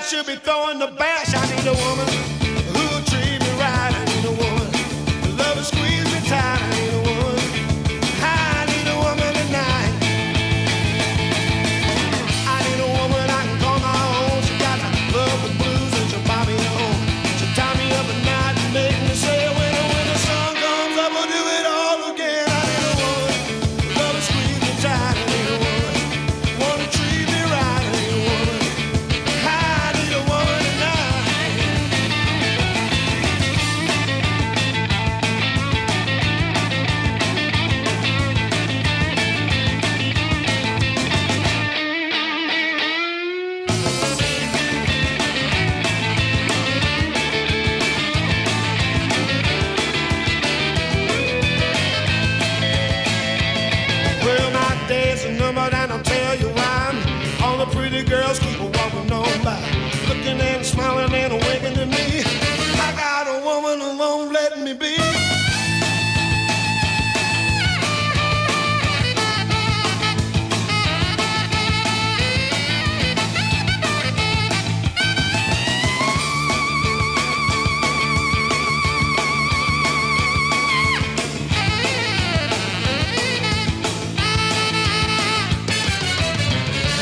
should be throwing the bash. I need a woman who'll treat me right. I need a woman who love and squeeze me tight. I need a woman. I need a woman tonight. I need a woman I can call my own. She got the love and blues and she'll buy me home. She'll tie me up at night and make me say when the sun comes up we'll do it all again. I need a woman who love and squeeze me tight. I need a woman who wanna treat me right. I need a woman. I need a woman tonight. Well, my days are numbered and I'll tell you why. All the pretty girls keep walking on by, looking and smiling and winking at me. I got a woman who won't let me be.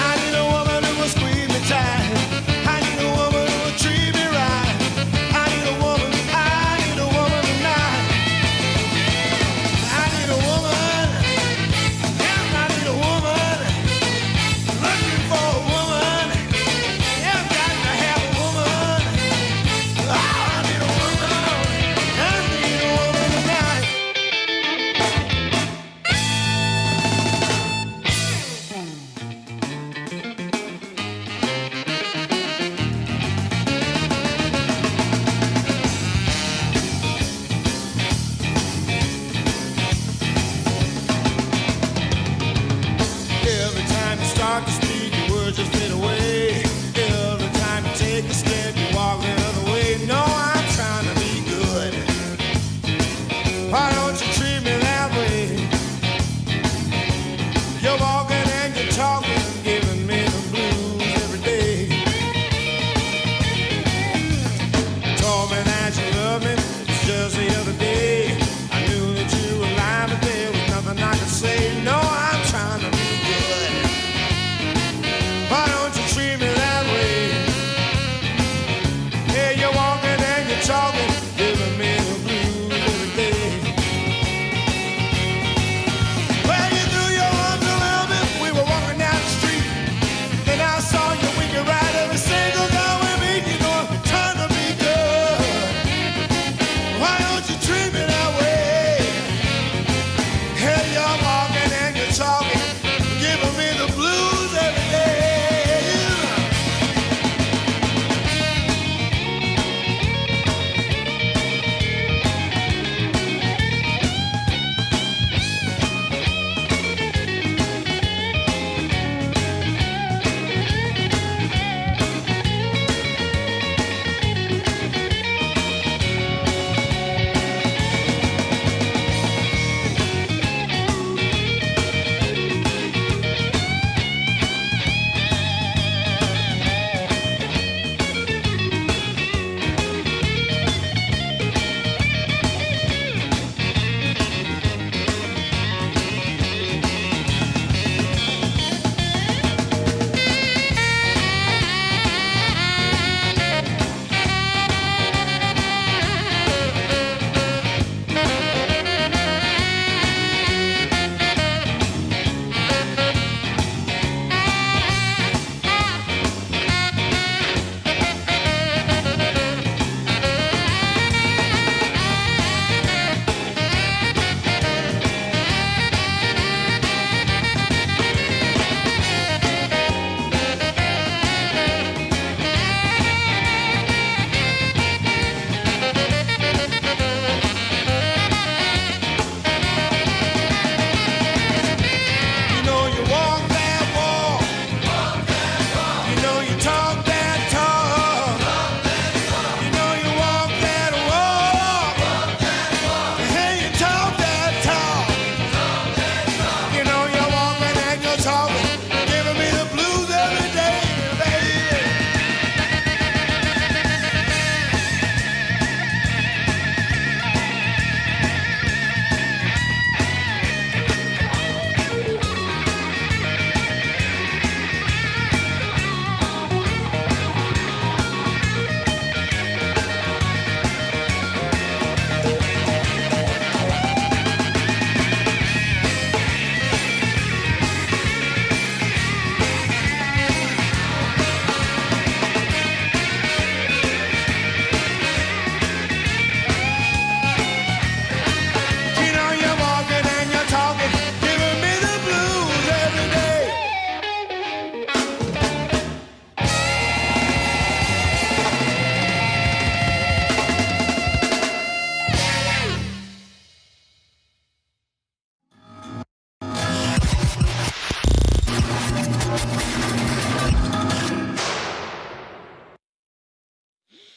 I need a woman who will squeeze me tight. I need a woman who will treat me right.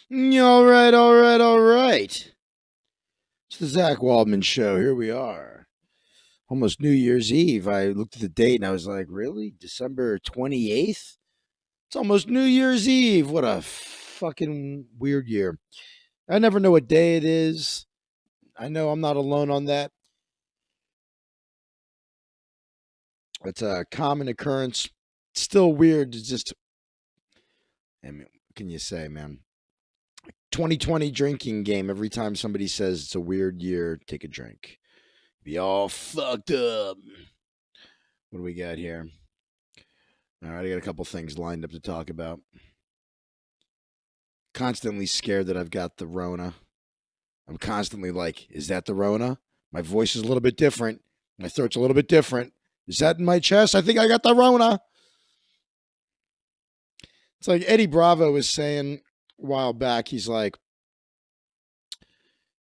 All right, all right, all right. It's the Zach Waldman show. Here we are. Almost New Year's Eve. I looked at the date and I was like, really? December 28th? It's almost New Year's Eve. What a fucking weird year. I never know what day it is. I know I'm not alone on that. It's a common occurrence. It's still weird to just, I mean, what can you say, man? 2020 drinking game. Every time somebody says it's a weird year, take a drink. Be all fucked up. What do we got here? All right, I got a couple things lined up to talk about. Constantly scared that I've got the Rona. I'm constantly like, is that the Rona? My voice is a little bit different. My throat's a little bit different. Is that in my chest? I think I got the Rona. It's like Eddie Bravo was saying a while back. He's like,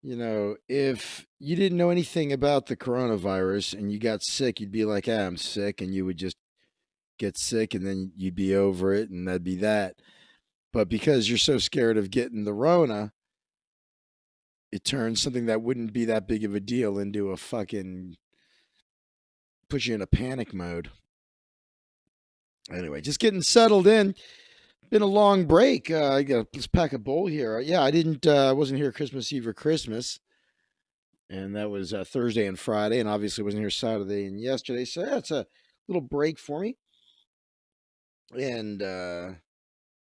if you didn't know anything about the coronavirus and you got sick, you'd be like, I'm sick. And you would just get sick and then you'd be over it and that'd be that. But because you're so scared of getting the Rona, it turns something that wouldn't be that big of a deal into a fucking puts you in a panic mode. Anyway, just getting settled in. Been a long break. I got let's pack a bowl here. Yeah, I didn't. Wasn't here Christmas Eve or Christmas, and that was Thursday and Friday, and obviously wasn't here Saturday and yesterday. So that's a little break for me, and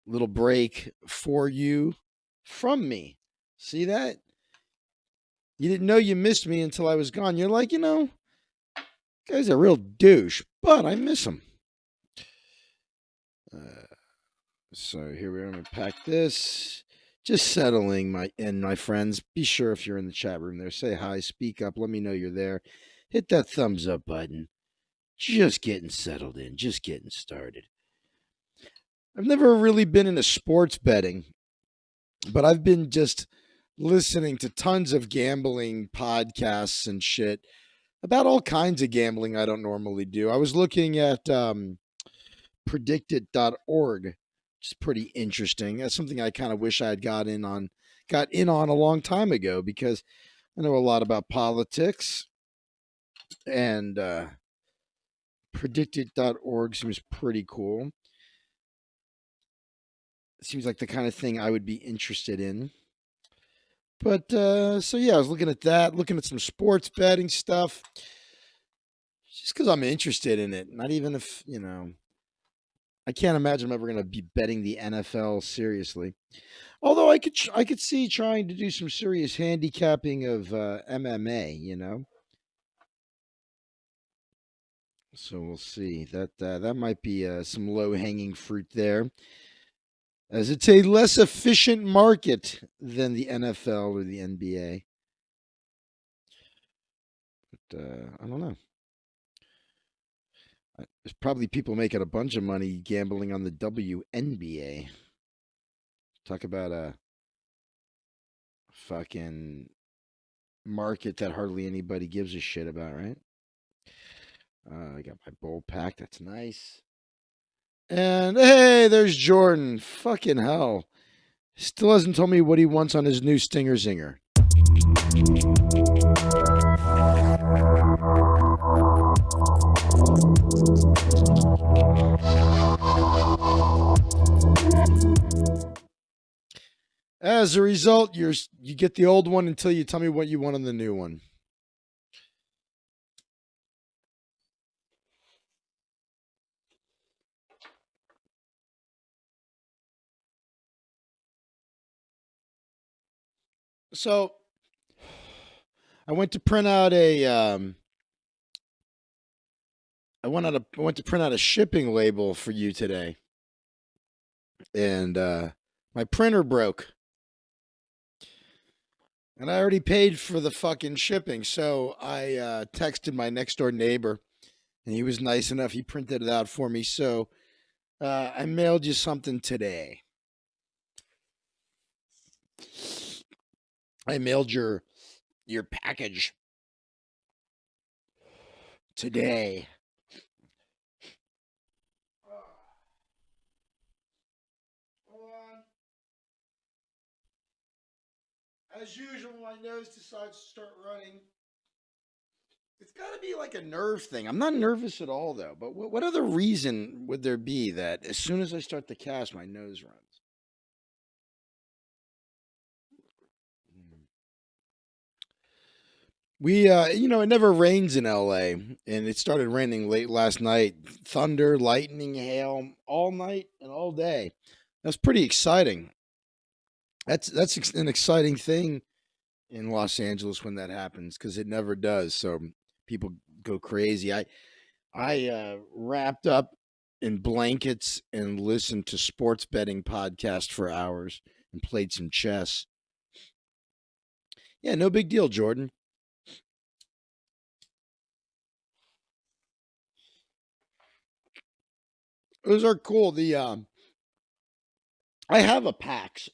little break for you from me. See that? You didn't know you missed me until I was gone. You're like, guy's a real douche, but I miss him. So here we are. I'm gonna pack this. Just settling my friends. Be sure if you're in the chat room there, say hi, speak up, let me know you're there. Hit that thumbs up button. Just getting settled in, just getting started. I've never really been into sports betting, but I've been just listening to tons of gambling podcasts and shit about all kinds of gambling I don't normally do. I was looking at predictit.org, which is pretty interesting. That's something I kind of wish I had got in on a long time ago because I know a lot about politics, and predictit.org seems pretty cool. It seems like the kind of thing I would be interested in. But so yeah, I was looking at that, looking at some sports betting stuff, just because I'm interested in it. Not even if I can't imagine I'm ever going to be betting the NFL seriously. Although I could see trying to do some serious handicapping of MMA. So we'll see. That might be some low hanging fruit there, as it's a less efficient market than the NFL or the NBA. But I don't know. There's probably people making a bunch of money gambling on the WNBA. Talk about a fucking market that hardly anybody gives a shit about, right? I got my bowl packed. That's nice. And hey, there's Jordan. Fucking hell. Still hasn't told me what he wants on his new Stinger Zinger. As a result, you get the old one until you tell me what you want on the new one. So I went to print out I went to print out a shipping label for you today, and my printer broke, and I already paid for the fucking shipping. So I texted my next door neighbor, and he was nice enough. He printed it out for me. So I mailed you something today. I mailed your package today. As usual, my nose decides to start running. It's got to be like a nerve thing. I'm not nervous at all, though. But what other reason would there be that as soon as I start to cast, my nose runs? Hmm. It never rains in LA, and it started raining late last night. Thunder, lightning, hail, all night and all day. That's pretty exciting. That's an exciting thing in Los Angeles when that happens because it never does. So people go crazy. I wrapped up in blankets and listened to sports betting podcast for hours and played some chess. Yeah, no big deal, Jordan. Those are cool. The I have a PAX,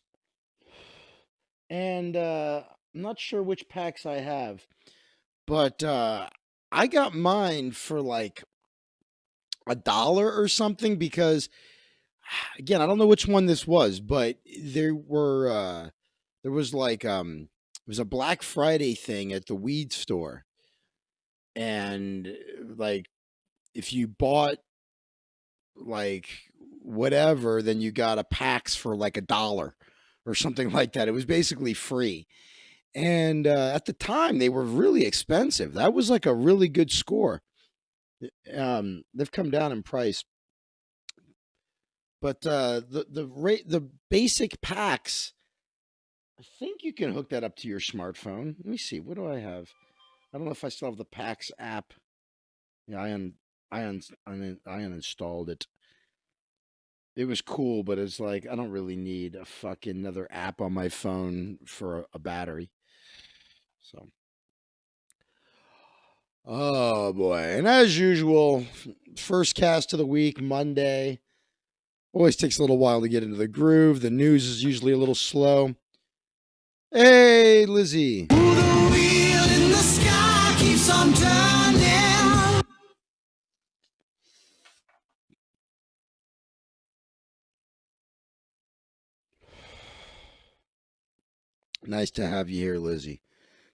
and I'm not sure which PAX I have, but I got mine for like $1 or something because again, I don't know which one this was, but there was like it was a Black Friday thing at the weed store, and like if you bought like whatever, then you got a PAX for like $1 or something like that. It was basically free. And at the time, they were really expensive. That was like a really good score. They've come down in price, but the basic packs, I think you can hook that up to your smartphone. Let me see. What do I have? I don't know if I still have the PAX app. Yeah, I uninstalled it. It was cool, but it's like I don't really need a fucking another app on my phone for a battery. So, oh boy. And as usual, first cast of the week, Monday. Always takes a little while to get into the groove. The news is usually a little slow. Hey, Lizzie. The wheel in the sky keeps on turning. Nice to have you here, Lizzie.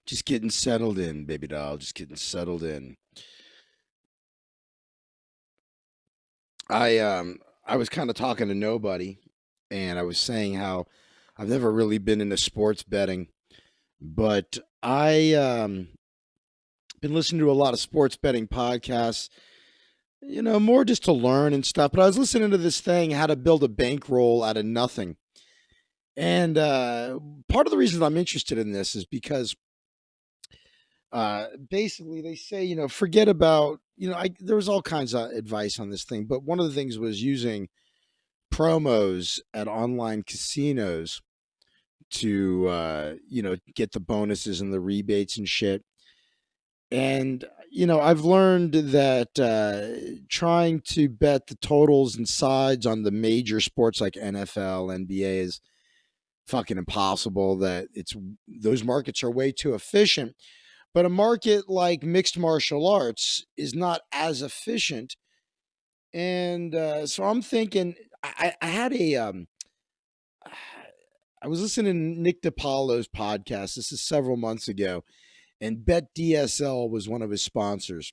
Just getting settled in, baby doll. Just getting settled in. I was kind of talking to nobody, and I was saying how I've never really been into sports betting, but I been listening to a lot of sports betting podcasts, more just to learn and stuff. But I was listening to this thing, how to build a bankroll out of nothing. And part of the reason I'm interested in this is because basically they say, forget about, there was all kinds of advice on this thing, but one of the things was using promos at online casinos to, get the bonuses and the rebates and shit. And, I've learned that trying to bet the totals and sides on the major sports like NFL, NBA is fucking impossible, that it's those markets are way too efficient. But a market like mixed martial arts is not as efficient. And so I'm thinking, I had I was listening to Nick DiPaolo's podcast. This is several months ago, and Bet DSL was one of his sponsors.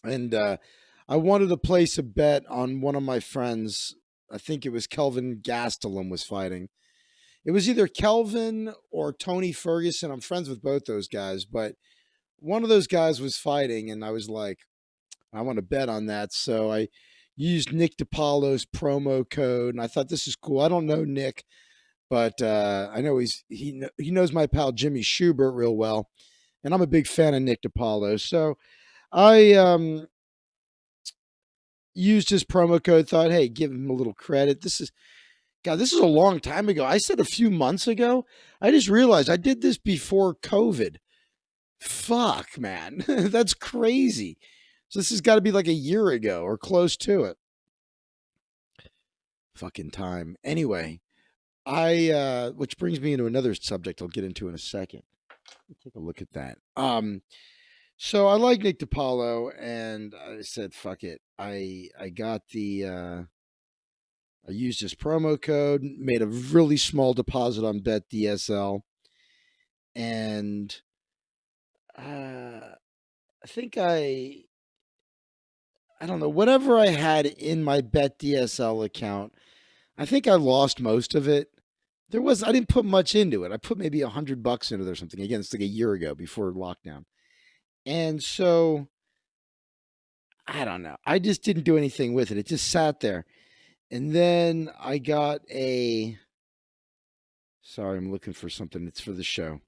And I wanted to place a bet on one of my friends. I think it was Kelvin Gastelum was fighting. It was either Kelvin or Tony Ferguson. I'm friends with both those guys, but one of those guys was fighting, and I was like, I want to bet on that. So I used Nick DiPaolo's promo code, and I thought this is cool. I don't know Nick, but I know he knows my pal Jimmy Schubert real well, and I'm a big fan of Nick DiPaolo. So I used his promo code. Thought, hey, give him a little credit. This is a long time ago. I said a few months ago. I just realized I did this before COVID. Fuck, man. That's crazy. So this has got to be like a year ago or close to it. Fucking time. Anyway, which brings me into another subject I'll get into in a second. Take a look at that. So I like Nick DiPaolo, and I said, fuck it. I got I used his promo code, made a really small deposit on Bet DSL, and I think I don't know, whatever I had in my Bet DSL account, I think I lost most of it. I didn't put much into it. I put maybe $100 into it or something. Again, it's like a year ago before lockdown. And so I don't know. I just didn't do anything with it. It just sat there. And then I got sorry, I'm looking for something. It's for the show.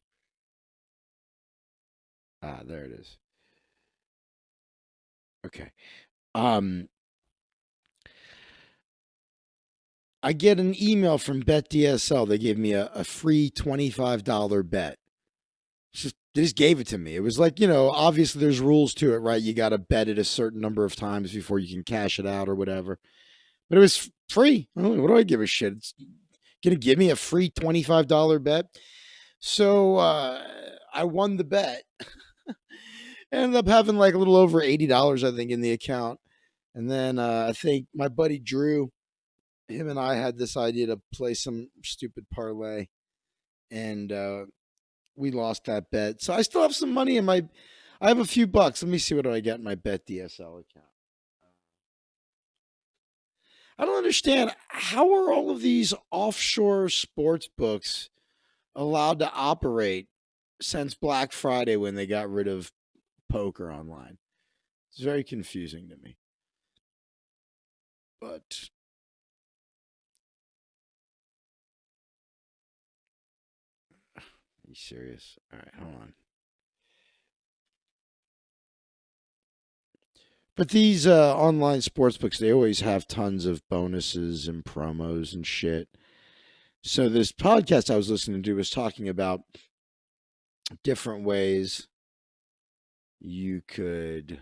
Ah, there it is. Okay. Um, I get an email from BetDSL. They gave me a free $25 bet. They just gave it to me. It was like, obviously there's rules to it, right? You got to bet it a certain number of times before you can cash it out or whatever. But it was free. What do I give a shit? It's going to give me a free $25 bet. So I won the bet. Ended up having like a little over $80, I think, in the account. And then I think my buddy Drew, him and I had this idea to play some stupid parlay. And we lost that bet. So I still have some money in my. I have a few bucks. Let me see what do I get in my Bet DSL account. I don't understand how are all of these offshore sports books allowed to operate since Black Friday when they got rid of poker online. It's very confusing to me. But are you serious? All right, hold on. But these online sports books, they always have tons of bonuses and promos and shit. So this podcast I was listening to was talking about different ways you could.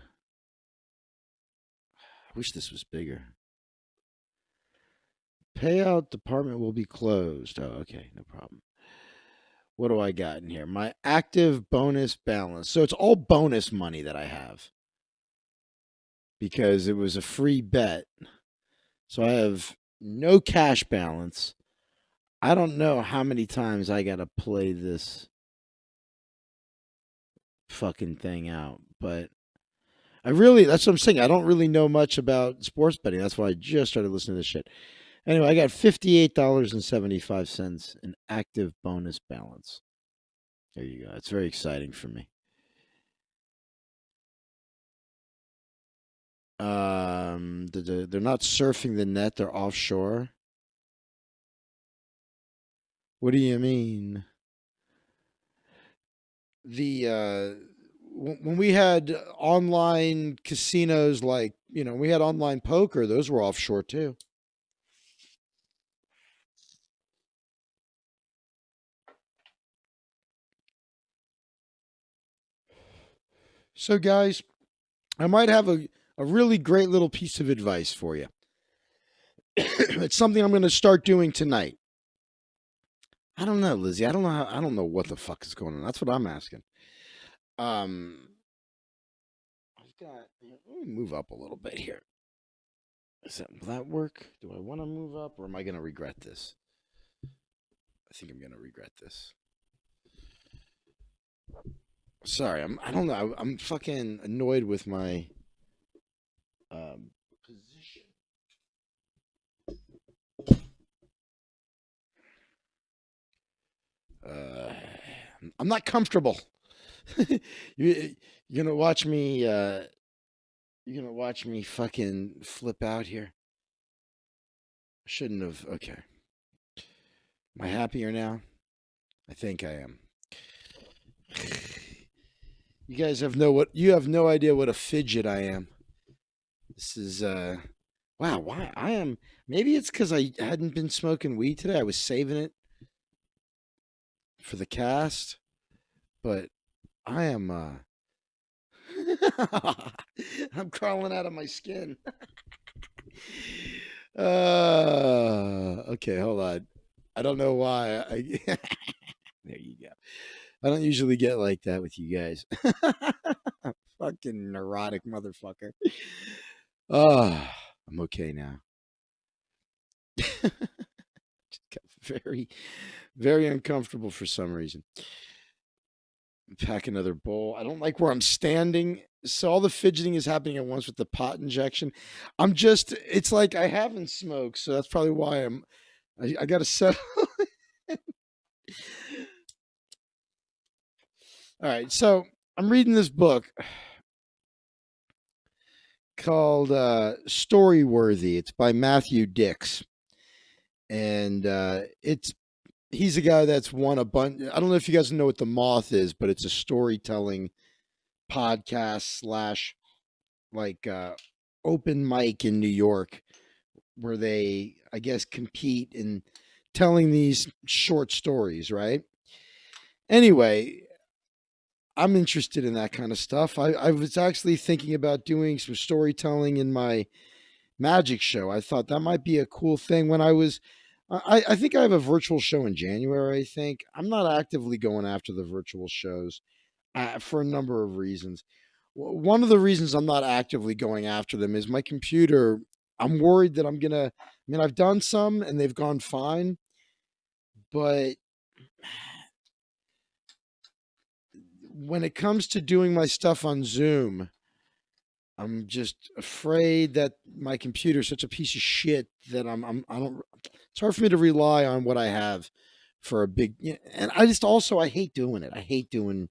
I wish this was bigger. Payout department will be closed. Oh, okay, no problem. What do I got in here? My active bonus balance. So it's all bonus money that I have because it was a free bet. So I have no cash balance. I don't know how many times I got to play this fucking thing out, but that's what I'm saying. I don't really know much about sports betting. That's why I just started listening to this shit. Anyway, I got $58.75 in active bonus balance. There you go. It's very exciting for me. They're not surfing the net, they're offshore. What do you mean? When we had online casinos, like, we had online poker, those were offshore too. So, guys, I might have a really great little piece of advice for you. It's something I'm going to start doing tonight. I don't know, Lizzie. I don't know what the fuck is going on. That's what I'm asking. I've got. Let me move up a little bit here. Will that work? Do I want to move up, or am I going to regret this? I think I'm going to regret this. Sorry, I don't know. I'm fucking annoyed with my position. I'm not comfortable. You're gonna watch me. You're gonna watch me fucking flip out here. I shouldn't have. Okay. Am I happier now? I think I am. You guys have no idea what a fidget I am. This is wow, why I am maybe it's cuz I hadn't been smoking weed today. I was saving it for the cast, but I am I'm crawling out of my skin. Okay, hold on. I don't know why. There you go. I don't usually get like that with you guys. Fucking neurotic motherfucker. Oh, I'm okay now. Just got very, very uncomfortable for some reason. Pack another bowl. I don't like where I'm standing. So all the fidgeting is happening at once with the pot injection. It's like I haven't smoked. So that's probably why I got to settle. All right. So I'm reading this book called Storyworthy. It's by Matthew Dix. And he's a guy that's won a bunch. I don't know if you guys know what The Moth is, but it's a storytelling podcast slash like open mic in New York where they, I guess, compete in telling these short stories, right? Anyway, I'm interested in that kind of stuff. I was actually thinking about doing some storytelling in my magic show. I thought that might be a cool thing when I think I have a virtual show in January. I think I'm not actively going after the virtual shows for a number of reasons. One of the reasons I'm not actively going after them is my computer. I'm worried that I mean, I've done some and they've gone fine, but when it comes to doing my stuff on Zoom, I'm just afraid that my computer is such a piece of shit that I don't. It's hard for me to rely on what I have for a big. And I just also I hate doing it. I hate doing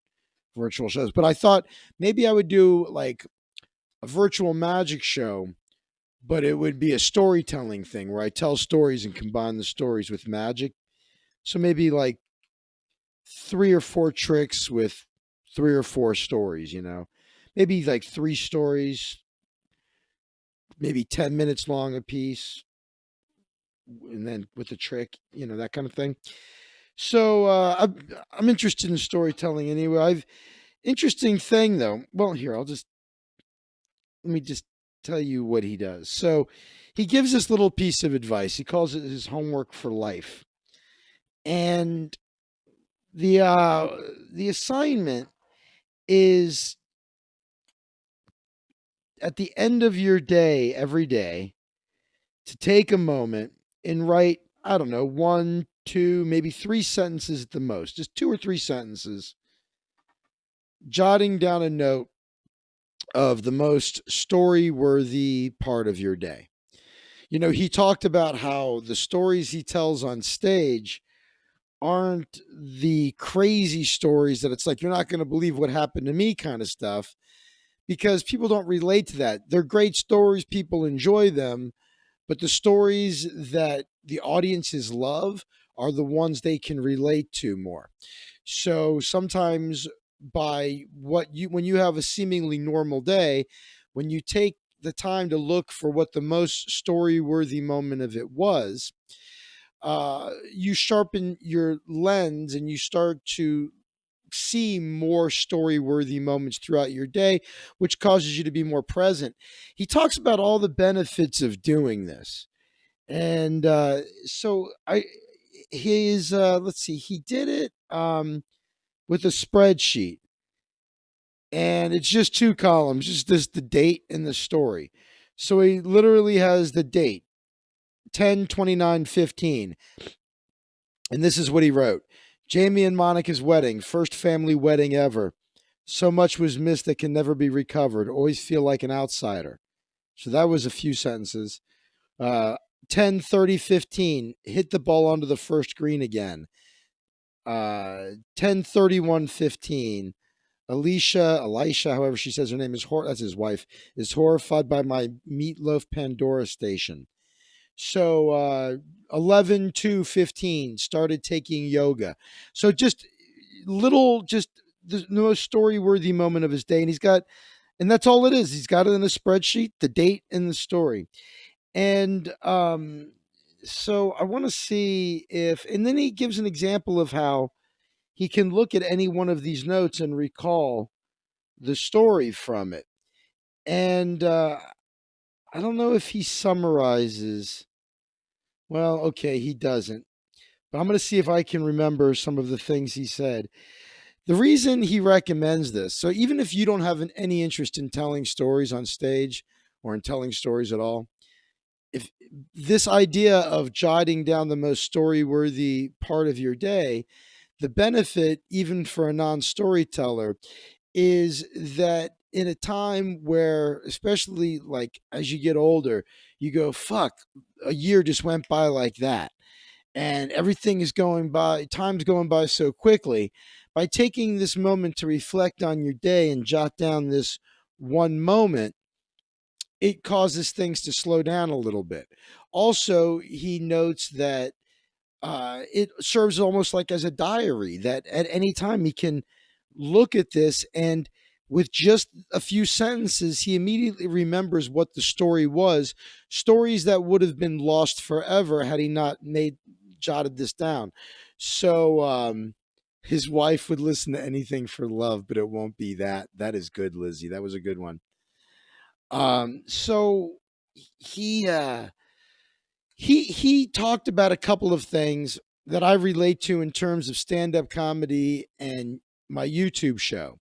virtual shows. But I thought maybe I would do like a virtual magic show, but it would be a storytelling thing where I tell stories and combine the stories with magic. So maybe like 3 or 4 tricks with 3 or 4 stories. Maybe like 3 stories, maybe 10 minutes long a piece, and then with a trick, that kind of thing. So I'm interested in storytelling anyway. Interesting thing though. Well, here let me just tell you what he does. So he gives this little piece of advice. He calls it his homework for life, and the assignment is at the end of your day every day to take a moment and write, I don't know, 1, 2, maybe 3 sentences at the most, just 2 or 3 sentences, jotting down a note of the most story worthy part of your day. He talked about how the stories he tells on stage aren't the crazy stories that it's like, you're not going to believe what happened to me kind of stuff, because people don't relate to that. They're great stories, people enjoy them, but the stories that the audiences love are the ones they can relate to more. So sometimes when you have a seemingly normal day, when you take the time to look for what the most story worthy moment of it was, you sharpen your lens and you start to see more story worthy moments throughout your day, which causes you to be more present. He talks about all the benefits of doing this. And so I, his, let's see, he did it with a spreadsheet, and it's just 2 columns, just the date and the story. So he literally has the date 10/29/15. And this is what he wrote: Jamie and Monica's wedding, first family wedding ever. So much was missed that can never be recovered. Always feel like an outsider. So that was a few sentences. 10/30/15. Hit the ball onto the first green again. 10/31/15. Elisha, however she says her name is, that's his wife, is horrified by my meatloaf Pandora station. So 11/2/15 started taking yoga. So just just the most story worthy moment of his day, and that's all it is. He's got it in a spreadsheet, the date and the story, and so I want to see if, and then he gives an example of how he can look at any one of these notes and recall the story from it, and I don't know if he summarizes. Well, okay, he doesn't. But I'm going to see if I can remember some of the things he said. The reason he recommends this, so even if you don't have any interest in telling stories on stage or in telling stories at all, if this idea of jotting down the most story worthy part of your day, the benefit, even for a non storyteller, is that in a time where, especially like as you get older, you go, fuck, a year just went by like that. And everything is going by, time's going by so quickly. By taking this moment to reflect on your day and jot down this one moment, it causes things to slow down a little bit. Also, he notes that it serves almost like as a diary, that at any time he can look at this, and with just a few sentences, he immediately remembers what the story was. Stories that would have been lost forever had he not made jotted this down. So his wife would listen to anything for love, but it won't be that. That is good, Lizzie. That was a good one. So he uh he talked about a couple of things that I relate to in terms of stand-up comedy and my YouTube show.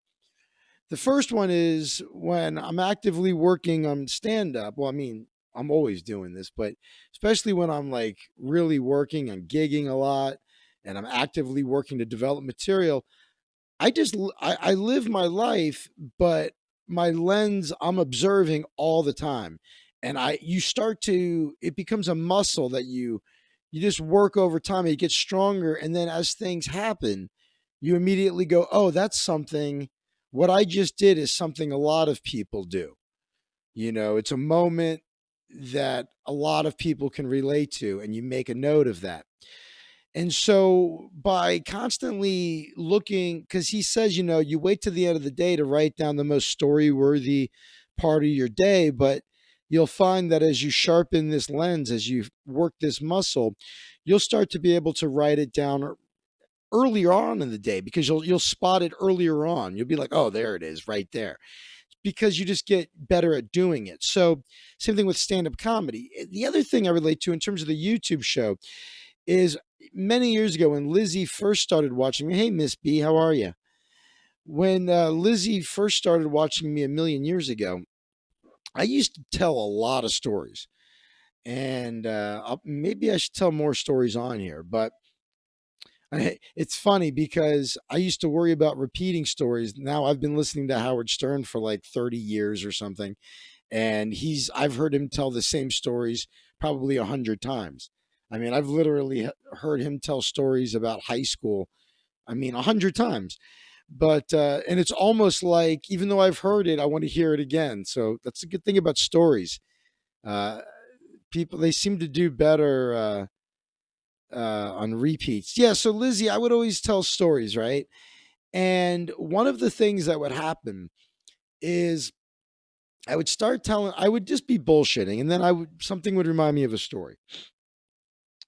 The first one is when I'm actively working on stand-up. Well, I mean, I'm always doing this, but especially when I'm like really working and gigging a lot and I'm actively working to develop material, I live my life, but my lens I'm observing all the time, and I you start to it becomes a muscle that you just work over time and it gets stronger, and then as things happen, you immediately go, oh, that's something. What I just did is something a lot of people do. It's a moment that a lot of people can relate to, and you make a note of that. And so by constantly looking, because he says, you wait to the end of the day to write down the most story worthy part of your day, but you'll find that as you sharpen this lens, as you work this muscle, you'll start to be able to write it down earlier on in the day, because you'll spot it earlier on. You'll be like, oh, there it is right there, because you just get better at doing it. So same thing with stand-up comedy. The other thing I relate to in terms of the YouTube show is many years ago when Lizzie first started watching me. Hey, Miss B, how are you? When Lizzie first started watching me a million years ago, I used to tell a lot of stories. And maybe I should tell more stories on here. But it's funny because I used to worry about repeating stories. Now I've been listening to Howard Stern for like 30 years or something. And I've heard him tell the same stories probably 100 times. I mean, I've literally heard him tell stories about high school. I mean, 100 times. But and it's almost like, even though I've heard it, I want to hear it again. So that's a good thing about stories. Uh, People, they seem to do better on repeats. Yeah. So Lizzie, I would always tell stories, right? And one of the things that would happen is I would just be bullshitting, and then something would remind me of a story.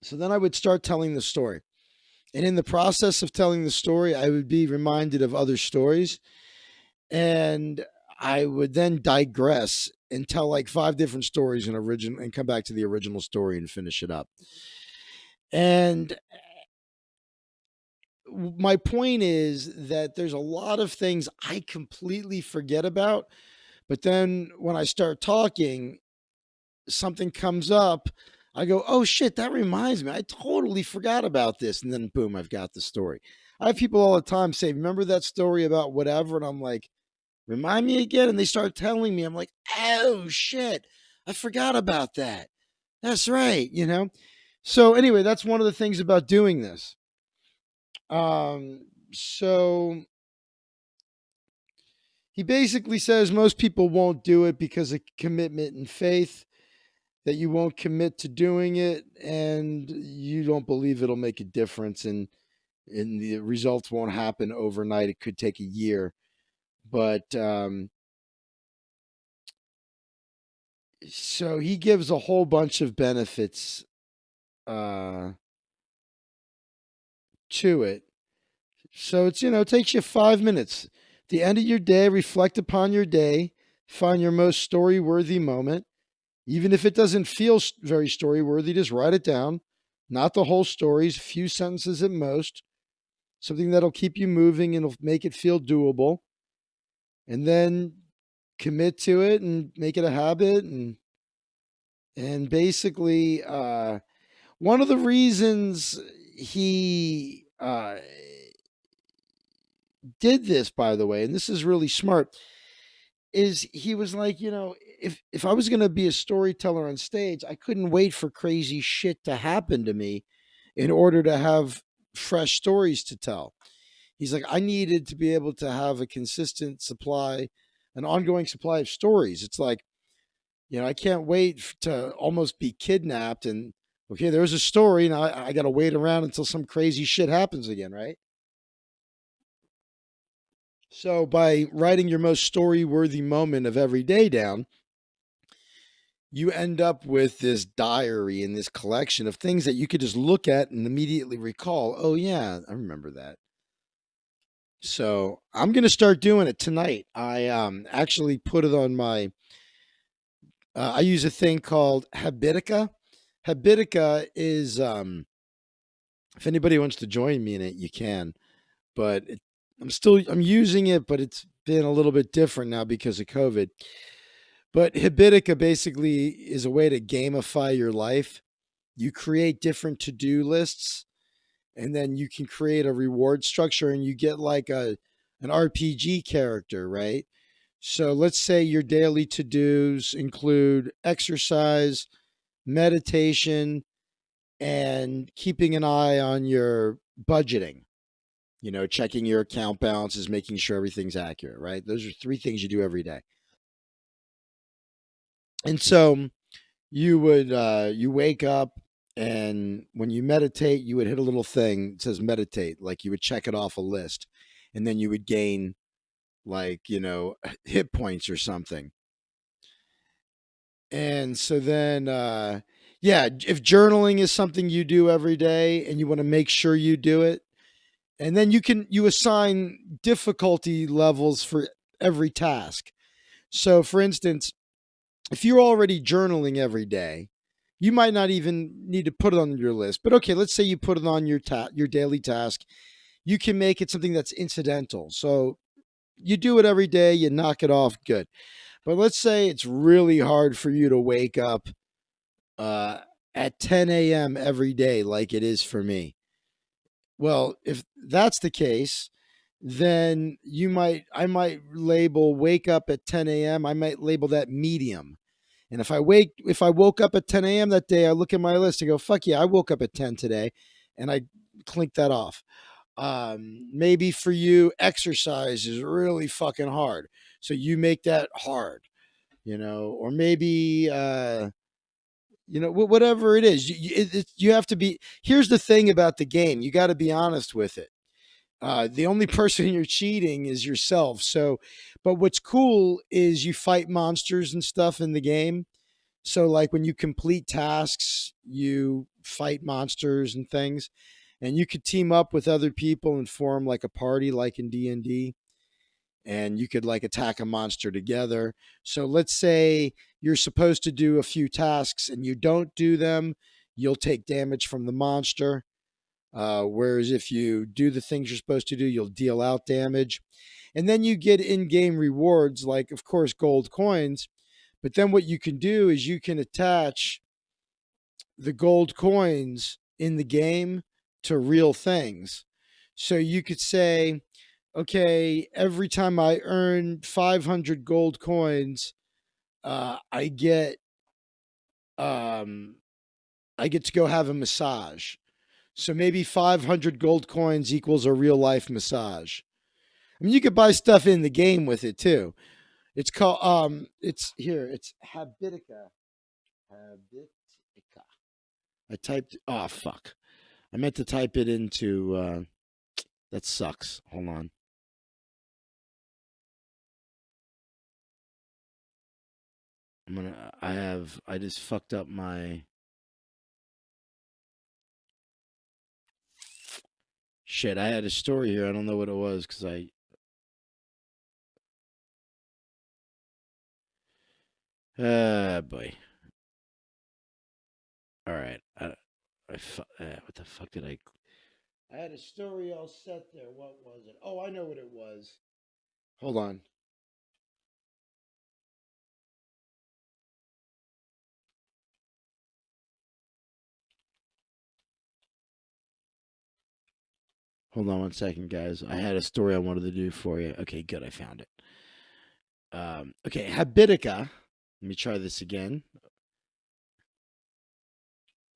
So then I would start telling the story. And in the process of telling the story, I would be reminded of other stories. And I would then digress and tell like five different stories and come back to the original story and finish it up. And my point is that there's a lot of things I completely forget about. But then when I start talking, something comes up, I go, oh shit, that reminds me. I totally forgot about this. And then boom, I've got the story. I have people all the time say, remember that story about whatever? And I'm like, remind me again. And they start telling me, I'm like, oh shit, I forgot about that. That's right. So anyway, that's one of the things about doing this. So he basically says most people won't do it because of commitment and faith, that you won't commit to doing it and you don't believe it'll make a difference, and the results won't happen overnight. It could take a year. But so he gives a whole bunch of benefits uh, to it. So it takes you 5 minutes. At the end of your day, reflect upon your day, find your most story worthy moment. Even if it doesn't feel very story worthy, just write it down. Not the whole stories, a few sentences at most. Something that'll keep you moving and will make it feel doable. And then commit to it and make it a habit. And basically, one of the reasons he did this, by the way, and this is really smart, is he was like, if I was going to be a storyteller on stage, I couldn't wait for crazy shit to happen to me in order to have fresh stories to tell. He's like, I needed to be able to have a consistent supply, an ongoing supply of stories. It's like, I can't wait to almost be kidnapped and okay, there's a story, and I got to wait around until some crazy shit happens again, right? So by writing your most story worthy moment of every day down, you end up with this diary and this collection of things that you could just look at and immediately recall. Oh, yeah, I remember that. So I'm going to start doing it tonight. I actually put it on my, I use a thing called Habitica. Habitica is, if anybody wants to join me in it, you can. But I'm using it, but it's been a little bit different now because of COVID. But Habitica basically is a way to gamify your life. You create different to-do lists, and then you can create a reward structure, and you get like an RPG character, right? So let's say your daily to-dos include exercise, meditation, and keeping an eye on your budgeting. Checking your account balances, making sure everything's accurate, right? Those are three things you do every day. And so you wake up, and when you meditate, you would hit a little thing that says meditate, like you would check it off a list, and then you would gain, like, hit points or something. And so then yeah, if journaling is something you do every day and you want to make sure you do it, and then you assign difficulty levels for every task. So for instance, if you're already journaling every day, you might not even need to put it on your list. But okay, let's say you put it on your daily task. You can make it something that's incidental. So you do it every day, you knock it off, good. But let's say it's really hard for you to wake up uh, at 10 a.m. every day, like it is for me. Well, if that's the case, then I might label wake up at 10 a.m. I might label that medium. And if I woke up at 10 a.m. that day, I look at my list and go, fuck yeah, I woke up at 10 today. And I clink that off. Maybe for you, exercise is really fucking hard. So you make that hard, or maybe, whatever it is, you have to be. Here's the thing about the game, you got to be honest with it. The only person you're cheating is yourself. So, but what's cool is you fight monsters and stuff in the game. So, like when you complete tasks, you fight monsters and things, and you could team up with other people and form like a party, like in D&D, and you could like attack a monster together. So, let's say you're supposed to do a few tasks and you don't do them, you'll take damage from the monster. Whereas if you do the things you're supposed to do, you'll deal out damage. And then you get in game rewards, like, of course, gold coins. But then what you can do is you can attach the gold coins in the game to real things. So you could say, okay, every time I earn 500 gold coins, I um, I get to go have a massage. So maybe 500 gold coins equals a real life massage. I mean, you could buy stuff in the game with it too. It's called it's here. It's Habitica. Habitica. I typed. Oh fuck! I meant to type it into. That sucks. Hold on. I'm gonna. I have. I just fucked up my. Shit. I had a story here. I don't know what it was because I. Boy. All right. What the fuck did I? I had a story all set there. What was it? Oh, I know what it was. Hold on. Hold on one second, guys. I had a story I wanted to do for you. Okay, good. I found it. Okay, Habitica. Let me try this again.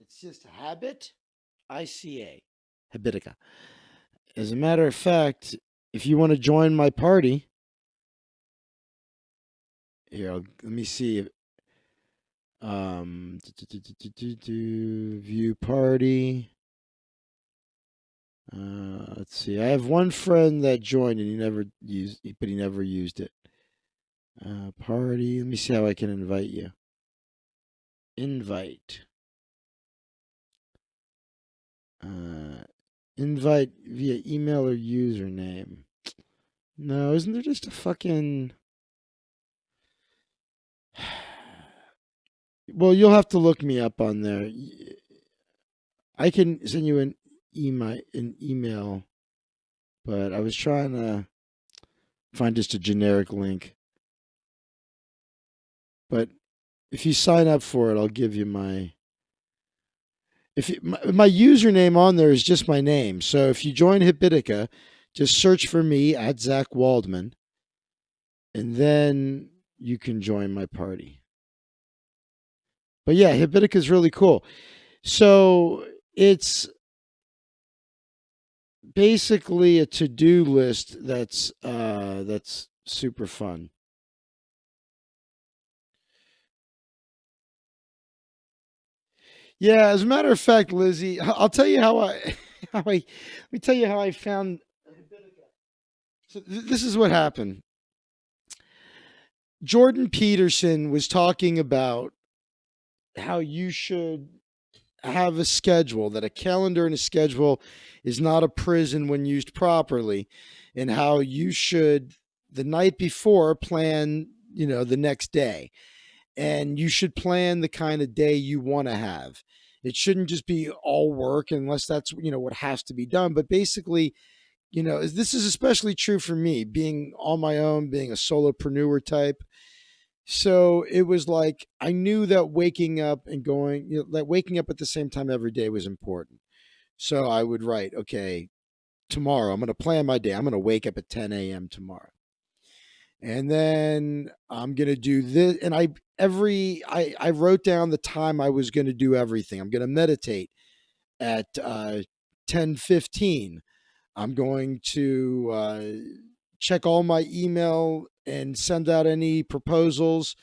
It's just habit, ICA. Habitica. As a matter of fact, if you want to join my party, here, let me see. View party. Let's see. I have one friend that joined and but he never used it. Party. Let me see how I can invite you. Invite. Uh, invite via email or username. No, isn't there just a fucking? Well, you'll have to look me up on there. I can send you an email, but I was trying to find just a generic link. But if you sign up for it, I'll give you my. My username on there is just my name. So if you join Habitica, just search for me at Zach Waldman, and then you can join my party. But yeah, Habitica is really cool. So it's basically a to-do list that's super fun. Yeah, as a matter of fact, Lizzie, I'll tell you how I how I let me tell you how I found. So this is what happened. Jordan Peterson was talking about how you should have a schedule, that a calendar and a schedule is not a prison when used properly, and how you should, the night before, plan, the next day. And you should plan the kind of day you want to have. It shouldn't just be all work unless that's, what has to be done. But basically, this is especially true for me, being on my own, being a solopreneur type. So it was like I knew that waking up and going, that waking up at the same time every day was important. So I would write, okay, tomorrow I'm going to plan my day. I'm going to wake up at 10 a.m. tomorrow. And then I'm going to do this. And I wrote down the time I was going to do everything. I'm going to meditate at 10:15. I'm going to check all my email and send out any proposals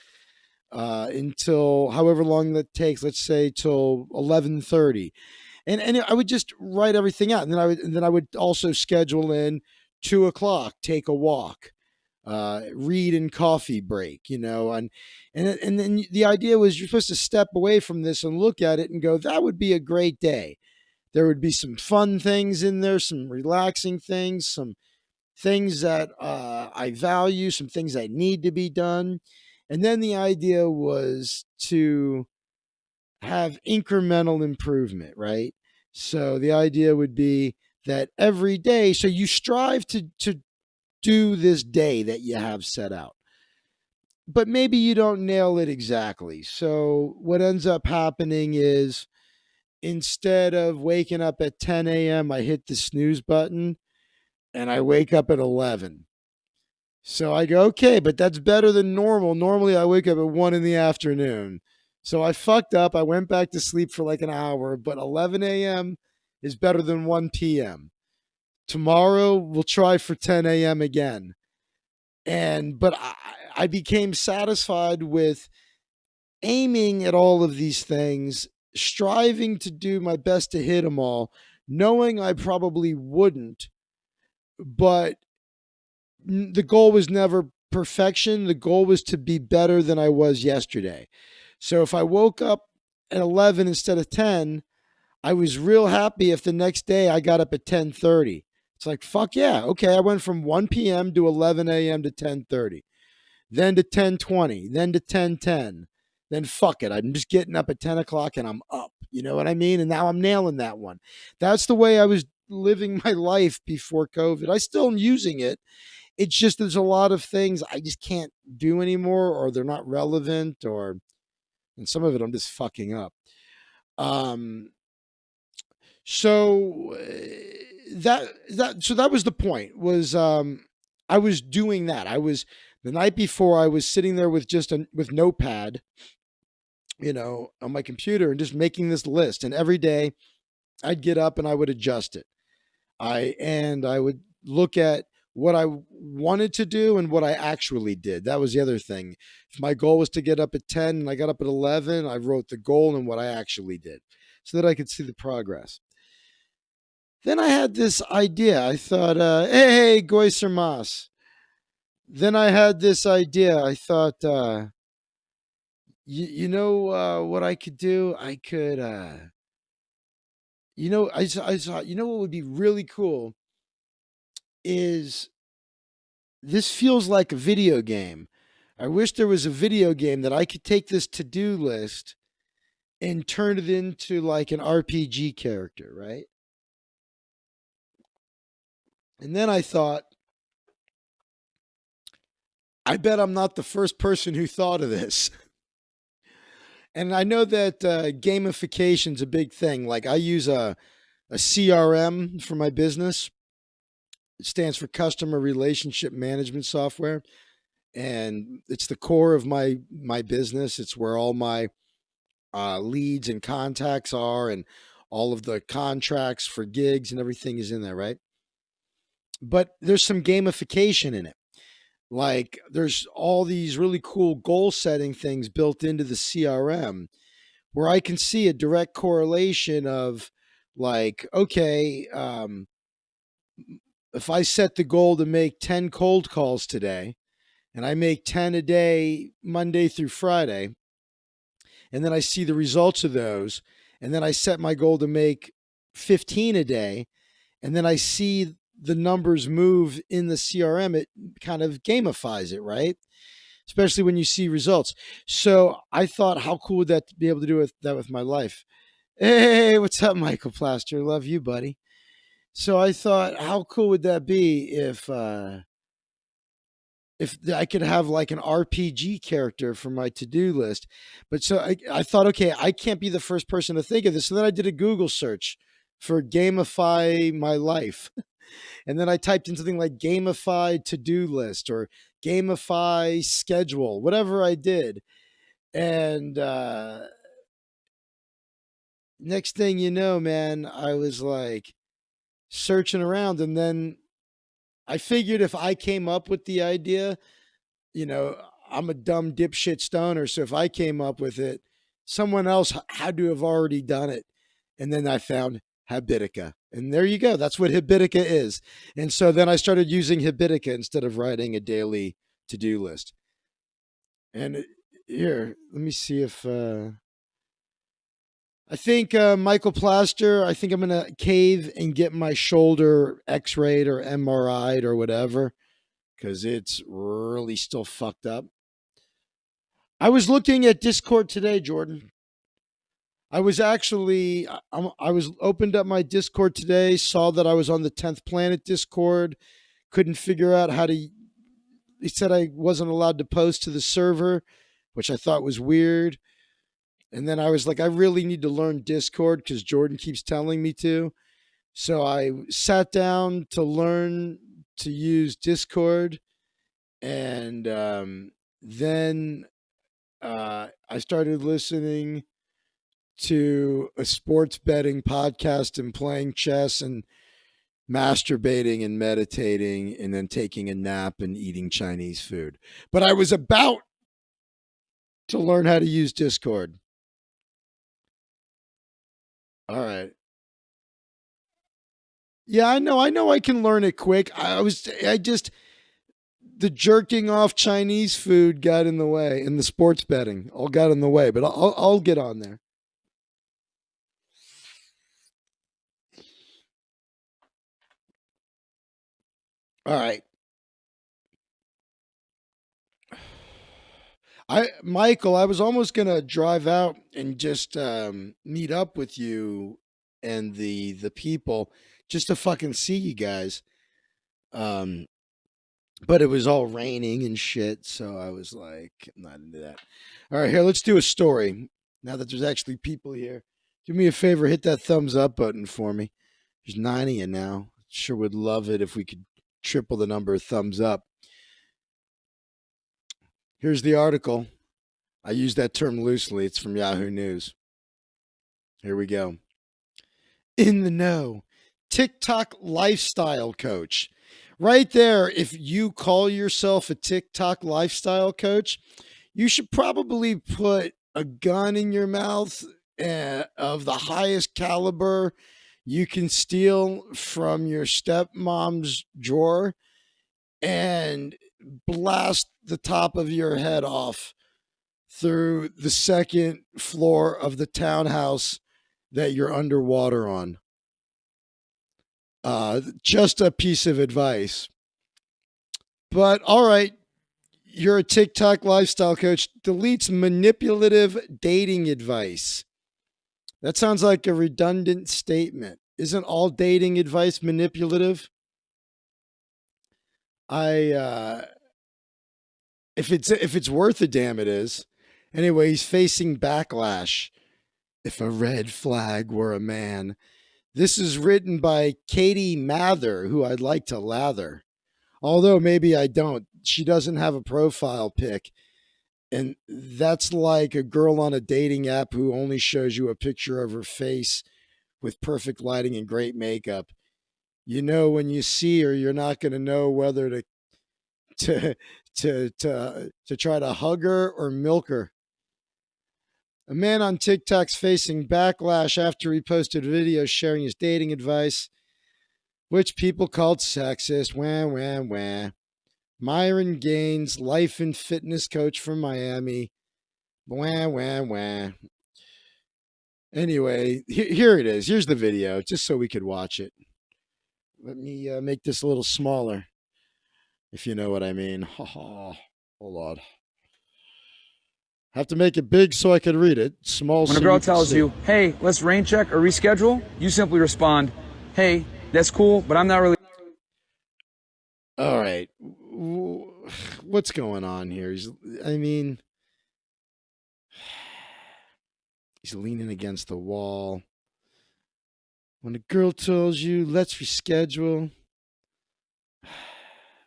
until however long that takes. Let's say till 11:30, and I would just write everything out, and then I would also schedule in 2 o'clock, take a walk, read and coffee break, and then the idea was you're supposed to step away from this and look at it and go, that would be a great day. There would be some fun things in there, some relaxing things, some things that I value, some things that need to be done. And then the idea was to have incremental improvement, right? So the idea would be that every day, so you strive to do this day that you have set out, but maybe you don't nail it exactly. So what ends up happening is instead of waking up at 10 a.m., I hit the snooze button and I wake up at 11. So I go, okay, but that's better than normal. Normally I wake up at 1 in the afternoon. So I fucked up. I went back to sleep for like an hour, but 11 a.m. is better than 1 p.m. Tomorrow we'll try for 10 a.m. again. But I became satisfied with aiming at all of these things, striving to do my best to hit them all, knowing I probably wouldn't, but the goal was never perfection. The goal was to be better than I was yesterday. So if I woke up at 11 instead of 10, I was real happy if the next day I got up at 10:30. It's like, fuck yeah. Okay, I went from 1 p.m. to 11 a.m. to 10:30, then to 10:20, then to 10:10. Then fuck it. I'm just getting up at 10 o'clock and I'm up. You know what I mean? And now I'm nailing that one. That's the way I was living my life before COVID. I still am using it. It's just there's a lot of things I just can't do anymore, or they're not relevant, and some of it I'm just fucking up. Um, so that was the point. Was I was doing that. I was the night before. I was sitting there with just a with notepad, on my computer and just making this list. And every day I'd get up and I would adjust it. I would look at what I wanted to do and what I actually did. That was the other thing. If my goal was to get up at 10 and I got up at 11, I wrote the goal and what I actually did so that I could see the progress. Then I had this idea. I thought, hey, Goiser Mas. Then I had this idea. I thought, what I could do? I could, I thought, what would be really cool is this feels like a video game. I wish there was a video game that I could take this to do list and turn it into like an RPG character, right? And then I thought, I bet I'm not the first person who thought of this. And I know that gamification's a big thing. Like I use a CRM for my business. It stands for Customer Relationship Management Software, and it's the core of my business. It's where all my leads and contacts are, and all of the contracts for gigs and everything is in there, right? But there's some gamification in it. Like there's all these really cool goal setting things built into the CRM where I can see a direct correlation of like, okay, if I set the goal to make 10 cold calls today and I make 10 a day, Monday through Friday, and then I see the results of those, and then I set my goal to make 15 a day, and then I see the numbers move in the CRM, it kind of gamifies it, right? Especially when you see results. So I thought, how cool would that be able to do with that with my life? Hey, what's up, Michael Plaster? Love you, buddy. So I thought, how cool would that be if I could have like an RPG character for my to-do list? But so I thought, okay, I can't be the first person to think of this. So then I did a Google search for gamify my life. And then I typed in something like gamified to-do list or gamify schedule, whatever I did. And next thing you know, man, I was like searching around, and then I figured if I came up with the idea, you know, I'm a dumb dipshit stoner. So if I came up with it, someone else had to have already done it. And then I found Habitica. And there you go. That's what Habitica is. And so then I started using Habitica instead of writing a daily to-do list. And here, let me see if I think Michael Plaster, I think I'm going to cave and get my shoulder x-rayed or MRI'd or whatever because it's really still fucked up. I was looking at Discord today, Jordan. I was actually, I was opened up my Discord today, saw that I was on the 10th Planet Discord, couldn't figure out how to, he said I wasn't allowed to post to the server, which I thought was weird. And then I was like, I really need to learn Discord because Jordan keeps telling me to. So I sat down to learn to use Discord. And then I started listening to a sports betting podcast and playing chess and masturbating and meditating and then taking a nap and eating Chinese food. But I was about to learn how to use Discord. All right. Yeah, I know I can learn it quick. I just the jerking off Chinese food got in the way and the sports betting all got in the way, but I'll get on there. All right. Michael, I was almost gonna drive out and just meet up with you and the people just to fucking see you guys. Um, but it was all raining and shit, so I was like, I'm not into that. All right, here, let's do a story. Now that there's actually people here, do me a favor, hit that thumbs up button for me. There's 9 of you now. sure would love it if we could triple the number of thumbs up. Here's the article. I use that term loosely. It's from Yahoo News. Here we go. In the know, TikTok lifestyle coach. Right there, if you call yourself a TikTok lifestyle coach, you should probably put a gun in your mouth of the highest caliber you can steal from your stepmom's drawer and blast the top of your head off through the second floor of the townhouse that you're underwater on. Just a piece of advice. But all right, you're a TikTok lifestyle coach, deletes manipulative dating advice. That sounds like a redundant statement. Isn't all dating advice manipulative? If it's worth a damn, it is. Anyway, he's facing backlash. If a red flag were a man. This is written by Katie Mather, who I'd like to lather. Although maybe I don't. She doesn't have a profile pic. And that's like a girl on a dating app who only shows you a picture of her face with perfect lighting and great makeup. You know, when you see her, you're not going to know whether to try to hug her or milk her. A man on TikTok's facing backlash after he posted videos sharing his dating advice, which people called sexist. Wah, wah, wah. Myron Gaines, life and fitness coach from Miami. Wah, wah, wah. Anyway, here it is. Here's the video, just so we could watch it. Let me make this a little smaller, if you know what I mean. Hold on. Have to make it big so I can read it. Small. When a girl tells you, hey, let's rain check or reschedule, you simply respond, hey, that's cool, but I'm not really. All right. What's going on here? He's leaning against the wall. When a girl tells you, let's reschedule.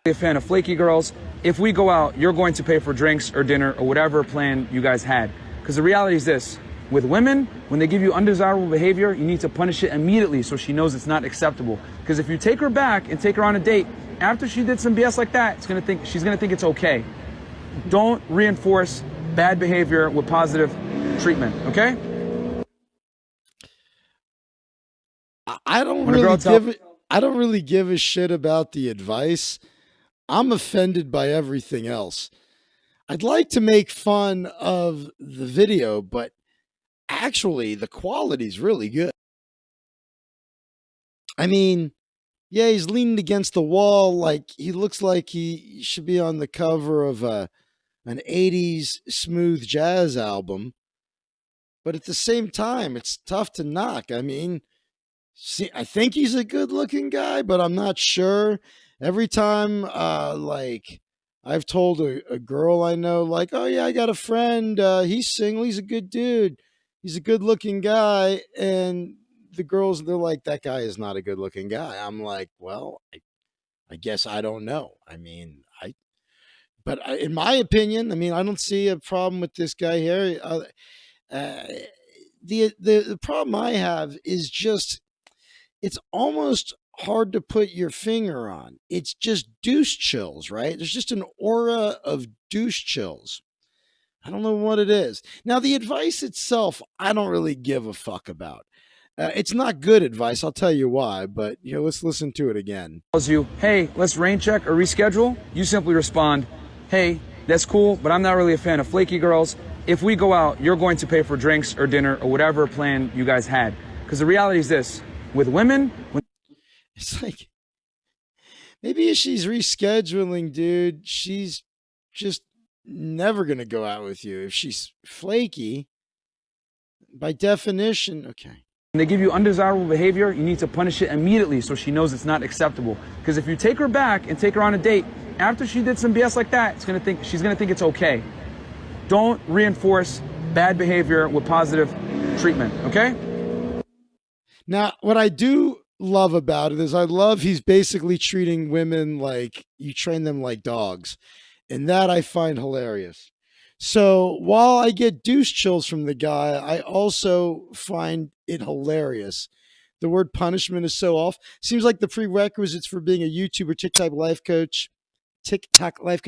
A fan of flaky girls. If we go out, you're going to pay for drinks or dinner or whatever plan you guys had. Because the reality is this, with women, when they give you undesirable behavior, you need to punish it immediately so she knows it's not acceptable. Because if you take her back and take her on a date, after she did some BS like that, she's gonna think it's okay. Don't reinforce bad behavior with positive treatment, okay? I don't really give a shit about the advice. I'm offended by everything else. I'd like to make fun of the video, but actually the quality's really good. I mean, yeah, he's leaning against the wall like he looks like he should be on the cover of an 80s smooth jazz album. But at the same time, it's tough to knock. I mean, see, I think he's a good-looking guy, but I'm not sure. Every time, I've told a girl I know, like, oh, yeah, I got a friend. He's single. He's a good dude. He's a good-looking guy. And the girls, they're like, that guy is not a good-looking guy. I'm like, well, I guess I don't know. I mean, in my opinion, I mean, I don't see a problem with this guy here. The problem I have is just, it's almost hard to put your finger on. It's just douche chills, right? There's just an aura of douche chills. I don't know what it is. Now, the advice itself, I don't really give a fuck about. It's not good advice. I'll tell you why, but let's listen to it again. Tells you, hey, let's rain check or reschedule, you simply respond, hey, that's cool, but I'm not really a fan of flaky girls. If we go out, you're going to pay for drinks or dinner or whatever plan you guys had. Because the reality is this, with women, it's like, maybe if she's rescheduling, dude, she's just never going to go out with you. If she's flaky, by definition, okay. When they give you undesirable behavior, you need to punish it immediately so she knows it's not acceptable. Because if you take her back and take her on a date, after she did some BS like that, she's gonna think it's okay. Don't reinforce bad behavior with positive treatment, okay? Now, what I do love about it is I love he's basically treating women like you train them like dogs. And that I find hilarious. So while I get douche chills from the guy, I also find it hilarious. The word punishment is so off. Seems like the prerequisites for being a YouTuber, TikTok life coach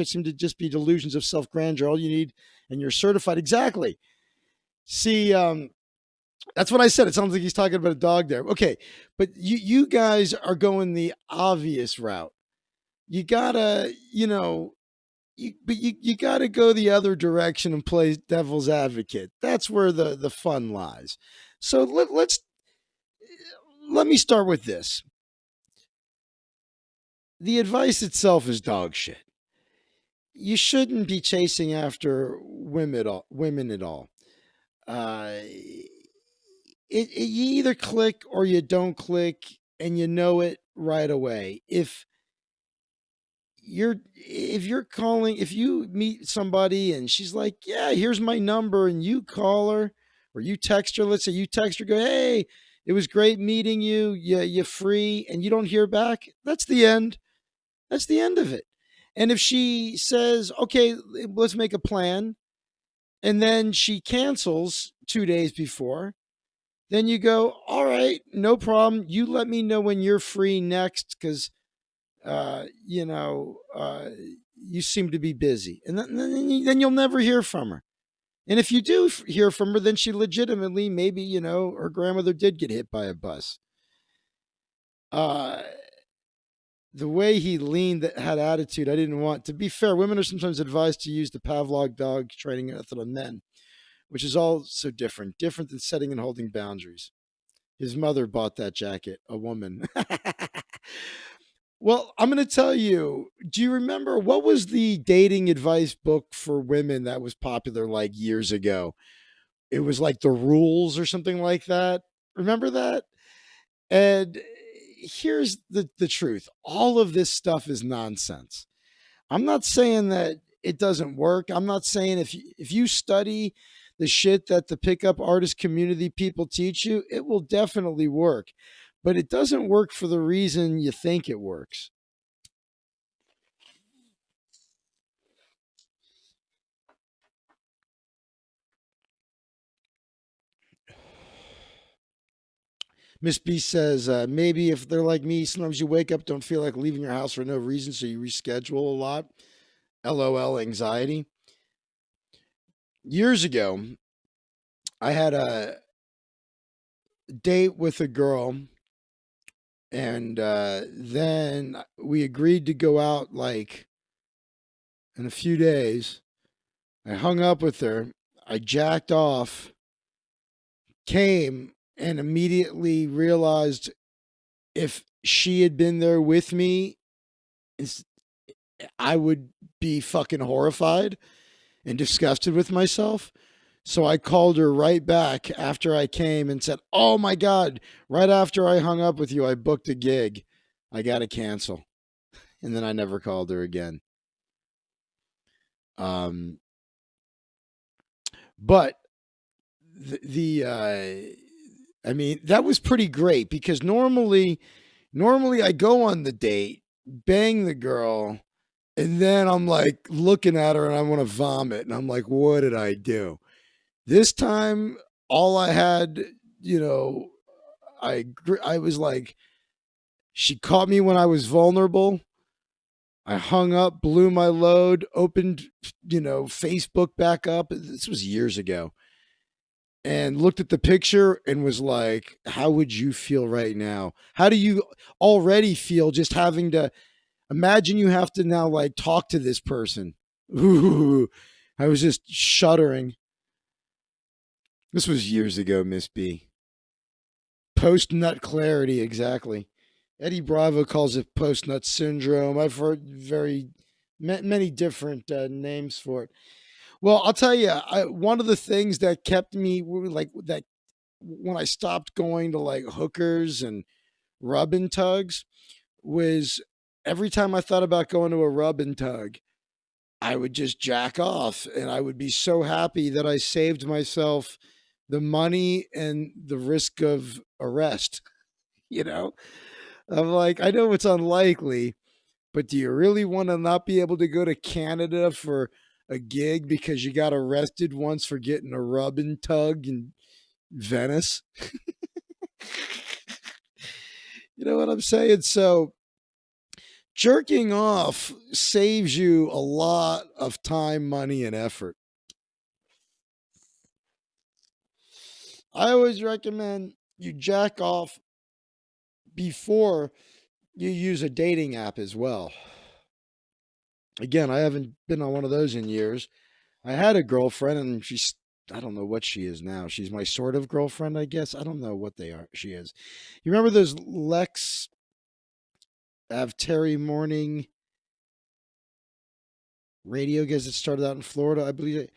seem to just be delusions of self grandeur. All you need, and you're certified. Exactly. See, that's what I said. It sounds like he's talking about a dog there. Okay, but you guys are going the obvious route. You gotta, you got to go the other direction and play devil's advocate. That's where the fun lies. So let me start with this. The advice itself is dog shit. You shouldn't be chasing after women at all. You either click or you don't click, and you know it right away. If you meet somebody and she's like, yeah, here's my number, and you call her or you text her, let's say you text her, go, hey, it was great meeting you, you free, and you don't hear back, that's the end. That's the end of it. And if she says, okay, let's make a plan, and then she cancels 2 days before, then you go, all right, no problem, you let me know when you're free next, because uh, you know, uh, you seem to be busy. And then you'll never hear from her. And if you do hear from her, then she legitimately, maybe, her grandmother did get hit by a bus. Uh, the way he leaned, that had attitude, I didn't want. To be fair, women are sometimes advised to use the Pavlov dog training method on men, which is also different than setting and holding boundaries. His mother bought that jacket, a woman. Well, I'm going to tell you. Do you remember what was the dating advice book for women that was popular like years ago? It was like The Rules or something like that. Remember that? And here's the truth. All of this stuff is nonsense. I'm not saying that it doesn't work. I'm not saying if you study the shit that the pickup artist community people teach you, it will definitely work. But it doesn't work for the reason you think it works. Miss B says, maybe if they're like me, sometimes you wake up, don't feel like leaving your house for no reason, so you reschedule a lot. LOL, anxiety. Years ago, I had a date with a girl, and then we agreed to go out like in a few days. I hung up with her. I jacked off, came, and immediately realized if she had been there with me, I would be fucking horrified and disgusted with myself. So I called her right back after I came and said, oh my God, right after I hung up with you, I booked a gig. I got to cancel. And then I never called her again. Um, but I mean, that was pretty great because normally I go on the date, bang the girl, and then I'm like looking at her and I want to vomit. And I'm like, what did I do? This time, all I had, I was like, she caught me when I was vulnerable. I hung up, blew my load, opened, Facebook back up. This was years ago. And looked at the picture and was like, how would you feel right now? How do you already feel just having to imagine you have to now like talk to this person? Ooh, I was just shuddering. This was years ago, Miss B. Post nut clarity, exactly. Eddie Bravo calls it post nut syndrome. I've heard many different names for it. Well, I'll tell you, one of the things that kept me like that when I stopped going to like hookers and rub and tugs was every time I thought about going to a rub and tug, I would just jack off and I would be so happy that I saved myself the money and the risk of arrest. you know, I'm like, I know it's unlikely, but do you really want to not be able to go to Canada for a gig because you got arrested once for getting a rub and tug in Venice? You know what I'm saying? So jerking off saves you a lot of time, money, and effort. I always recommend you jack off before you use a dating app as well. Again, I haven't been on one of those in years. I had a girlfriend and I don't know what she is now. She's my sort of girlfriend, I guess. I don't know what they are. She is. You remember those Lex Terry morning radio guys that started out in Florida? I believe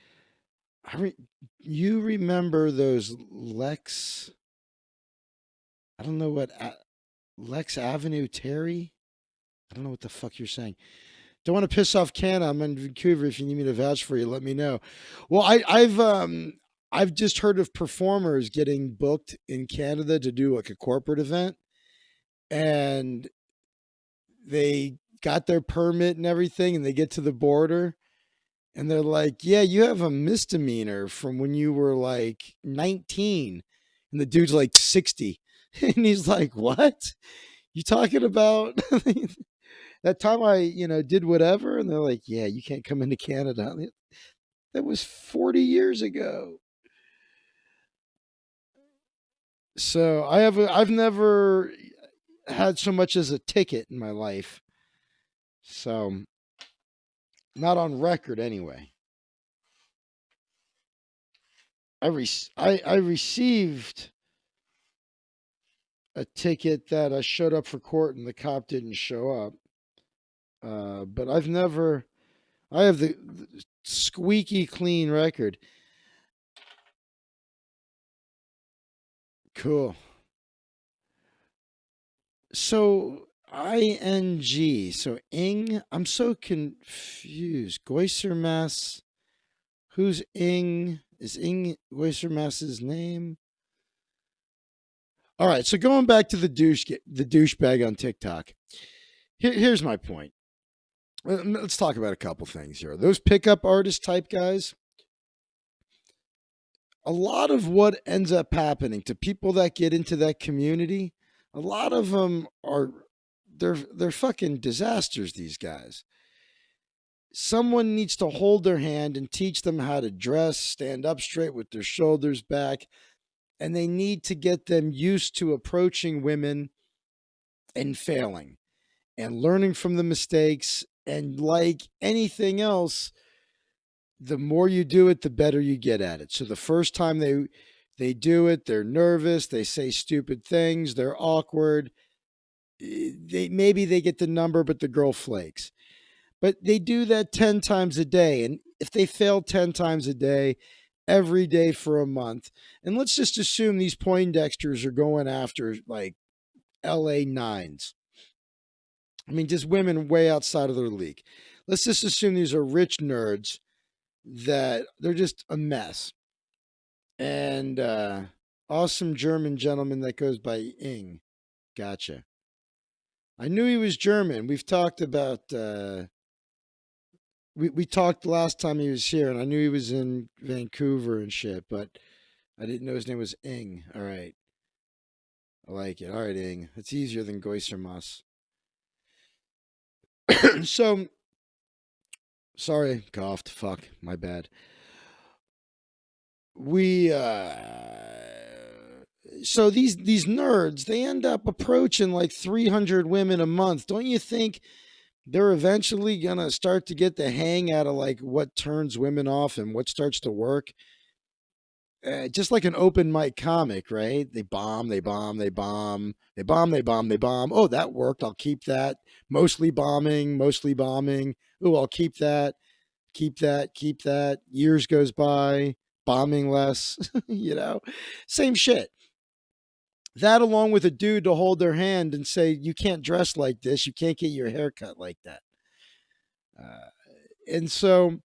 you remember those Lex, I don't know what, Lex Avenue Terry? I don't know what the fuck you're saying. Don't want to piss off Canada. I'm in Vancouver. If you need me to vouch for you, let me know. Well, I've just heard of performers getting booked in Canada to do like a corporate event, and they got their permit and everything, and they get to the border, and they're like, "Yeah, you have a misdemeanor from when you were like 19," and the dude's like 60, and he's like, "What? You talking about?" That time I, did whatever, and they're like, "Yeah, you can't come into Canada." That was 40 years ago. So I've never had so much as a ticket in my life. So not on record anyway. I received a ticket that I showed up for court and the cop didn't show up. But I have the squeaky clean record. Cool. So ing. So ing. I'm so confused. Goisermass. Who's ing? Is ing Goisermass's name? All right. So going back to the douchebag on TikTok. Here's my point. Let's talk about a couple things here. Those pickup artist type guys. A lot of what ends up happening to people that get into that community, a lot of them are they're fucking disasters, these guys. Someone needs to hold their hand and teach them how to dress, stand up straight with their shoulders back, and they need to get them used to approaching women and failing and learning from the mistakes. And like anything else, the more you do it, the better you get at it. So the first time they do it, they're nervous, they say stupid things, they're awkward. Maybe they get the number, but the girl flakes. But they do that 10 times a day. And if they fail 10 times a day, every day for a month, and let's just assume these Poindexters are going after like LA nines. I mean, just women way outside of their league. Let's just assume these are rich nerds that they're just a mess. And awesome German gentleman that goes by Ing. Gotcha. I knew he was German. We've talked about we talked last time he was here, and I knew he was in Vancouver and shit, but I didn't know his name was Ing. All right. I like it. All right, Ing. It's easier than Goisermas. So sorry, coughed. Fuck, my bad. We so these nerds, they end up approaching like 300 women a month. Don't you think they're eventually gonna start to get the hang out of like what turns women off and what starts to work? Just like an open mic comic, right? They bomb, they bomb, they bomb, they bomb, they bomb, they bomb. Oh, that worked. I'll keep that. Mostly bombing, mostly bombing. Oh, I'll keep that, keep that, keep that. Years goes by, bombing less, same shit. That along with a dude to hold their hand and say, you can't dress like this, you can't get your hair cut like that. And so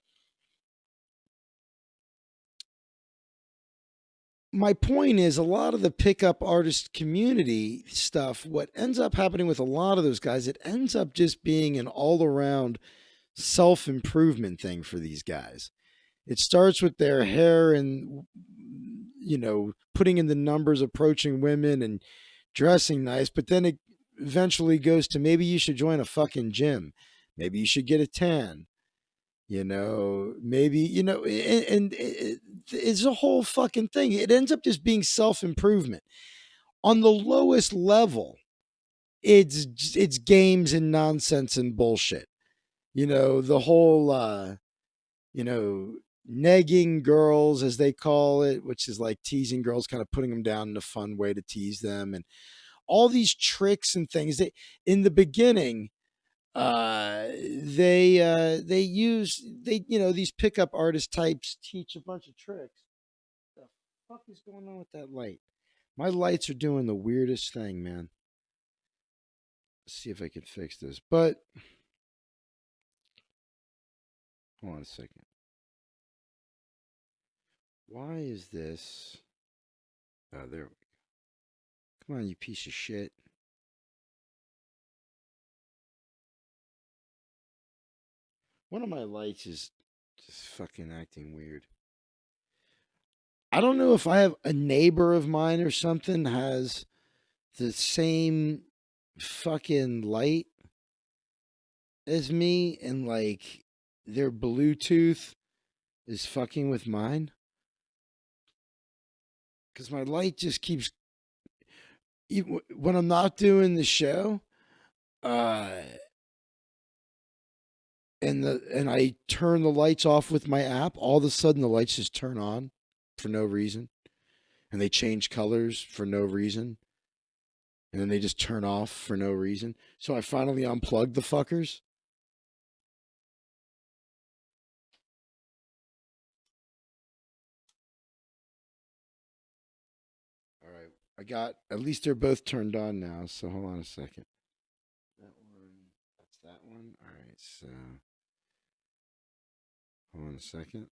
my point is a lot of the pickup artist community stuff, what ends up happening with a lot of those guys, it ends up just being an all around self improvement thing for these guys. It starts with their hair and, putting in the numbers, approaching women and dressing nice, but then it eventually goes to maybe you should join a fucking gym. Maybe you should get a tan. Maybe, and it's a whole fucking thing. It ends up just being self improvement. On the lowest level, it's games and nonsense and bullshit. The whole negging girls, as they call it, which is like teasing girls, kind of putting them down in a fun way to tease them, and all these tricks and things. In the beginning, these pickup artist types teach a bunch of tricks. The fuck is going on with that light? My lights are doing the weirdest thing, man. Let's see if I can fix this. But hold on a second. Why is this? Oh, there we go. Come on, you piece of shit. One of my lights is just fucking acting weird. I don't know if I have a neighbor of mine or something has the same fucking light as me, and like their Bluetooth is fucking with mine. Because my light just keeps, when I'm not doing the show, and I turn the lights off with my app, all of a sudden the lights just turn on for no reason, and they change colors for no reason, and then they just turn off for no reason. So I finally unplugged the fuckers. All right, at least they're both turned on now. So hold on a second. That one, that's that one. All right, so hold on a second.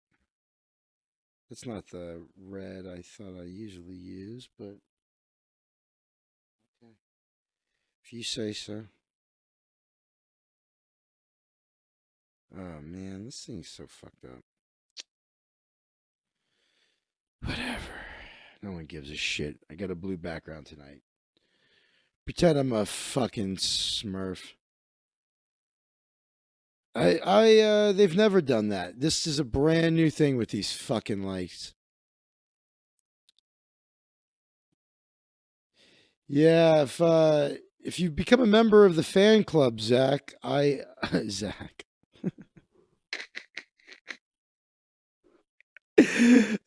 It's not the red I thought I usually use, but okay. If you say so. Oh man, this thing's so fucked up. Whatever. No one gives a shit. I got a blue background tonight. Pretend I'm a fucking smurf. They've never done that. This is a brand new thing with these fucking lights. Yeah, if you become a member of the fan club, Zach, Zach.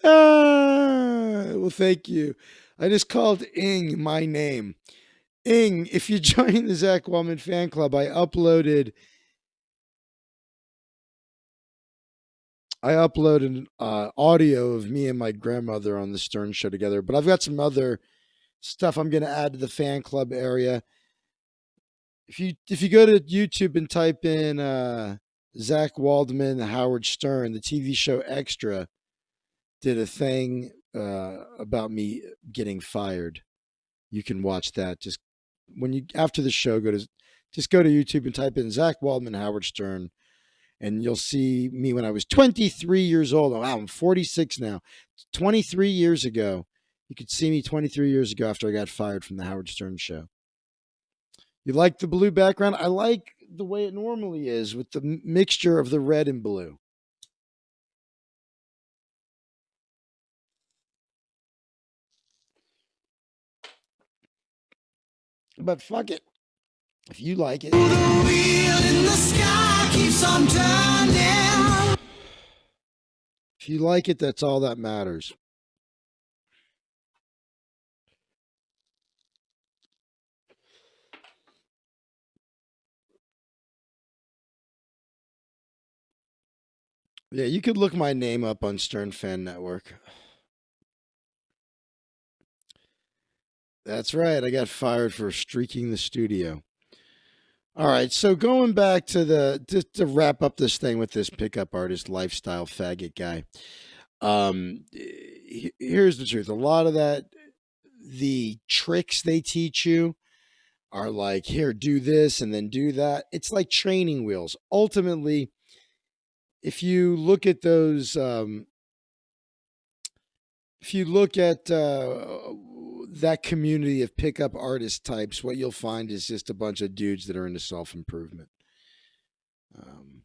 Well, thank you. I just called Ing my name. Ing, if you join the Zach Waldman fan club, I uploaded audio of me and my grandmother on the Stern Show together, but I've got some other stuff I'm going to add to the fan club area. If you go to YouTube and type in Zach Waldman, Howard Stern, the TV show Extra did a thing about me getting fired. You can watch that. Just after the show, go to YouTube and type in Zach Waldman, Howard Stern, and you'll see me when I was 23 years old. Oh, wow, I'm 46 now. 23 years ago. You could see me 23 years ago after I got fired from the Howard Stern show. You like the blue background? I like the way it normally is with the mixture of the red and blue. But fuck it. If you like it. If you like it, that's all that matters. Yeah, you could look my name up on Stern Fan Network. That's right. I got fired for streaking the studio. All right, so going back to to wrap up this thing with this pickup artist lifestyle faggot guy. here's the truth. A lot of that, the tricks they teach you are like, here, do this and then do that. It's like training wheels. Ultimately, if you look at those, if you look at that community of pickup artist types, what you'll find is just a bunch of dudes that are into self improvement. Um,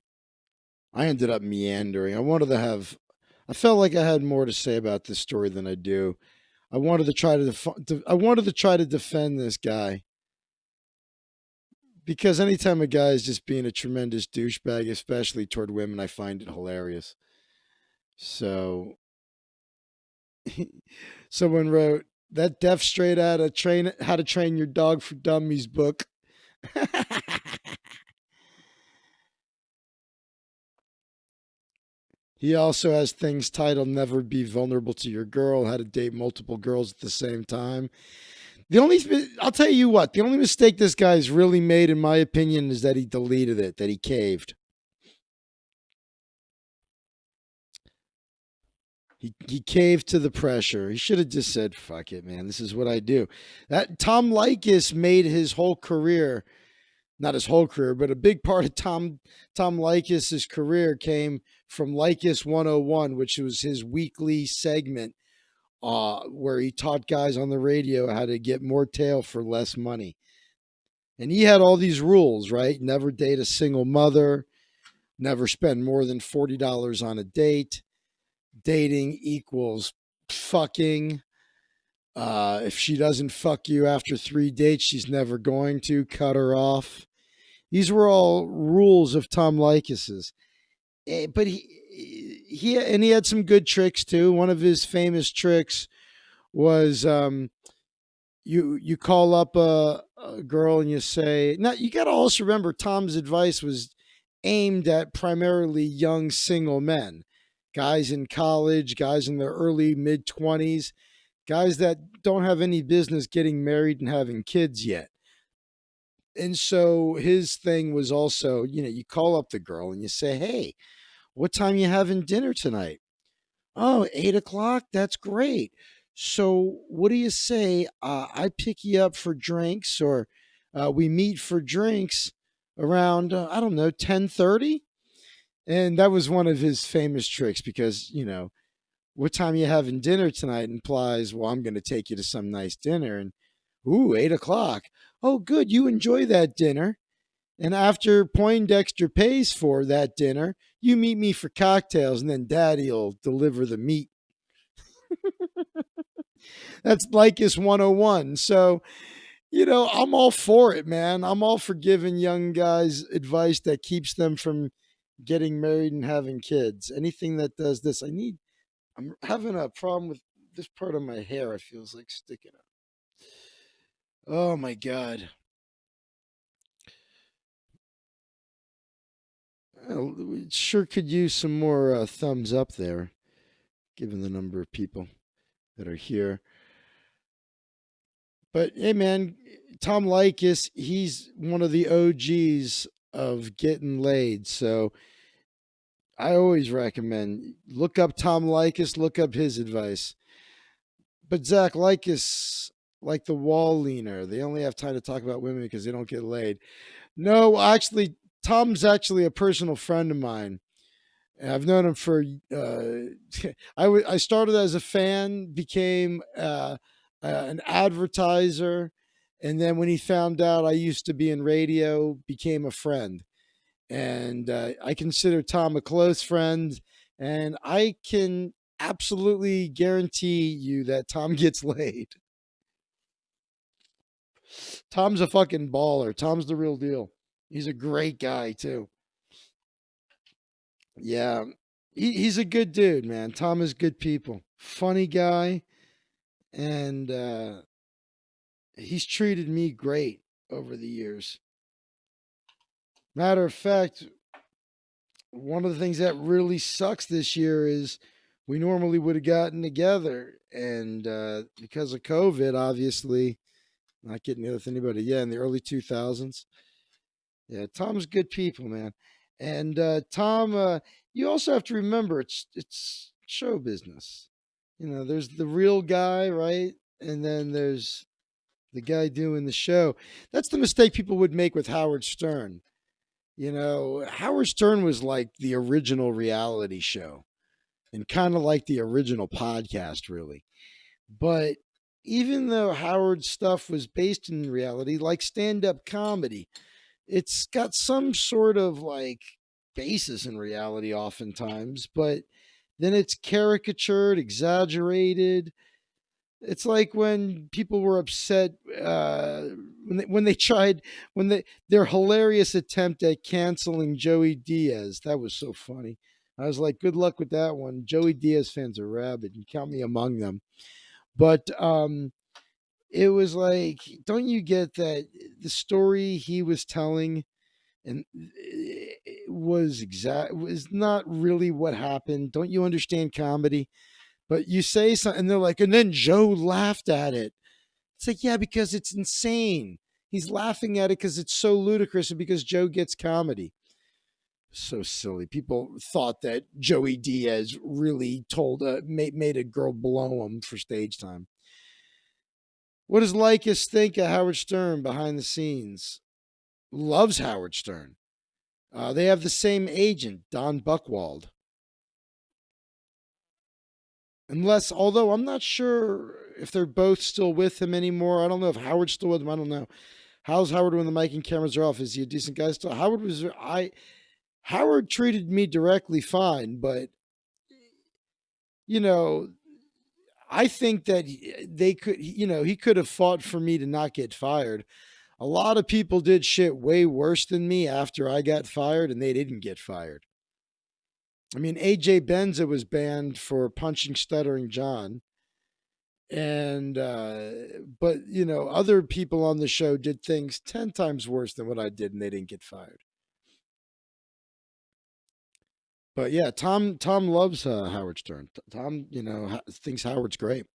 I ended up meandering. I felt like I had more to say about this story than I do. I wanted to try to defend this guy because anytime a guy is just being a tremendous douchebag, especially toward women, I find it hilarious. So someone wrote that deaf straight out of train how to train your dog for dummies book. He also has things titled Never Be Vulnerable to Your Girl, How to Date Multiple Girls at the Same Time. I'll tell you what, the only mistake this guy's really made, in my opinion, is that he deleted it, that he caved. He caved to the pressure. He should have just said, fuck it, man. This is what I do. That Tom Likas made his whole career, not his whole career, but a big part of Tom Likas' career came from Likas 101, which was his weekly segment where he taught guys on the radio how to get more tail for less money. And he had all these rules, right? Never date a single mother, never spend more than $40 on a date. Dating equals fucking. If she doesn't fuck you after 3 dates, she's never going to. Cut her off. These were all rules of Tom Likas's. But he had some good tricks too. One of his famous tricks was you call up a girl and you say, now you got to also remember Tom's advice was aimed at primarily young single men, guys in college, guys in their early mid 20s, guys that don't have any business getting married and having kids yet. And so his thing was also, you call up the girl and you say, hey, what time you having dinner tonight? Oh, 8 o'clock? That's great. So what do you say? I pick you up for drinks, or we meet for drinks around, I don't know, 10:30. And that was one of his famous tricks because, what time you having dinner tonight implies, well, I'm going to take you to some nice dinner. And, ooh, 8 o'clock. Oh, good. You enjoy that dinner. And after Poindexter pays for that dinner, you meet me for cocktails, and then Daddy'll deliver the meat. That's Lycus 101. So, I'm all for it, man. I'm all for giving young guys advice that keeps them from getting married and having kids. Anything that does this. I'm having a problem with this part of my hair. It feels like sticking out. Oh my God. Well, we sure could use some more thumbs up there, given the number of people that are here. But hey, man, Tom Likas, he's one of the OGs of getting laid. So I always recommend look up Tom Likas, look up his advice. But Zach Likas, like the wall leaner, they only have time to talk about women because they don't get laid. No, actually, Tom's actually a personal friend of mine. I've known him for. I started as a fan, became an advertiser, and then when he found out I used to be in radio, became a friend. And I consider Tom a close friend, and I can absolutely guarantee you that Tom gets laid. Tom's a fucking baller. Tom's the real deal. He's a great guy too. Yeah, he's a good dude, man. Tom is good people. Funny guy, and he's treated me great over the years. Matter of fact, one of the things that really sucks this year is we normally would have gotten together, and because of COVID, obviously, not getting together with anybody. Yeah, in the early 2000s. Yeah, Tom's good people, man. And Tom, you also have to remember it's show business. There's the real guy, right? And then there's the guy doing the show. That's the mistake people would make with Howard Stern. Howard Stern was like the original reality show and kind of like the original podcast, really. But even though Howard's stuff was based in reality, like stand up comedy, it's got some sort of like basis in reality oftentimes, but then it's caricatured, exaggerated. It's like when people were upset when they tried when they their hilarious attempt at canceling Joey Diaz. That was so funny. I was like, good luck with that one. Joey Diaz fans are rabid, and count me among them. But it was like, don't you get that the story he was telling and it was not really what happened? Don't you understand comedy? But you say something, and they're like, and then Joe laughed at it. It's like, yeah, because it's insane. He's laughing at it because it's so ludicrous and because Joe gets comedy. So silly. People thought that Joey Diaz really made a girl blow him for stage time. What does Lycus think of Howard Stern behind the scenes? Loves Howard Stern. They have the same agent, Don Buchwald. Although I'm not sure if they're both still with him anymore. I don't know if Howard's still with him. I don't know. How's Howard when the mic and cameras are off? Is he a decent guy still? Howard treated me directly fine, but you know, I think that he could have fought for me to not get fired. A lot of people did shit way worse than me after I got fired, and they didn't get fired. I mean, AJ Benza was banned for punching Stuttering John. And, but, other people on the show did things 10 times worse than what I did, and they didn't get fired. But yeah, Tom loves Howard Stern. Tom, thinks Howard's great.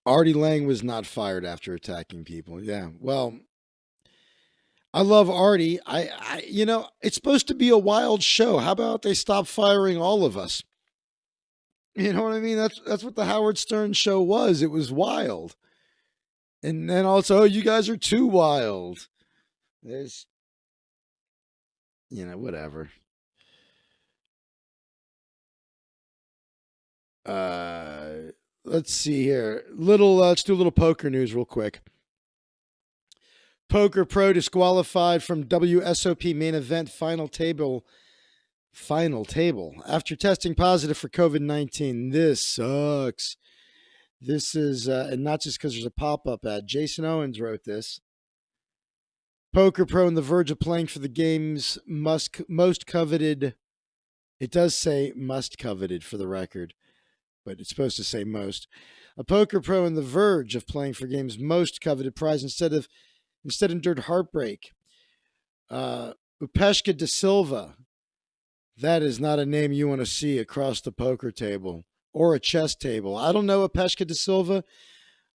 Artie Lang was not fired after attacking people. Yeah, well, I love Artie. It's supposed to be a wild show. How about they stop firing all of us? You know what I mean? That's what the Howard Stern show was. It was wild. And then also, you guys are too wild. There's, whatever. Let's see here. Let's do a little poker news real quick. Poker Pro disqualified from WSOP main event final table after testing positive for COVID-19. This sucks. This is, and not just because there's a pop-up ad. Jason Owens wrote this. Poker Pro on the verge of playing for the game's most coveted. It does say most coveted for the record, but it's supposed to say most. A Poker Pro on the verge of playing for game's most coveted prize instead endured heartbreak. Upeshka da Silva. That is not a name you want to see across the poker table or a chess table. I don't know Upeshka da Silva.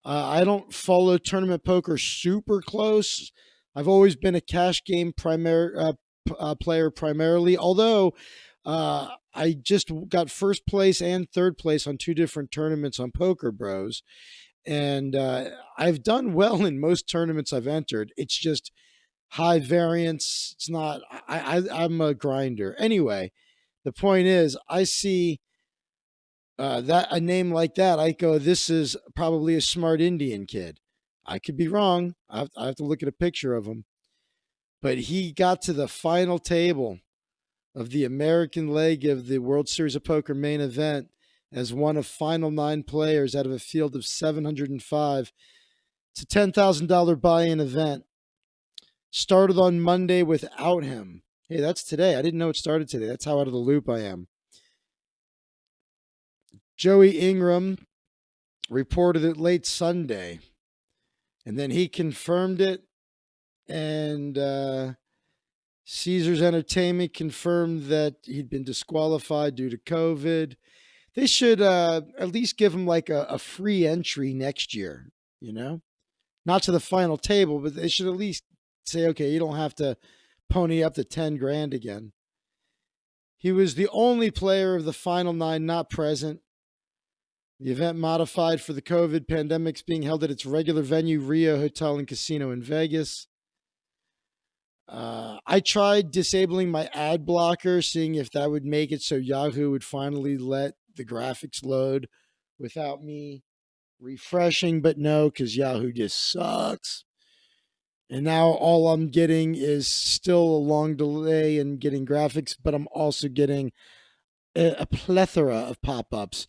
I don't follow tournament poker super close. I've always been a cash game player primarily, although I just got first place and third place on 2 different tournaments on Poker Bros. And I've done well in most tournaments I've entered. It's just high variance. It's not, I'm a grinder. Anyway, the point is, I see that a name like that, I go, this is probably a smart Indian kid. I could be wrong. I have to look at a picture of him. But he got to the final table of the American leg of the World Series of Poker main event as one of final 9 players out of a field of 705. It's a $10,000 buy-in event. Started on Monday without him. Hey, that's today. I didn't know it started today. That's how out of the loop I am. Joey Ingram reported it late Sunday, and then he confirmed it, and Caesars Entertainment confirmed that he'd been disqualified due to COVID. They should at least give him like a free entry next year, Not to the final table, but they should at least say, okay, you don't have to pony up to 10 grand again. He was the only player of the final 9 not present. The event modified for the COVID pandemics being held at its regular venue, Rio Hotel and Casino in Vegas. I tried disabling my ad blocker, seeing if that would make it so Yahoo would finally let the graphics load without me refreshing, but no, because Yahoo just sucks. And now all I'm getting is still a long delay in getting graphics, but I'm also getting a plethora of pop-ups.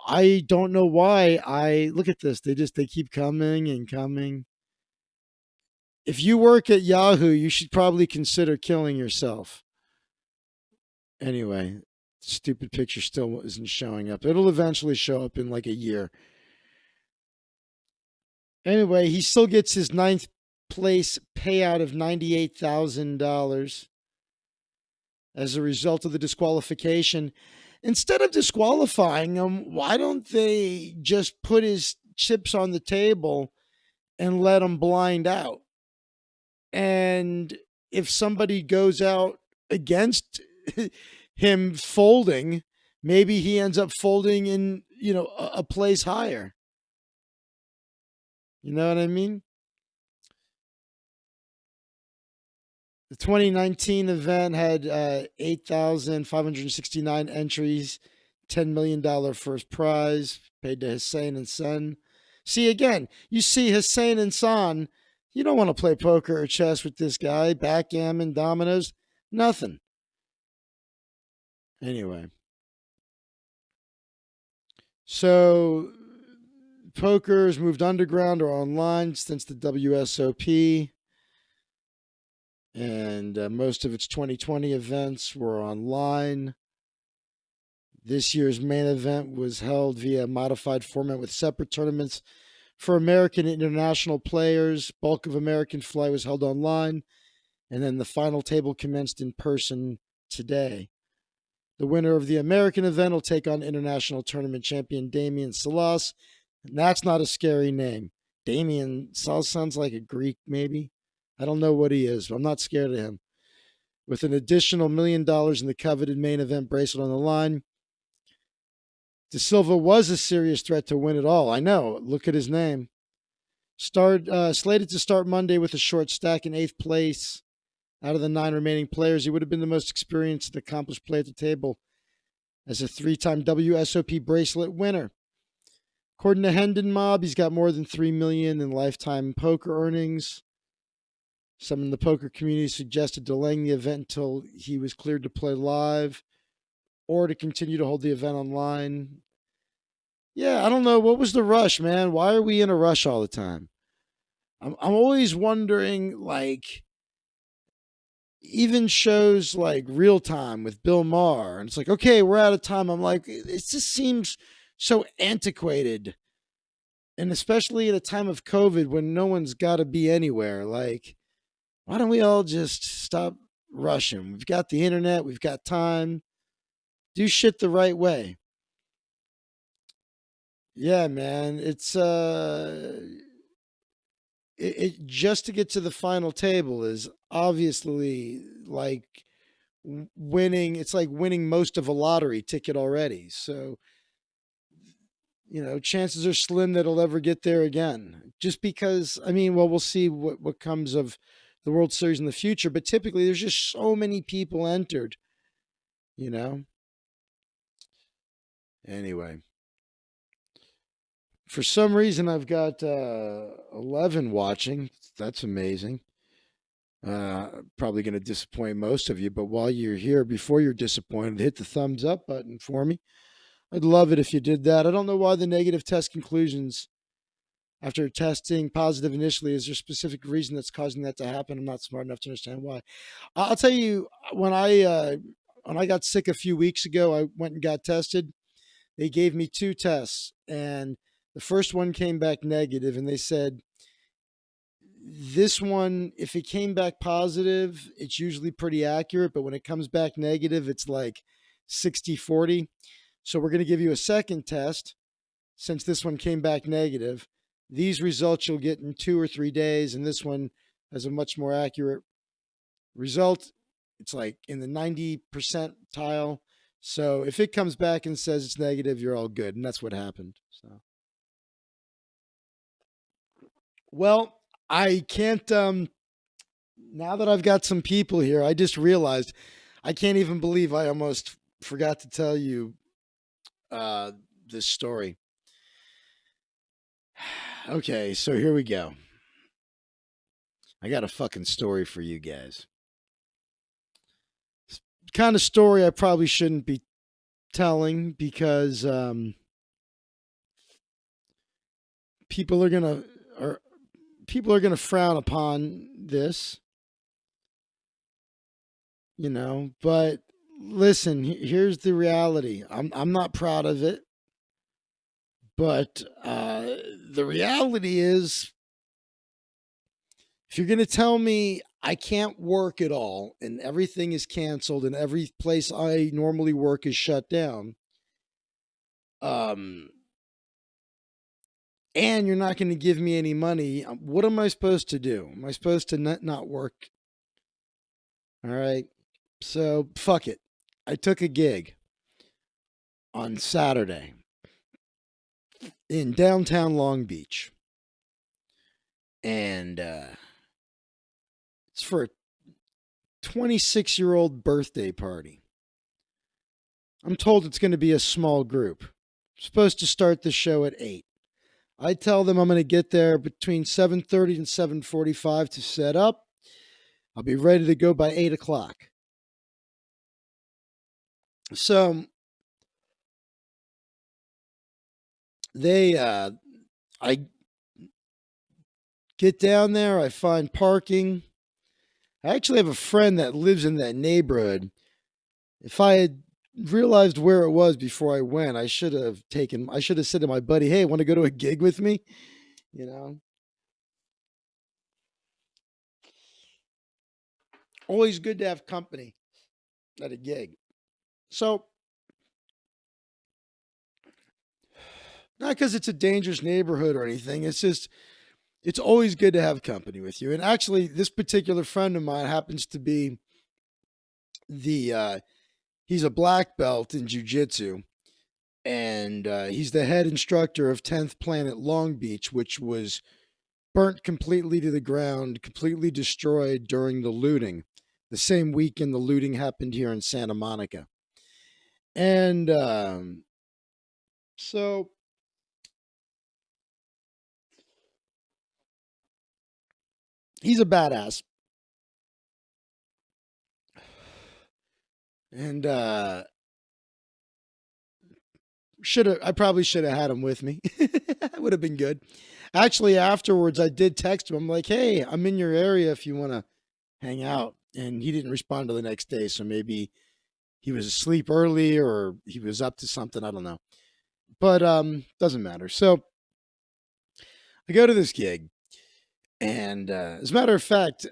I don't know why. I look at this. They keep coming and coming. If you work at Yahoo, you should probably consider killing yourself. Anyway, stupid picture still isn't showing up. It'll eventually show up in like a year. Anyway, he still gets his 9th place payout of $98,000 as a result of the disqualification. Instead of disqualifying him, why don't they just put his chips on the table and let him blind out? And if somebody goes out against him folding, maybe he ends up folding in, a place higher. You know what I mean? The 2019 event had 8,569 entries, $10 million first prize paid to Hussein and Sen. See, again, you see Hussein and San, you don't want to play poker or chess with this guy, backgammon, dominoes, nothing. Anyway. So poker has moved underground or online since the WSOP. And most of its 2020 events were online. This year's main event was held via a modified format with separate tournaments for American and international players. Bulk of American flight was held online, and then the final table commenced in person today. The winner of the American event will take on international tournament champion Damien Salas, and that's not a scary name. Damien Salas sounds like a Greek, maybe. I don't know what he is, but I'm not scared of him. With an additional $1 million in the coveted main event bracelet on the line, De Silva was a serious threat to win it all. I know. Look at his name. Slated to start Monday with a short stack in 8th place. Out of the 9 remaining players, he would have been the most experienced and accomplished player at the table as a 3-time WSOP bracelet winner. According to Hendon Mob, he's got more than $3 million in lifetime poker earnings. Some in the poker community suggested delaying the event until he was cleared to play live or to continue to hold the event online. Yeah, I don't know. What was the rush, man? Why are we in a rush all the time? I'm always wondering, like, even shows like Real Time with Bill Maher, and it's like, okay, we're out of time. I'm like, it just seems so antiquated. And especially at a time of COVID when no one's got to be anywhere. Like, why don't we all just stop rushing? We've got the internet. We've got time. Do shit the right way. Yeah, man. It's it just to get to the final table is obviously like winning. It's like winning most of a lottery ticket already. So, chances are slim that it'll ever get there again. Just because, we'll see what comes of the World Series in the future. But typically, there's just so many people entered, Anyway. For some reason, I've got 11 watching. That's amazing. Probably going to disappoint most of you, but while you're here, before you're disappointed, hit the thumbs up button for me. I'd love it if you did that. I don't know why the negative test conclusions after testing positive initially. Is there a specific reason that's causing that to happen? I'm not smart enough to understand why. I'll tell you, when I got sick a few weeks ago, I went and got tested. They gave me 2 tests, and the first one came back negative, and they said, this one, if it came back positive, it's usually pretty accurate, but when it comes back negative, it's like 60-40. So we're going to give you a second test since this one came back negative. These results you'll get in 2 or 3 days, and this one has a much more accurate Result, it's like in the 90 percentile. So if it comes back and says it's negative, you're all good. And that's what happened. So, well, I can't, now that I've got some people here, I just realized I can't even believe I almost forgot to tell you this story. Okay, so here we go. I got a fucking story for you guys. Kind of story I probably shouldn't be telling because people are gonna frown upon this, you know. But listen, here's the reality. I'm not proud of it, but the reality is, if you're gonna tell me I can't work at all and everything is canceled and every place I normally work is shut down, um, and you're not going to give me any money, what am I supposed to do? Am I supposed to not work? All right. So fuck it. I took a gig on Saturday in downtown Long Beach. And it's for a 26-year-old birthday party. I'm told it's going to be a small group. I'm supposed to start the show at 8. I tell them I'm going to get there between 7:30 and 7:45 to set up. I'll be ready to go by 8 o'clock. So I get down there, I find parking. I actually have a friend that lives in that neighborhood. If I had realized where it was before I went, I should have said to my buddy, "Hey, want to go to a gig with me?" You know? Always good to have company at a gig. So, not because it's a dangerous neighborhood or anything, it's just it's always good to have company with you. And actually, this particular friend of mine happens to be he's a black belt in jiu-jitsu, and he's the head instructor of 10th Planet Long Beach, which was burnt completely to the ground, completely destroyed during the looting. The same weekend the looting happened here in Santa Monica. And so he's a badass. And I probably should have had him with me. That would have been good. Actually, afterwards, I did text him. I'm like, "Hey, I'm in your area if you want to hang out." And he didn't respond till the next day. So maybe he was asleep early or he was up to something. I don't know. But doesn't matter. So I go to this gig. And as a matter of fact,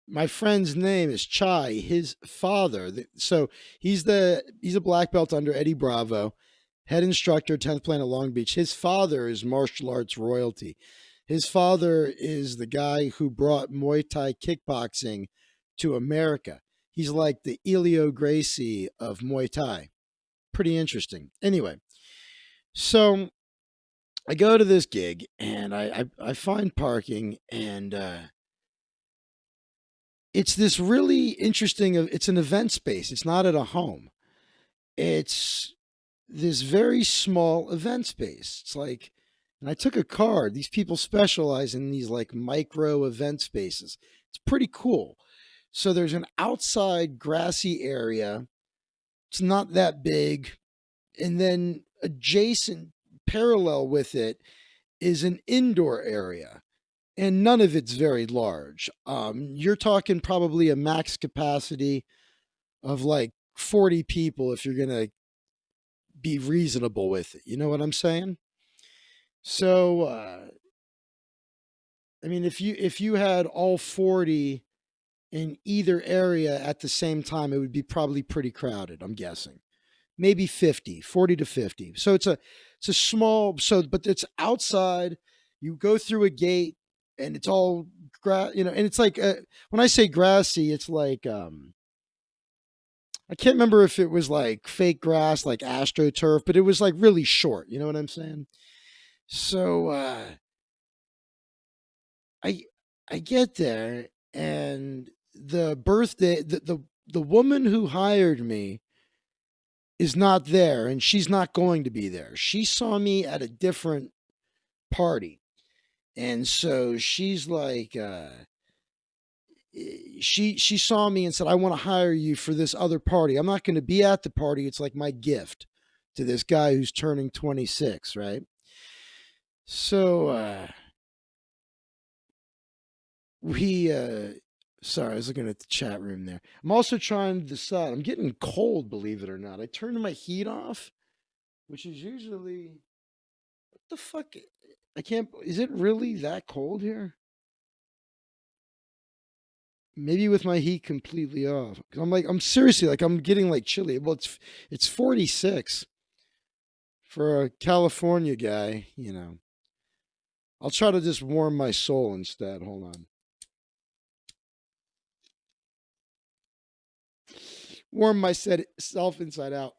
my friend's name is Chai. His father, so he's a black belt under Eddie Bravo, head instructor, 10th Planet Long Beach. His father is martial arts royalty. His father is the guy who brought Muay Thai kickboxing to America. He's like the Elio Gracie of Muay Thai. Pretty interesting. Anyway, so I go to this gig and I find parking, and it's this really interesting. It's an event space. It's not at a home. It's this very small event space. It's like, and I took a card. These people specialize in these like micro event spaces. It's pretty cool. So there's an outside grassy area. It's not that big. And then adjacent, parallel with it, is an indoor area. And none of it's very large. You're talking probably a max capacity of like 40 people if you're going to be reasonable with it. You know what I'm saying? So, I mean, if you had all 40 in either area at the same time, it would be probably pretty crowded, I'm guessing. Maybe 40 to 50. So it's a small, but it's outside. You go through a gate and it's all grass, and it's like when I say grassy, it's like I can't remember if it was like fake grass, like astroturf, but it was like really short. You know what I'm saying? So I I get there, and the woman who hired me is not there, and she's not going to be there. She saw me at a different party, and so she's like she saw me and said, I want to hire you for this other party. I'm not going to be at the party. It's like my gift to this guy who's turning 26, right? So we sorry, I was looking at the chat room there. I'm also trying to decide. I'm getting cold, believe it or not. I turned my heat off, which is usually what the fuck. I can't. Is it really that cold here? Maybe with my heat completely off. 'Cause I'm seriously like I'm getting like chilly. Well, it's 46 for a California guy. I'll try to just warm my soul instead. Hold on. Warm myself inside out.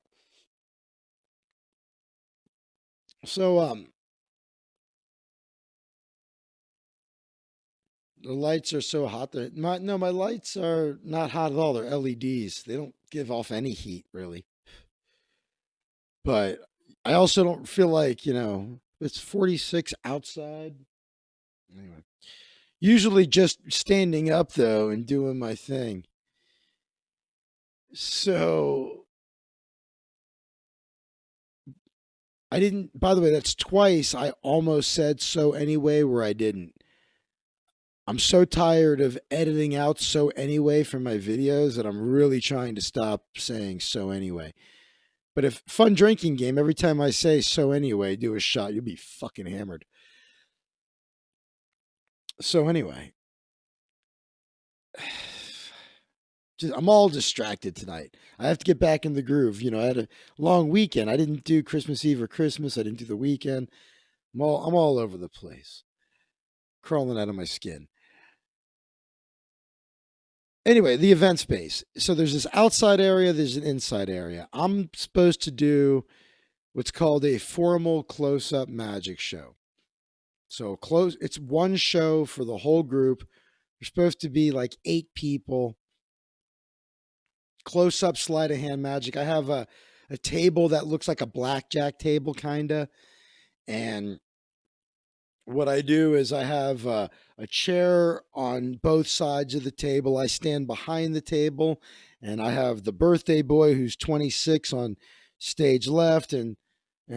So the lights are so hot that my lights are not hot at all. They're LEDs. They don't give off any heat really. But I also don't feel like, it's 46 outside. Anyway, usually just standing up though and doing my thing. So I didn't, by the way, that's twice I almost said so anyway where I didn't. I'm so tired of editing out so anyway from my videos that I'm really trying to stop saying so anyway. But if fun drinking game, every time I say so anyway, do a shot, you'll be fucking hammered. So anyway, I'm all distracted tonight. I have to get back in the groove. I had a long weekend. I didn't do Christmas Eve or Christmas. I didn't do the weekend. I'm all over the place, crawling out of my skin. Anyway, the event space. So there's this outside area, there's an inside area. I'm supposed to do what's called a formal close-up magic show. So it's one show for the whole group. There's supposed to be like 8 people. Close-up sleight of hand magic. I have a table that looks like a blackjack table, kinda. And what I do is I have a chair on both sides of the table. I stand behind the table, and I have the birthday boy who's 26 on stage left, and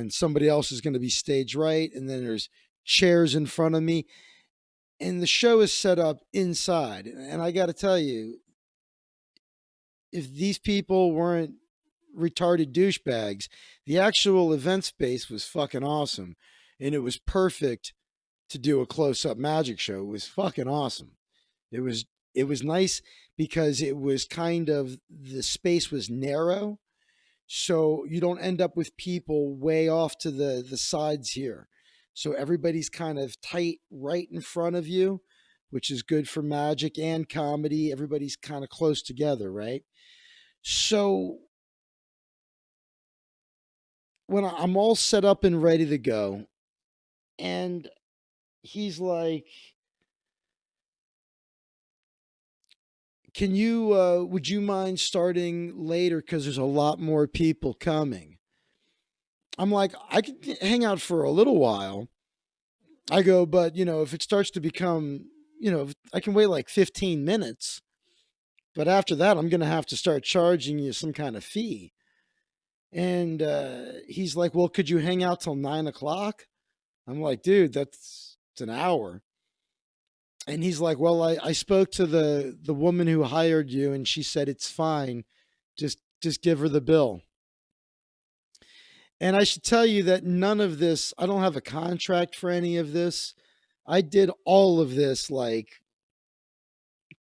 somebody else is going to be stage right, and then there's chairs in front of me, and the show is set up inside. And I got to tell you, if these people weren't retarded douchebags, the actual event space was fucking awesome, and it was perfect to do a close-up magic show. It was fucking awesome. It was nice because it was kind of, the space was narrow, so you don't end up with people way off to the sides here. So everybody's kind of tight right in front of you, which is good for magic and comedy. Everybody's kind of close together, right? So when I'm all set up and ready to go, and he's like, would you mind starting later because there's a lot more people coming? I'm like, I could hang out for a little while. I go, but if it starts to become, I can wait like 15 minutes, but after that, I'm going to have to start charging you some kind of fee. And he's like, well, could you hang out till 9 o'clock? I'm like, dude, it's an hour. And he's like, well, I spoke to the woman who hired you, and she said it's fine. Just give her the bill. And I should tell you that none of this, I don't have a contract for any of this. I did all of this like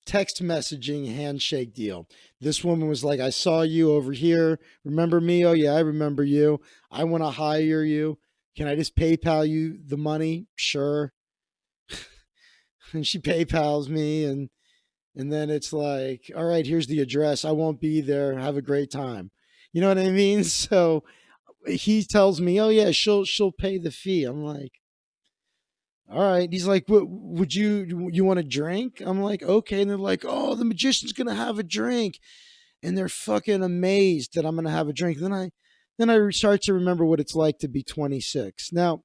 text messaging handshake deal. This woman was like, I saw you over here. Remember me? Oh yeah, I remember you. I want to hire you. Can I just PayPal you the money? Sure. and she PayPal's me, and then it's like, all right, here's the address. I won't be there. Have a great time. You know what I mean? So he tells me, oh yeah, she'll pay the fee. I'm like, all right. He's like, would you want a drink? I'm like, okay. And they're like, oh, the magician's gonna have a drink, and they're fucking amazed that I'm gonna have a drink. Then I start to remember what it's like to be 26. Now,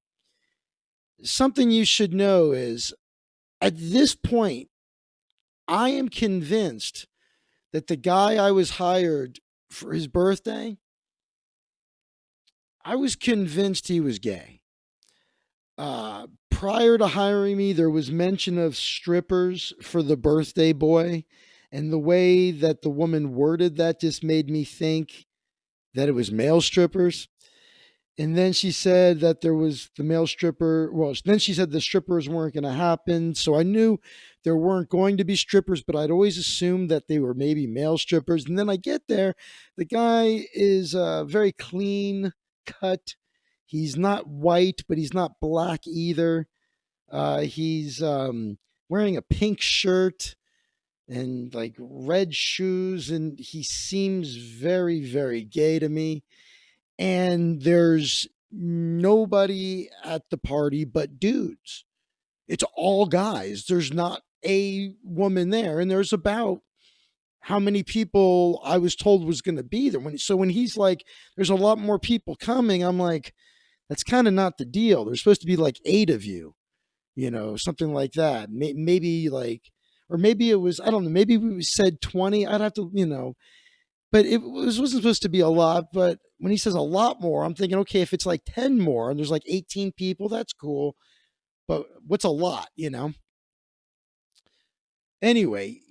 something you should know is at this point, I am convinced that the guy I was hired for his birthday, I was convinced he was gay. Prior to hiring me, there was mention of strippers for the birthday boy. And the way that the woman worded that just made me think that it was male strippers. And then she said that there was the male stripper. Well, then she said the strippers weren't going to happen. So I knew there weren't going to be strippers, but I'd always assumed that they were maybe male strippers. And then I get there. The guy is very clean cut. He's not white, but he's not black either. He's wearing a pink shirt and like red shoes, and he seems very, very gay to me. And there's nobody at the party but dudes. It's all guys. There's not a woman there, and there's about how many people I was told was going to be there. When he's like, there's a lot more people coming, I'm like, that's kind of not the deal. There's supposed to be like 8 of you, something like that. Maybe like, or maybe it was, I don't know, maybe we said 20. I'd have to, but wasn't supposed to be a lot. But when he says a lot more, I'm thinking, okay, if it's like 10 more and there's like 18 people, that's cool. But what's a lot, Anyway,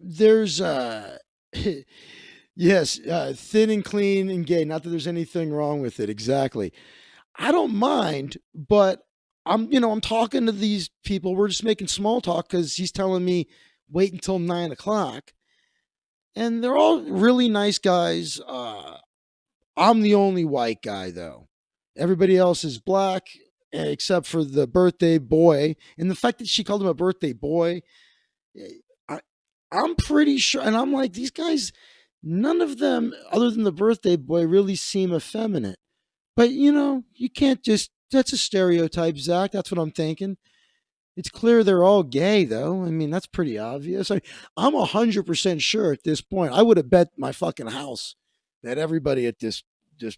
there's, yes, thin and clean and gay. Not that there's anything wrong with it. Exactly. I don't mind, but I'm talking to these people. We're just making small talk because he's telling me wait until 9 o'clock, and they're all really nice guys. I'm the only white guy though. Everybody else is black except for the birthday boy, and the fact that she called him a birthday boy, I, I'm pretty sure. And I'm like, these guys, none of them, other than the birthday boy, really seem effeminate. But you can't just. That's a stereotype, Zach. That's what I'm thinking. It's clear they're all gay, though. I mean, that's pretty obvious. I'm 100% sure at this point. I would have bet my fucking house that everybody at this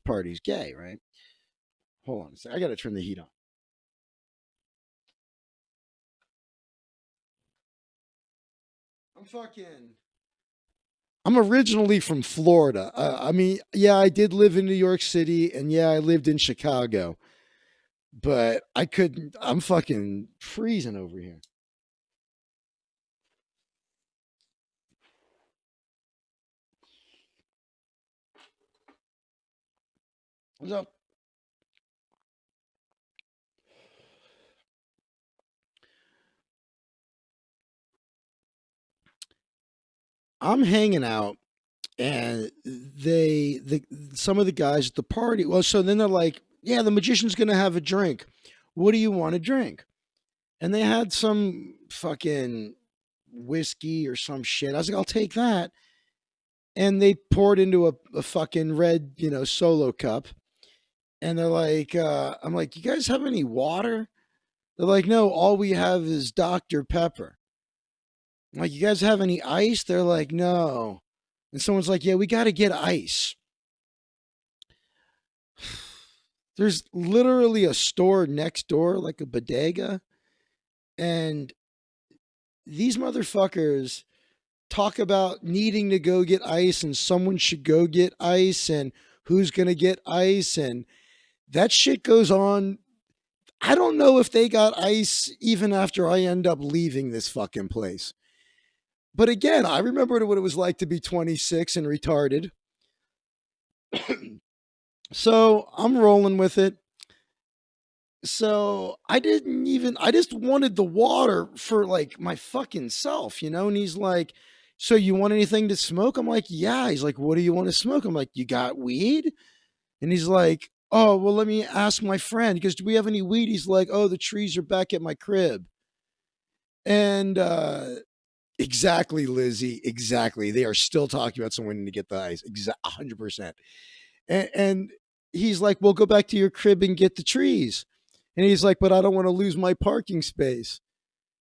party's gay, right? Hold on a second. I got to turn the heat on. I'm fucking. I'm originally from Florida. I mean, yeah, I did live in New York City, and yeah, I lived in Chicago. But I couldn't. I'm fucking freezing over here. What's up? I'm hanging out, and some of the guys at the party. Well, so then they're like, "Yeah, the magician's gonna have a drink. What do you want to drink?" And they had some fucking whiskey or some shit. I was like, "I'll take that." And they poured into a fucking red, solo cup. And they're like, I'm like, "You guys have any water?" They're like, "No, all we have is Dr. Pepper." I'm like, "You guys have any ice?" They're like, "No." And someone's like, "Yeah, we got to get ice." There's literally a store next door, like a bodega. And these motherfuckers talk about needing to go get ice, and someone should go get ice, and who's going to get ice. And that shit goes on. I don't know if they got ice even after I end up leaving this fucking place. But again, I remembered what it was like to be 26 and retarded. So I'm rolling with it. So I just wanted the water for like my fucking self, And he's like, "So you want anything to smoke?" I'm like, "Yeah." He's like, "What do you want to smoke?" I'm like, "You got weed?" And he's like, Oh, well, let me ask my friend. He goes, do we have any weed? He's like, oh, the trees are back at my crib. And exactly, Lizzie, exactly. They are still talking about someone to get the ice. 100%. And he's like, well, go back to your crib and get the trees. And he's like, but I don't want to lose my parking space.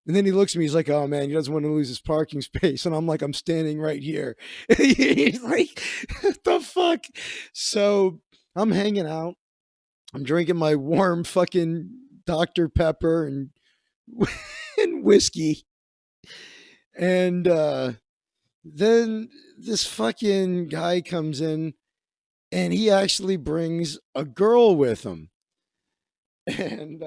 And then he looks at me, he's like, oh man, he doesn't want to lose his parking space. And I'm like, I'm standing right here. He's like, what the fuck? So I'm hanging out. I'm drinking my warm fucking Dr. Pepper and and whiskey. And then this fucking guy comes in and he actually brings a girl with him. And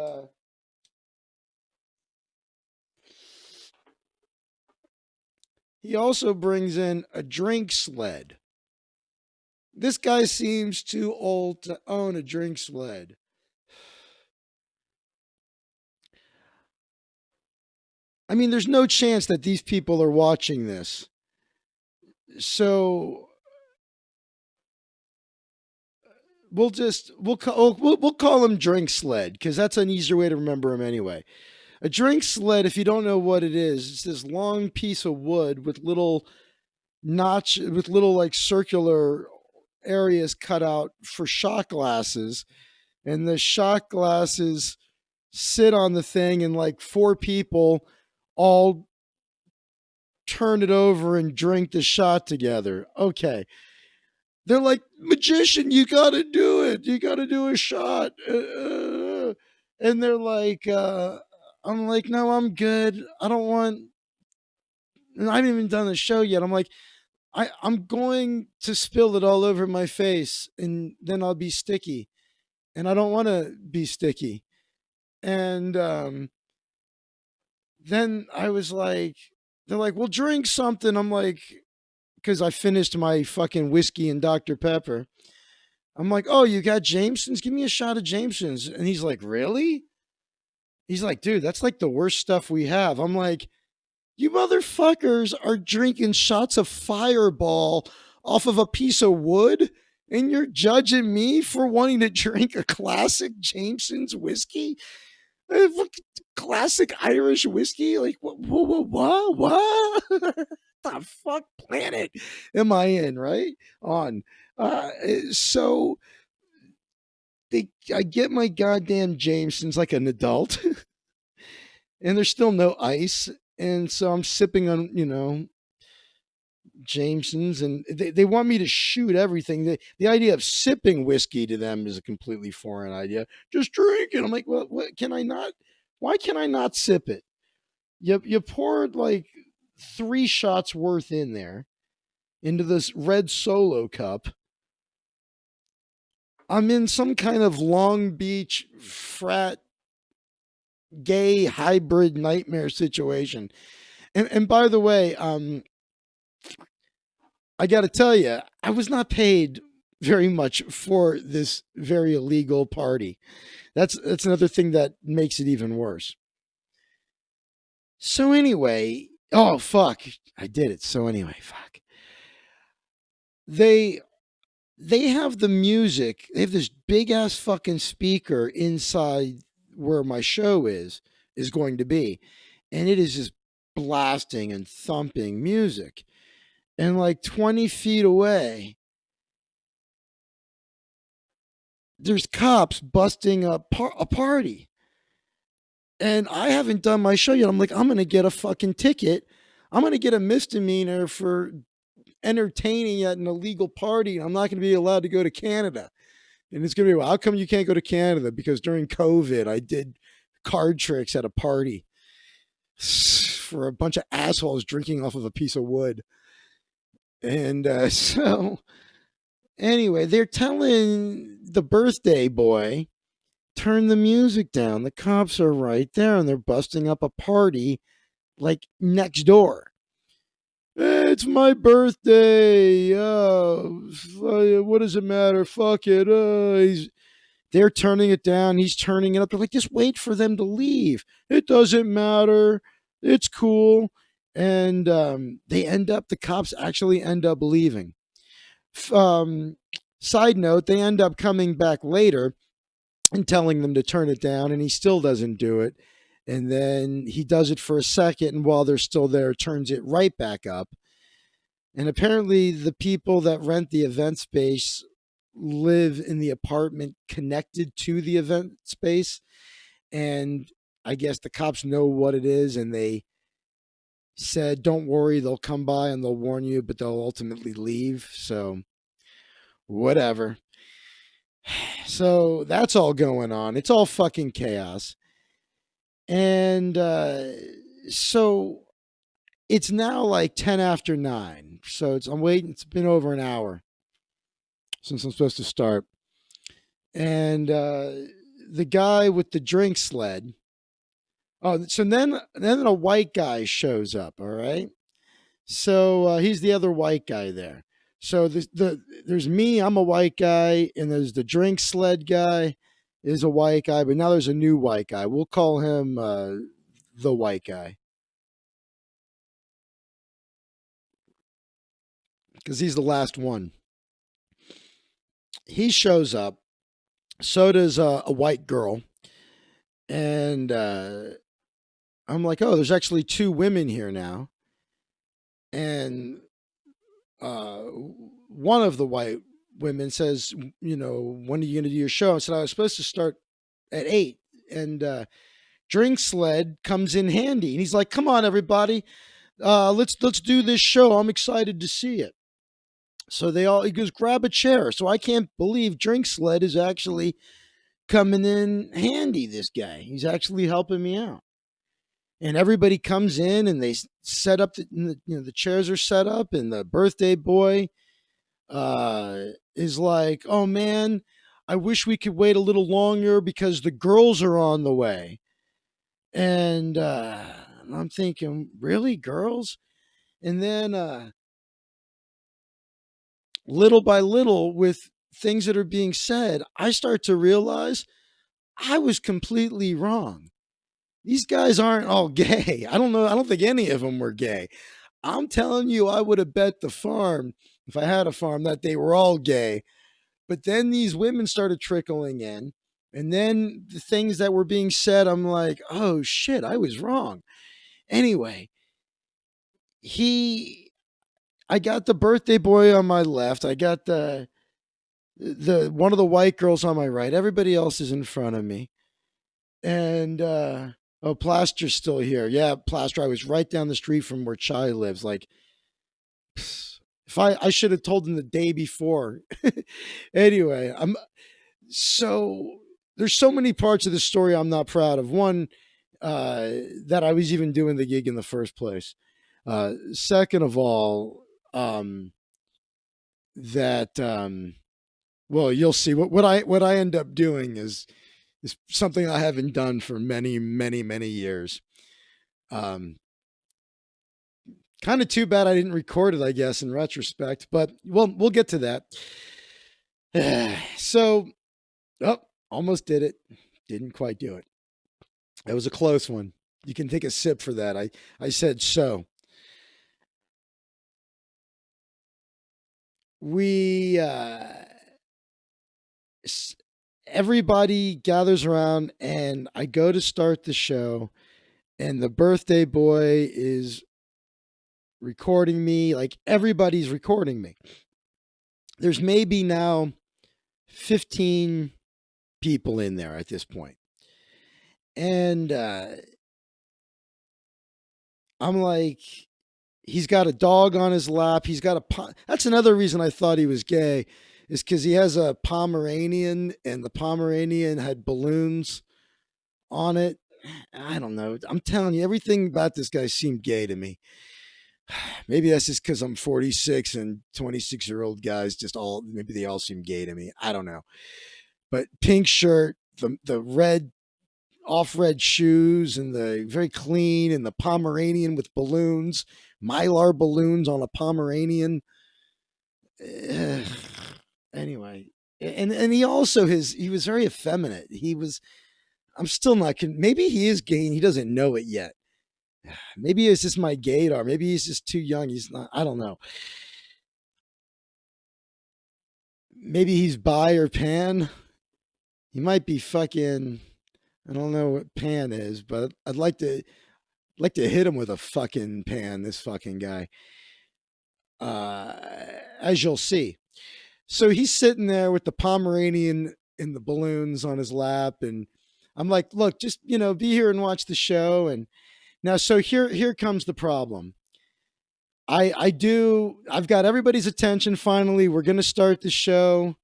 he also brings in a drink sled. This guy seems too old to own a drink sled. I mean, there's no chance that these people are watching this. So we'll call him drink sled because that's an easier way to remember him anyway. A drink sled, if you don't know what it is, it's this long piece of wood with little with little like circular areas cut out for shot glasses, and the shot glasses sit on the thing, and like four people all turn it over and drink the shot together. Okay. They're like, magician, you got to do it. You got to do a shot. And they're like, I'm like, no, I'm good. I don't want, and I haven't even done the show yet. I'm like, I'm going to spill it all over my face and then I'll be sticky. And I don't want to be sticky. And then I was like, they're like, well, drink something. I'm like, because I finished my fucking whiskey and Dr. Pepper. I'm like, oh, you got Jameson's? Give me a shot of Jameson's. And he's like, really? He's like, dude, that's like the worst stuff we have. I'm like, you motherfuckers are drinking shots of Fireball off of a piece of wood, and you're judging me for wanting to drink a classic Jameson's whiskey? Classic Irish whiskey? Like, what? The fuck planet am I in, right? On. So I get my goddamn Jameson's like an adult, and there's still no ice. And so I'm sipping on, Jameson's, and they want me to shoot everything. The idea of sipping whiskey to them is a completely foreign idea. Just drink it. I'm like, well, what can I not? Why can I not sip it? You poured like 3 shots worth in there into this red Solo cup. I'm in some kind of Long Beach frat gay hybrid nightmare situation. And by the way, I got to tell you, I was not paid very much for this very illegal party. That's another thing that makes it even worse. So anyway, oh fuck, I did it. So anyway, fuck. They have the music. They have this big ass fucking speaker inside where my show is going to be, and it is just blasting and thumping music. And like 20 feet away, there's cops busting a party. And I haven't done my show yet. I'm like, I'm going to get a fucking ticket. I'm going to get a misdemeanor for entertaining at an illegal party. I'm not going to be allowed to go to Canada. And it's going to be, well, how come you can't go to Canada? Because during COVID, I did card tricks at a party for a bunch of assholes drinking off of a piece of wood. And so anyway, they're telling the birthday boy, turn the music down. The cops are right there and they're busting up a party like next door. It's my birthday. What does it matter? Fuck it. They're turning it down. He's turning it up. They're like, just wait for them to leave. It doesn't matter. It's cool. And the cops actually end up leaving. Side note, they end up coming back later and telling them to turn it down, and he still doesn't do it. And then he does it for a second, and while they're still there, turns it right back up. And apparently, the people that rent the event space live in the apartment connected to the event space. And I guess the cops know what it is, and they said, don't worry, they'll come by and they'll warn you, but they'll ultimately leave. So, whatever. So, that's all going on. It's all fucking chaos. And so it's now like 10 after 9. So I'm waiting. It's been over an hour since I'm supposed to start. And the guy with the drink sled. Oh, so then a white guy shows up. All right. So he's the other white guy there. So there's me. I'm a white guy, and there's the drink sled guy is a white guy, but now there's a new white guy. We'll call him the white guy because he's the last one. He shows up. So does a white girl. And I'm like, oh, there's actually 2 women here now. And one of the white women says, when are you going to do your show? I said, I was supposed to start at 8. And Drink Sled comes in handy. And he's like, come on, everybody. Let's do this show. I'm excited to see it. So he goes, grab a chair. So I can't believe Drink Sled is actually coming in handy, this guy. He's actually helping me out. And everybody comes in and they set up, the chairs are set up, and the birthday boy is like, oh man, I wish we could wait a little longer because the girls are on the way. And I'm thinking, really, girls? And then little by little, with things that are being said, I start to realize I was completely wrong. These guys aren't all gay. I don't know. I don't think any of them were gay. I'm telling you, I would have bet the farm, if I had a farm, that they were all gay. But then these women started trickling in. And then the things that were being said, I'm like, oh shit, I was wrong. Anyway, I got the birthday boy on my left. I got the one of the white girls on my right. Everybody else is in front of me. And oh, Plaster's still here. Yeah, Plaster. I was right down the street from where Chai lives. Like, if I should have told him the day before. Anyway, there's so many parts of the story I'm not proud of. One, that I was even doing the gig in the first place. Second of all, well, you'll see what I end up doing is something I haven't done for many, many, many years. Kind of too bad I didn't record it, I guess, in retrospect, but we'll get to that. So, almost did it. Didn't quite do it. That was a close one. You can take a sip for that. I said so. We everybody gathers around, and I go to start the show, and the birthday boy is recording me. Like, everybody's recording me. There's maybe now 15 people in there at this point. And I'm like, he's got a dog on his lap. He's got that's another reason I thought he was gay, is because he has a Pomeranian, and the Pomeranian had balloons on it. I don't know. I'm telling you, everything about this guy seemed gay to me. Maybe that's just because I'm 46 and 26-year-old guys maybe they all seem gay to me. I don't know. But pink shirt, the red, off-red shoes, and the very clean, and the Pomeranian with balloons, Mylar balloons on a Pomeranian. Anyway, and he also he was very effeminate. I'm still not, maybe he is gay and he doesn't know it yet. Maybe it's just my gaydar. Maybe he's just too young. He's not, I don't know. maybe he's bi or pan. He might be fucking. I don't know what pan is, but I'd like to hit him with a fucking pan. This fucking guy, uh, as you'll see. So he's sitting there with the Pomeranian and the balloons on his lap, and I'm like, look, just be here and watch the show. And now, so here comes the problem. I've got everybody's attention. Finally, we're gonna start the show.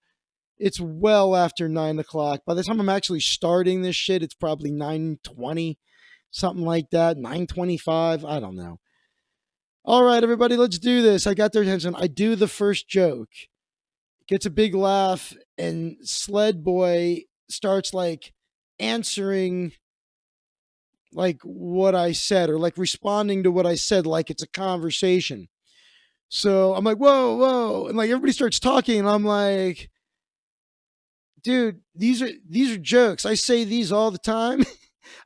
It's well after 9 o'clock. By the time I'm actually starting this shit, it's probably 9:20, something like that. 9:25. I don't know. All right, everybody, let's do this. I got their attention. I do the first joke, gets a big laugh, and Sled Boy starts like answering like what I said, or like responding to what I said like it's a conversation. So I'm like, whoa, whoa. And like everybody starts talking, and I'm like, dude, these are jokes. I say these all the time.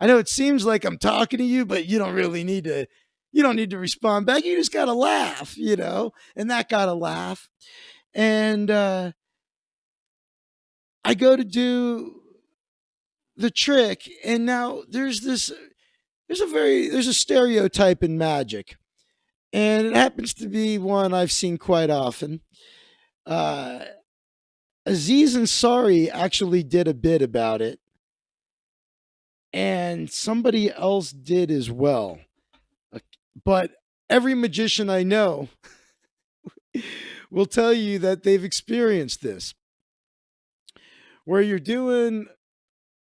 I know it seems like I'm talking to you, but you don't need to respond back. You just gotta laugh. And that got a laugh. And I go to do the trick, and now there's a stereotype in magic, and it happens to be one I've seen quite often. Uh, Aziz Ansari actually did a bit about it, and somebody else did as well. But every magician I know will tell you that they've experienced this, where you're doing,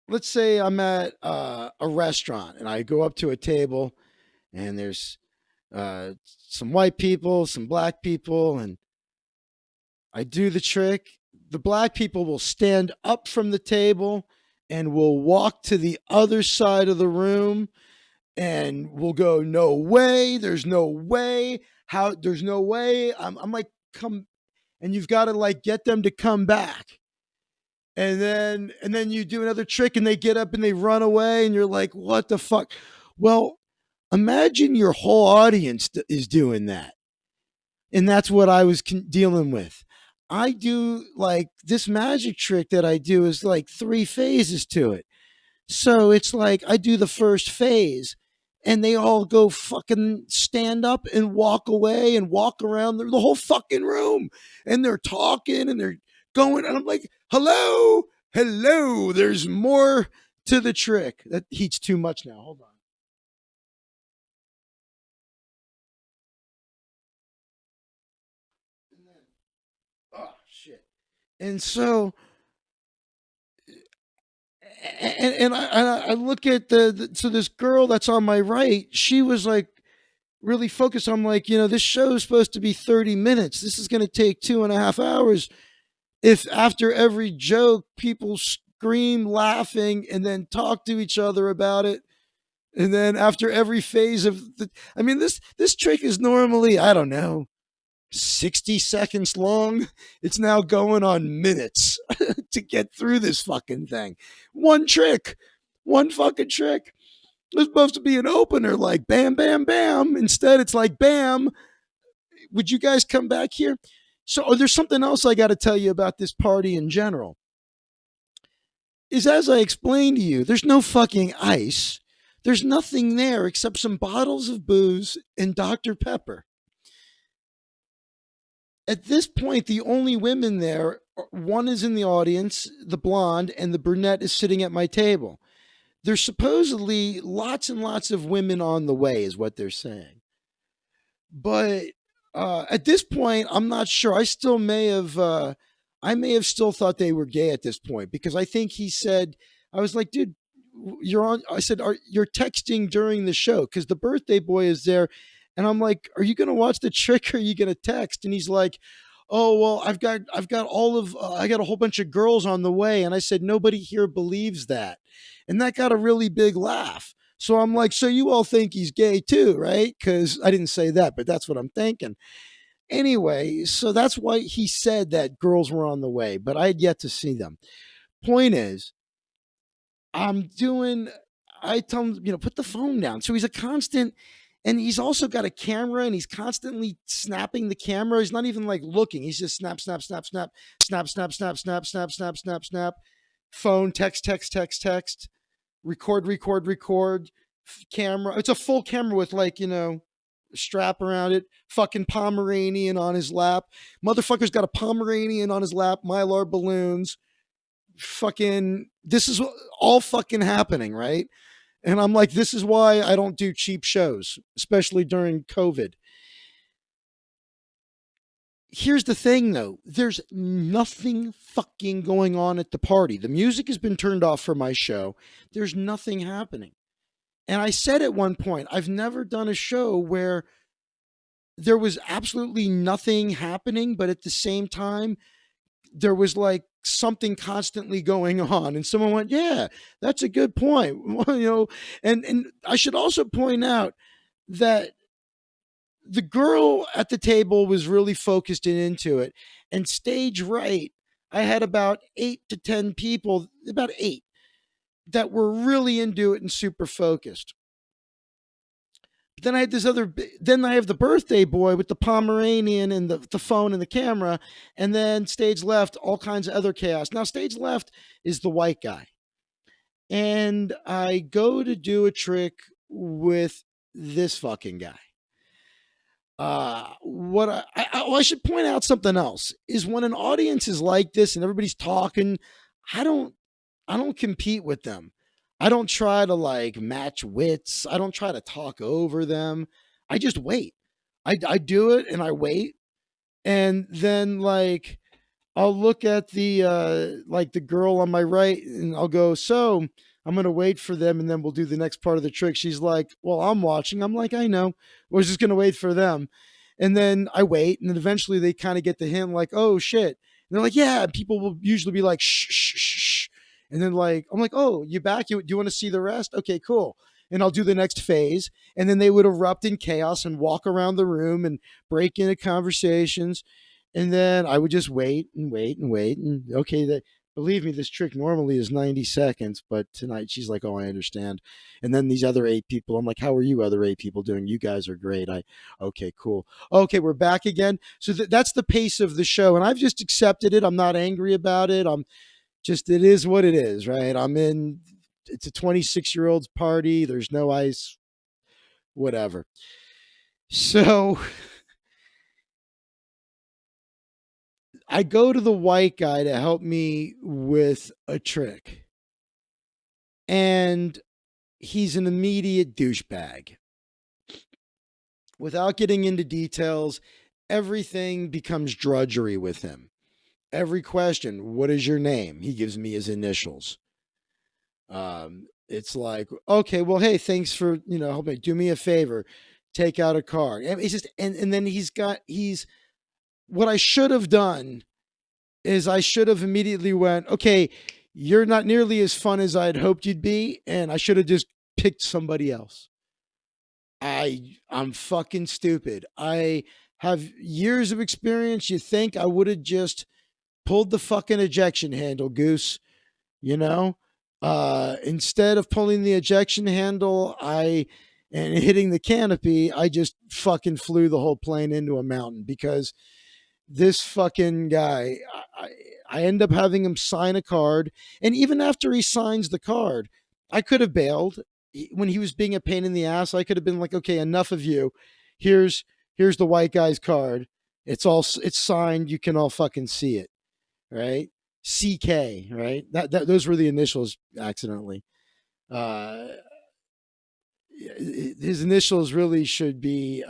let's say I'm at a restaurant and I go up to a table, and there's some white people, some black people, and I do the trick. The black people will stand up from the table and will walk to the other side of the room, and we'll go, no way, there's no way, how, there's no way. I'm like, come, and you've got to like get them to come back. And then you do another trick, and they get up and they run away, and you're like, what the fuck? Well, imagine your whole audience is doing that. And that's what I was dealing with. I do like this magic trick that I do is like three phases to it. So it's like I do the first phase, and they all go fucking stand up and walk away and walk around the whole fucking room, and they're talking and they're going, and I'm like, hello, hello, there's more to the trick. That heats too much now. Hold on. Oh shit. And so and I look at so this girl that's on my right, she was like really focused. I'm like, this show is supposed to be 30 minutes. This is going to take 2.5 hours. If after every joke, people scream laughing and then talk to each other about it. And then after every phase of this trick is normally, I don't know, 60 seconds long. It's now going on minutes to get through this fucking thing. One trick, one fucking trick. It's supposed to be an opener like bam, bam, bam. Instead, it's like bam. Would you guys come back here? So there's something else I got to tell you about this party in general. Is as I explained to you, there's no fucking ice. There's nothing there except some bottles of booze and Dr. Pepper. At this point, the only women there, one is in the audience, the blonde, and the brunette is sitting at my table. There's supposedly lots and lots of women on the way, is what they're saying. But at this point, I'm not sure. I may have still thought they were gay at this point, because I think he said, I was like, dude, I said, you're texting during the show because the birthday boy is there. And I'm like, are you going to watch the trick or are you going to text? And he's like, oh, well, I got a whole bunch of girls on the way. And I said, nobody here believes that. And that got a really big laugh. So I'm like, so you all think he's gay too, right? Because I didn't say that, but that's what I'm thinking. Anyway, so that's why he said that girls were on the way, but I had yet to see them. Point is, I tell him, put the phone down. So he's a constant And he's also got a camera and he's constantly snapping the camera. He's not even like looking. He's just snap, snap, snap, snap, snap, snap, snap, snap, snap, snap, snap, snap. Phone, text, text, text, text, record, record, record, camera. It's a full camera with like, strap around it. Fucking Pomeranian on his lap. Motherfucker's got a Pomeranian on his lap, Mylar balloons. Fucking, this is all fucking happening, right? And I'm like, this is why I don't do cheap shows, especially during COVID. Here's the thing though, there's nothing fucking going on at the party. The music has been turned off for my show. There's nothing happening. And I said at one point, I've never done a show where there was absolutely nothing happening, but at the same time, there was like something constantly going on. And someone went, yeah, that's a good point. And I should also point out that the girl at the table was really focused and into it. And stage right, I had about 8 to 10 people, about 8, that were really into it and super focused. But then I had then I have the birthday boy with the Pomeranian and the phone and the camera. And then stage left, all kinds of other chaos. Now, stage left is the white guy. And I go to do a trick with this fucking guy. I should point out something else is when an audience is like this and everybody's talking, I don't compete with them. I don't try to like match wits. I don't try to talk over them. I just wait. I do it and I wait. And then like I'll look at the girl on my right and I'll go, so I'm going to wait for them and then we'll do the next part of the trick. She's like, well, I'm watching. I'm like, I know. We're just going to wait for them. And then I wait and then eventually they kind of get the hint like, oh shit. And they're like, yeah. And people will usually be like, shh, shh, shh, shh. And then like, I'm like, oh, you back? Do you want to see the rest? Okay, cool. And I'll do the next phase. And then they would erupt in chaos and walk around the room and break into conversations. And then I would just wait and wait and wait. And okay, believe me, this trick normally is 90 seconds, but tonight she's like, oh, I understand. And then these other 8 people, I'm like, how are you other 8 people doing? You guys are great. Okay, cool. Okay, we're back again. So that's the pace of the show. And I've just accepted it. I'm not angry about it. It is what it is, right? It's a 26-year-old's party. There's no ice, whatever. So I go to the white guy to help me with a trick. And he's an immediate douchebag. Without getting into details, everything becomes drudgery with him. Every question, what is your name? He gives me his initials. It's like, okay, well, hey, thanks for, help me. Do me a favor. Take out a card. And it's just, and then what I should have done is I should have immediately went, okay, you're not nearly as fun as I'd hoped you'd be. And I should have just picked somebody else. I'm fucking stupid. I have years of experience. You think I would have just pulled the fucking ejection handle, Goose, instead of pulling the ejection handle, and hitting the canopy, I just fucking flew the whole plane into a mountain because this fucking guy, I end up having him sign a card. And even after he signs the card, I could have bailed. When he was being a pain in the ass, I could have been like, okay, enough of you. Here's the white guy's card. It's signed. You can all fucking see it. Right? CK, right? Those were the initials accidentally. His initials really should be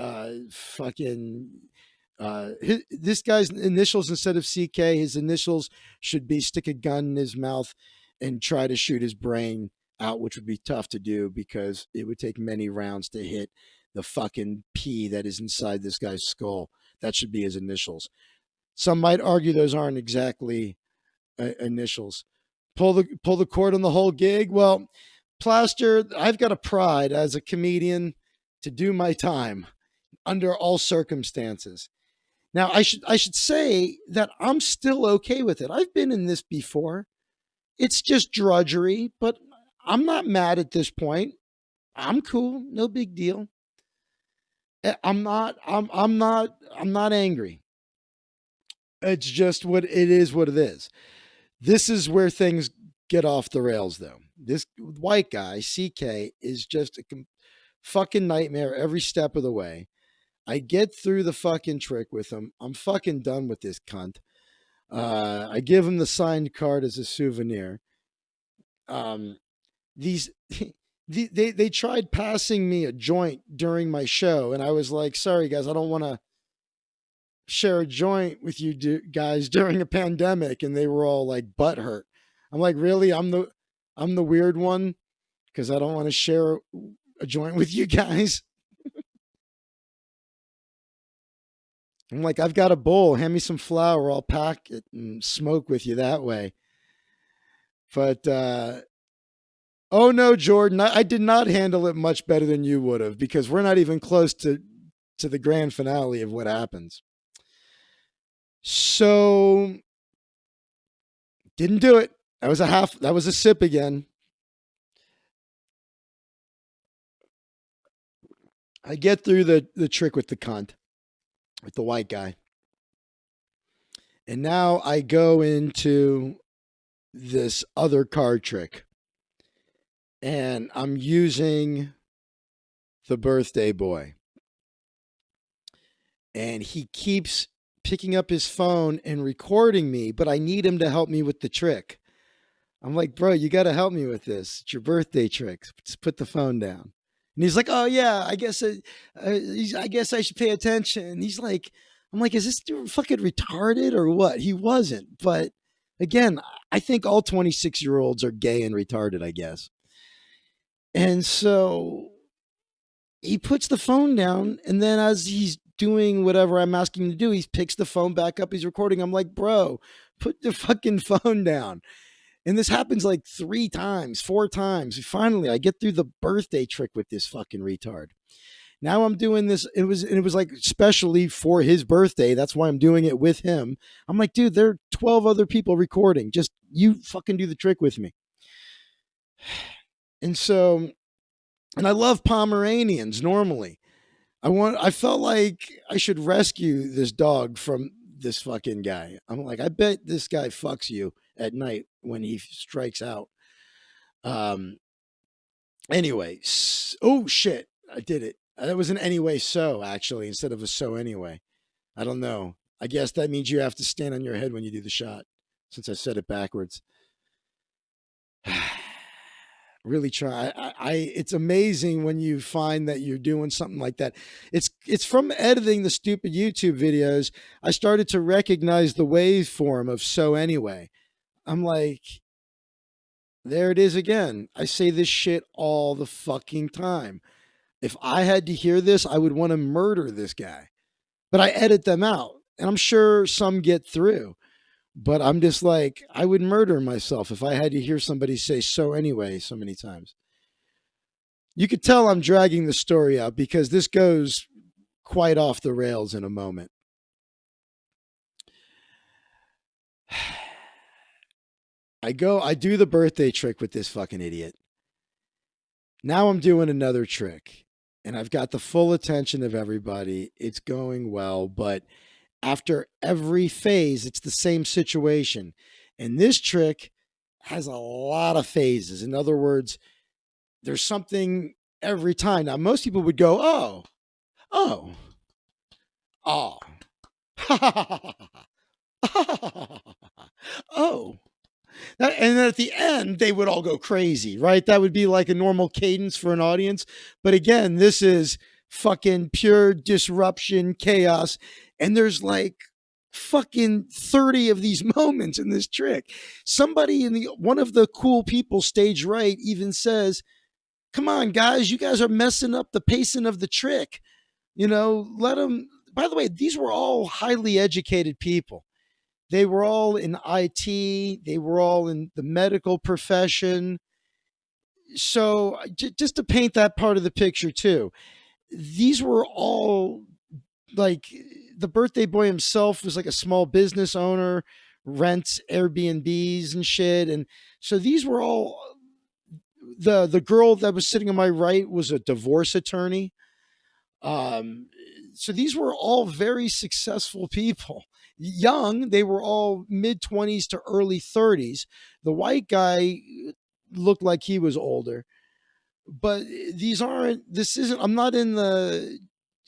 this guy's initials instead of CK, his initials should be stick a gun in his mouth and try to shoot his brain out, which would be tough to do because it would take many rounds to hit the fucking P that is inside this guy's skull. That should be his initials. Some might argue those aren't exactly initials. Pull the cord on the whole gig. Well, Plaster, I've got a pride as a comedian to do my time under all circumstances. Now, I should say that I'm still okay with it. I've been in this before. It's just drudgery, but I'm not mad at this point. I'm cool. No big deal. I'm not angry. It's just what it is. What it is. This is where things get off the rails, though. This white guy, CK, is just a fucking nightmare every step of the way. I get through the fucking trick with him. I'm fucking done with this cunt. I give him the signed card as a souvenir. Um, these they tried passing me a joint during my show, and I was like, sorry guys, I don't want to share a joint with you guys during a pandemic, and they were all like butthurt. I'm like, really? I'm the weird one because I don't want to share a joint with you guys. I'm like, I've got a bowl. Hand me some flour. I'll pack it and smoke with you that way. But oh no, Jordan, I did not handle it much better than you would have because we're not even close to the grand finale of what happens. So didn't do it. That was a sip again. I get through the trick with the cunt, with the white guy. And now I go into this other card trick. And I'm using the birthday boy. And he keeps picking up his phone and recording me, but I need him to help me with the trick. I'm like, bro, you got to help me with this. It's your birthday trick. Just put the phone down. And he's like, oh yeah, I guess I should pay attention. He's like, I'm like, is this dude fucking retarded or what? He wasn't. But again, I think all 26-year-olds are gay and retarded, I guess. And so he puts the phone down, and then as he's doing whatever I'm asking him to do, he picks the phone back up. He's recording. I'm like, bro, put the fucking phone down. And this happens like 3 times, 4 times. Finally, I get through the birthday trick with this fucking retard. Now I'm doing this. It was like especially for his birthday. That's why I'm doing it with him. I'm like, dude, there are 12 other people recording. Just you fucking do the trick with me. And so, and I love Pomeranians normally. I felt like I should rescue this dog from this fucking guy. I'm like, I bet this guy fucks you at night when he strikes out. Anyway, oh shit, I did it. That was an anyway so actually instead of a so anyway. I don't know. I guess that means you have to stand on your head when you do the shot since I said it backwards. Really try. It's amazing when you find that you're doing something like that. It's from editing the stupid YouTube videos. I started to recognize the waveform of so anyway. I'm like, there it is again. I say this shit all the fucking time. If I had to hear this, I would want to murder this guy. But I edit them out, and I'm sure some get through. But I'm just like, I would murder myself if I had to hear somebody say so anyway so many times. You could tell I'm dragging the story out because this goes quite off the rails in a moment. I do the birthday trick with this fucking idiot. Now I'm doing another trick, and I've got the full attention of everybody. It's going well, but after every phase, it's the same situation. And this trick has a lot of phases. In other words, there's something every time. Now, most people would go, oh, oh, oh, oh. And then at the end, they would all go crazy, right? That would be like a normal cadence for an audience. But again, this is fucking pure disruption, chaos. And there's like fucking 30 of these moments in this trick. Somebody in one of the cool people stage right even says, come on, guys, you guys are messing up the pacing of the trick. You know, let them. By the way, these were all highly educated people. They were all in IT. They were all in the medical profession. So just to paint that part of the picture too, these were all like the birthday boy himself was like a small business owner, rents Airbnbs and shit. And so these were all the girl that was sitting on my right was a divorce attorney. so these were all very successful people. Young, they were all mid 20s to early 30s. The white guy looked like he was older, but these aren't, this isn't, I'm not in the,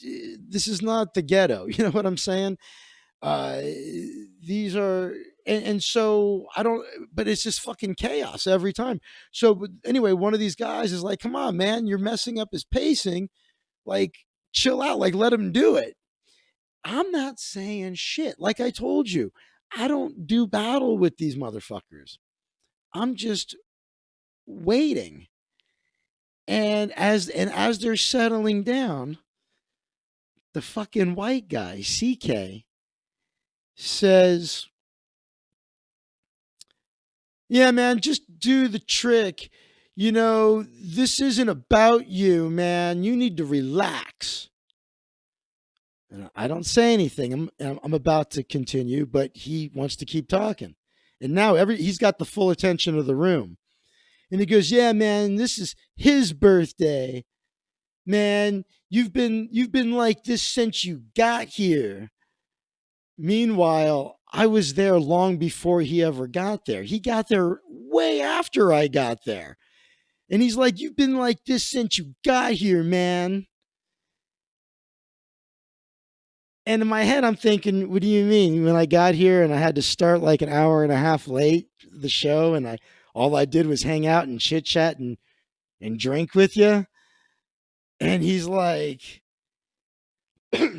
this is not the ghetto. You know what I'm saying? Uh, these are, and so I don't, but it's just fucking chaos every time. So, but anyway, one of these guys is like, come on, man, you're messing up his pacing. Like, chill out, like, let him do it. I'm not saying shit. Like I told you, I don't do battle with these motherfuckers. I'm just waiting. And as they're settling down, the fucking white guy, CK, says, "Yeah, man, just do the trick. You know, this isn't about you, man. You need to relax." And I don't say anything. I'm about to continue, but he wants to keep talking. And now he's got the full attention of the room. And he goes, "Yeah, man, this is his birthday. Man, you've been like this since you got here." Meanwhile, I was there long before he ever got there. He got there way after I got there. And he's like, "You've been like this since you got here, man." And in my head, I'm thinking, what do you mean? When I got here and I had to start like an hour and a half late, the show, and all I did was hang out and chit chat and drink with you. And he's like,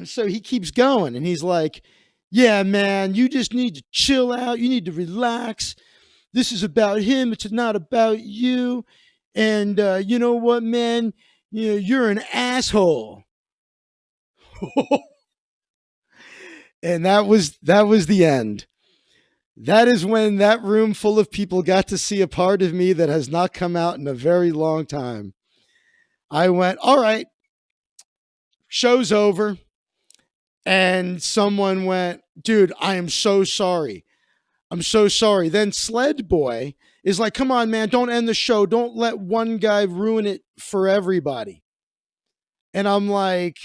so he keeps going and he's like, "Yeah, man, you just need to chill out. You need to relax. This is about him. It's not about you. And you know what, man? You know, you're an asshole." And that was the end. That is when that room full of people got to see a part of me that has not come out in a very long time. I went, "All right, show's over." And someone went, "Dude, I am so sorry. I'm so sorry." Then Sled Boy is like, "Come on, man, don't end the show. Don't let one guy ruin it for everybody." And I'm like,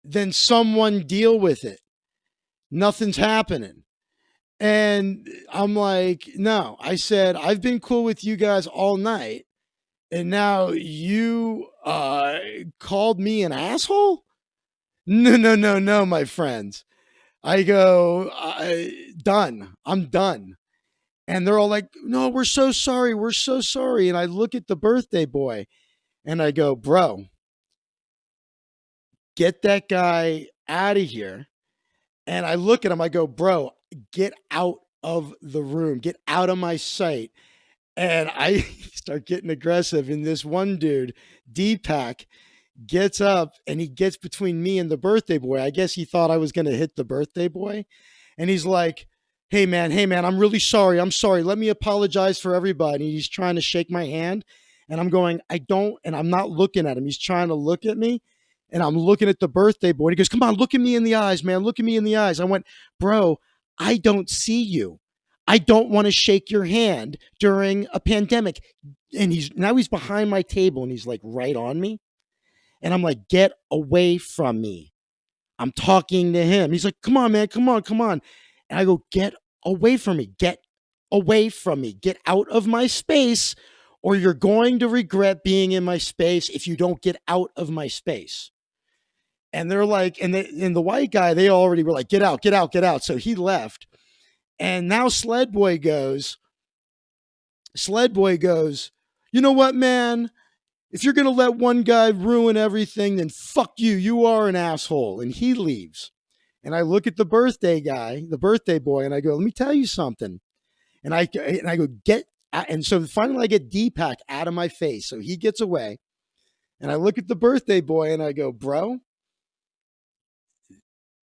then someone deal with it. Nothing's happening. And I'm like, "No," I said, "I've been cool with you guys all night. And now you called me an asshole? No, no, no, no, my friends." I go, done. I'm done. And they're all like, "No, we're so sorry. We're so sorry." And I look at the birthday boy and I go, "Bro, get that guy out of here." And I look at him, I go, "Bro, get out of the room, get out of my sight." And I start getting aggressive. And this one dude, Deepak, gets up and he gets between me and the birthday boy. I guess he thought I was going to hit the birthday boy. And he's like, hey, man, I'm really sorry. I'm sorry. Let me apologize for everybody." He's trying to shake my hand. And I'm going, "I don't," and I'm not looking at him. He's trying to look at me. And I'm looking at the birthday boy. And he goes, "Come on, look at me in the eyes, man. Look at me in the eyes." I went, "Bro, I don't see you. I don't want to shake your hand during a pandemic." And he's behind my table and he's like right on me. And I'm like, "Get away from me. I'm talking to him." He's like, "Come on, man. Come on, come on." And I go, "Get away from me. Get away from me. Get out of my space, or you're going to regret being in my space if you don't get out of my space." And they're like, and the white guy, they already were like, "Get out, get out, get out." So he left. And now Sled Boy goes, "You know what, man? If you're going to let one guy ruin everything, then fuck you. You are an asshole." And he leaves. And I look at the birthday guy, the birthday boy, and I go, "Let me tell you something." And I go, "Get," and so finally I get Deepak out of my face. So he gets away. And I look at the birthday boy and I go, "Bro,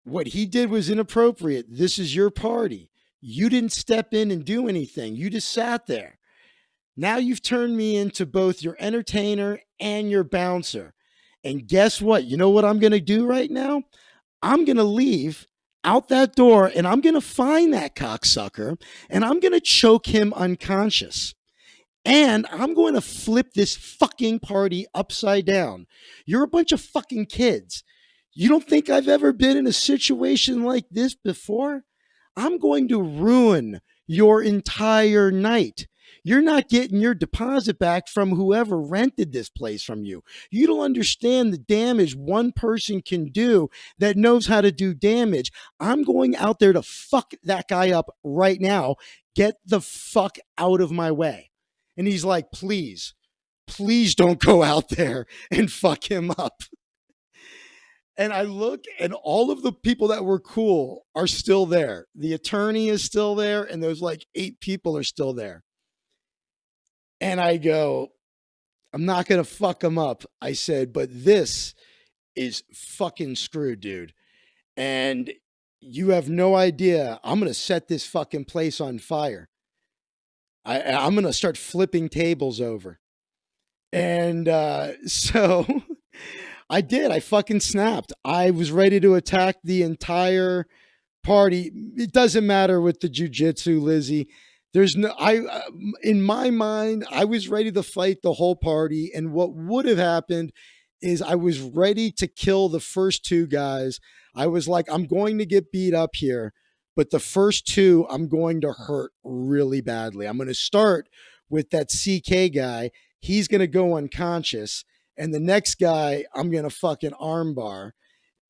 what he did was inappropriate. This is your party. You didn't step in and do anything. You just sat there. Now you've turned me into both your entertainer and your bouncer. And guess what? You know what I'm going to do right now? I'm going to leave out that door and I'm going to find that cocksucker and I'm going to choke him unconscious. And I'm going to flip this fucking party upside down. You're a bunch of fucking kids. You don't think I've ever been in a situation like this before? I'm going to ruin your entire night. You're not getting your deposit back from whoever rented this place from you. You don't understand the damage one person can do that knows how to do damage. I'm going out there to fuck that guy up right now. Get the fuck out of my way. And he's like, please, please don't go out there and fuck him up. And I look, and all of the people that were cool are still there. The attorney is still there, and those like 8 people are still there. And I go, I'm not going to fuck him up. I said, but this is fucking screwed, dude. And you have no idea. I'm going to set this fucking place on fire. I'm going to start flipping tables over. And so I did. I fucking snapped. I was ready to attack the entire party. It doesn't matter with the jujitsu, Lizzie. There's no, in my mind, I was ready to fight the whole party. And what would have happened is I was ready to kill the first 2 guys. I was like, I'm going to get beat up here, but the first 2, I'm going to hurt really badly. I'm going to start with that CK guy. He's going to go unconscious. And the next guy, I'm going to fucking armbar.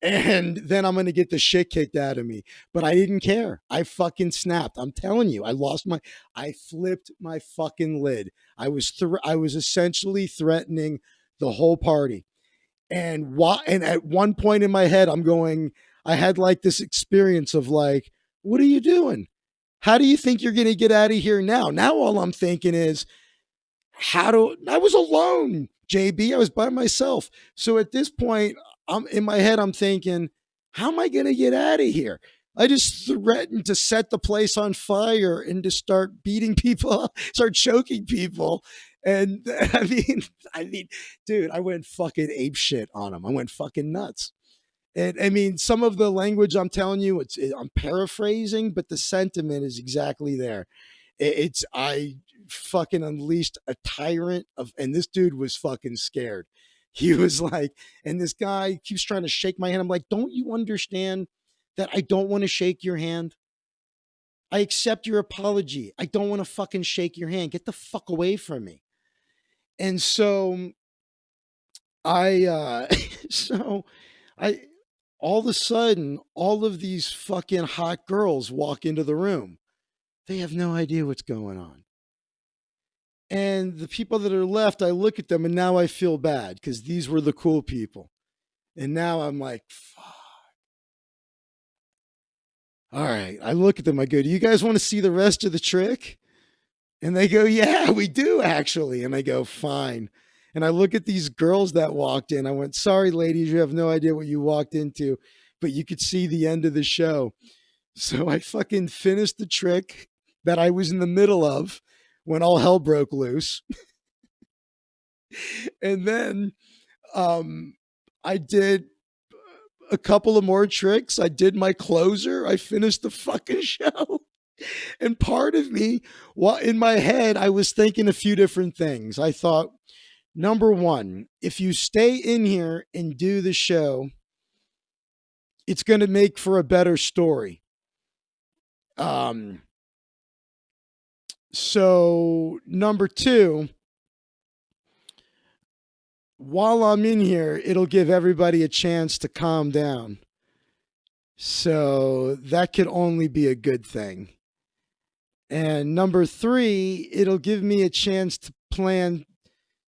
And then I'm going to get the shit kicked out of me. But I didn't care. I fucking snapped. I'm telling you, I flipped my fucking lid. I was essentially threatening the whole party. And at one point in my head, I had like this experience of like, what are you doing? How do you think you're going to get out of here now? Now all I'm thinking is, I was alone, JB. I was by myself. So at this point, in my head, I'm thinking, how am I going to get out of here? I just threatened to set the place on fire and to start beating people up, start choking people. And I mean, dude, I went fucking ape shit on them. I went fucking nuts. And I mean, some of the language I'm telling you, I'm paraphrasing, but the sentiment is exactly there. I fucking unleashed a tyrant and this dude was fucking scared. He was like, and this guy keeps trying to shake my hand. I'm like, don't you understand that I don't want to shake your hand? I accept your apology. I don't want to fucking shake your hand. Get the fuck away from me. And so so I, all of a sudden, all of these fucking hot girls walk into the room. They have no idea what's going on. And the people that are left, I look at them and now I feel bad because these were the cool people. And now I'm like, fuck. All right. I look at them. I go, do you guys want to see the rest of the trick? And they go, yeah, we do actually. And I go, fine. And I look at these girls that walked in. I went, sorry, ladies, you have no idea what you walked into, but you could see the end of the show. So I fucking finished the trick that I was in the middle of when all hell broke loose. And then I did a couple of more tricks. I did my closer. I finished the fucking show. And part of me, in my head, I was thinking a few different things. I thought, number one, if you stay in here and do the show, it's going to make for a better story. So number two, while I'm in here, it'll give everybody a chance to calm down. So that could only be a good thing. And number three, it'll give me a chance to plan,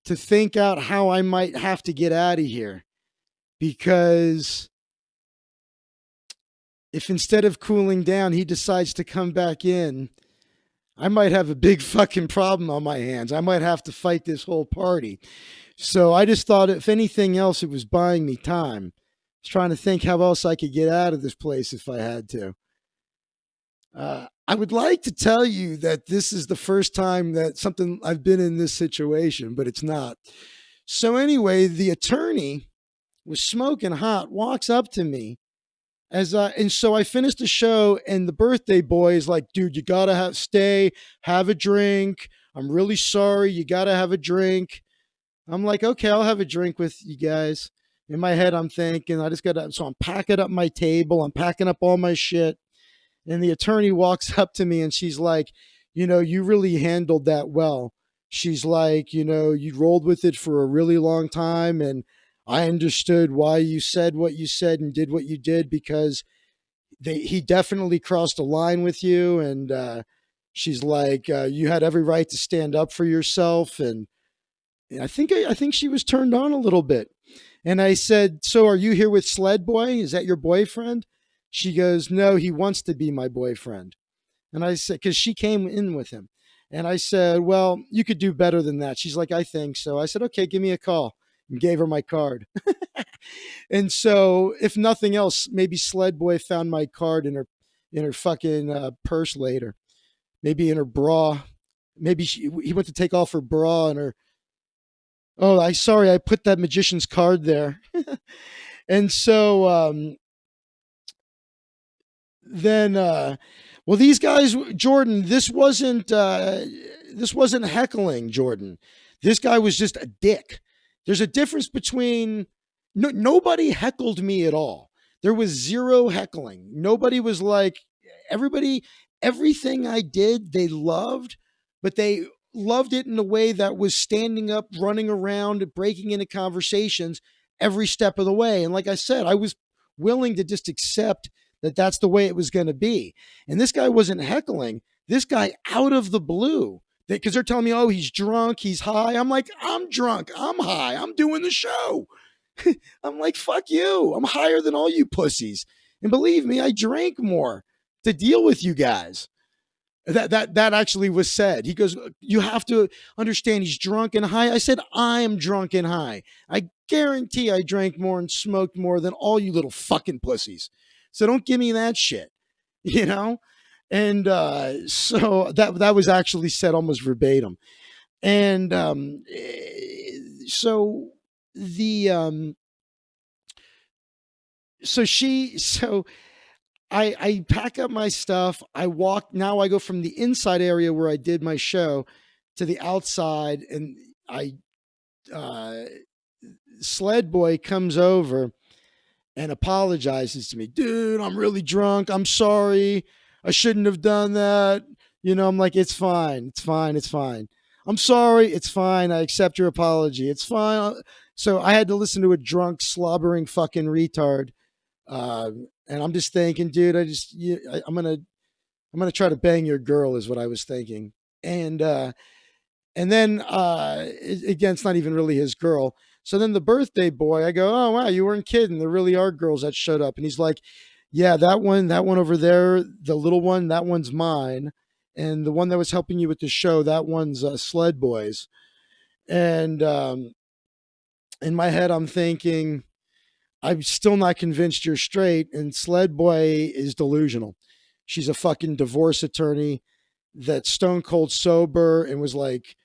to think out how I might have to get out of here. Because if instead of cooling down, he decides to come back in, I might have a big fucking problem on my hands. I might have to fight this whole party. So I just thought, if anything else, it was buying me time. I was trying to think how else I could get out of this place if I had to. I would like to tell you that this is the first time that I've been in this situation, but it's not. So anyway, the attorney was smoking hot, walks up to me and so I finished the show, and the birthday boy is like, dude, you gotta have a drink. I'm really sorry. You gotta have a drink. I'm like, okay, I'll have a drink with you guys. In my head, I'm thinking, I just got to, so I'm packing up my table, I'm packing up all my shit. And the attorney walks up to me and she's like, you really handled that well. She's like, you rolled with it for a really long time. And I understood why you said what you said and did what you did because he definitely crossed a line with you. And she's like, you had every right to stand up for yourself. And I think she was turned on a little bit. And I said, "So are you here with Sled Boy? Is that your boyfriend?" She goes, "No, he wants to be my boyfriend." And I said, because she came in with him. And I said, "Well, you could do better than that." She's like, "I think so." I said, "Okay, give me a call." And gave her my card. And so, if nothing else, maybe Sled Boy found my card in her fucking purse later. Maybe in her bra. Maybe he went to take off her bra and her. Oh, I put that magician's card there. And so then well, these guys, Jordan, this wasn't heckling, Jordan. This guy was just a dick. There's a difference between nobody heckled me at all. There was zero heckling. Nobody was like, everybody, everything I did they loved, but they loved it in a way that was standing up, running around, breaking into conversations every step of the way. And like I said, I was willing to just accept that that's the way it was going to be. And this guy wasn't heckling. This guy out of the blue, because they're telling me, "Oh, he's drunk, he's high." I'm like, "I'm drunk, I'm high, I'm doing the show." I'm like, "Fuck you. I'm higher than all you pussies." And believe me, I drank more to deal with you guys. That actually was said. He goes, "You have to understand he's drunk and high." I said, "I'm drunk and high. I guarantee I drank more and smoked more than all you little fucking pussies. So don't give me that shit." You know? And so that was actually said almost verbatim. And so the so she so I pack up my stuff. I walk. Now I go from the inside area where I did my show to the outside, and I uh, Sled Boy comes over and apologizes to me. "Dude, I'm really drunk. I'm sorry. I shouldn't have done that." I'm like, "It's fine. It's fine. It's fine. I'm sorry. It's fine. I accept your apology. It's fine." So I had to listen to a drunk, slobbering fucking retard. And I'm just thinking, dude, I'm gonna try to bang your girl, is what I was thinking. And then again, it's not even really his girl. So then the birthday boy, I go, "Oh wow, you weren't kidding. There really are girls that showed up." And he's like, "Yeah, that one over there, the little one, that one's mine, and the one that was helping you with the show, that one's Sled Boy's." And in my head, I'm thinking, I'm still not convinced you're straight, and Sled Boy is delusional. She's a fucking divorce attorney that's stone cold sober and was like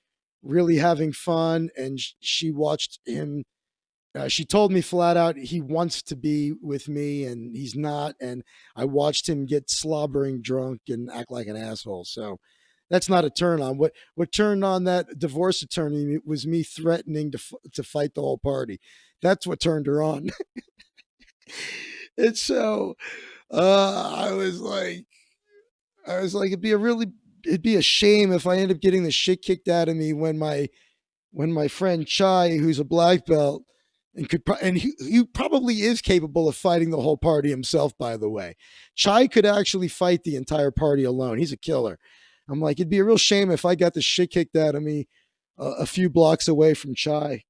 really having fun. And she watched him. She told me flat out he wants to be with me and he's not. And I watched him get slobbering drunk and act like an asshole. So that's not a turn on. What turned on that divorce attorney was me threatening to fight the whole party. That's what turned her on. And so I was like, it'd be a shame if I end up getting the shit kicked out of me when my friend Chai, who's a black belt, and he probably is capable of fighting the whole party himself. By the way, Chai could actually fight the entire party alone. He's a killer. I'm like, it'd be a real shame if I got the shit kicked out of me a few blocks away from Chai.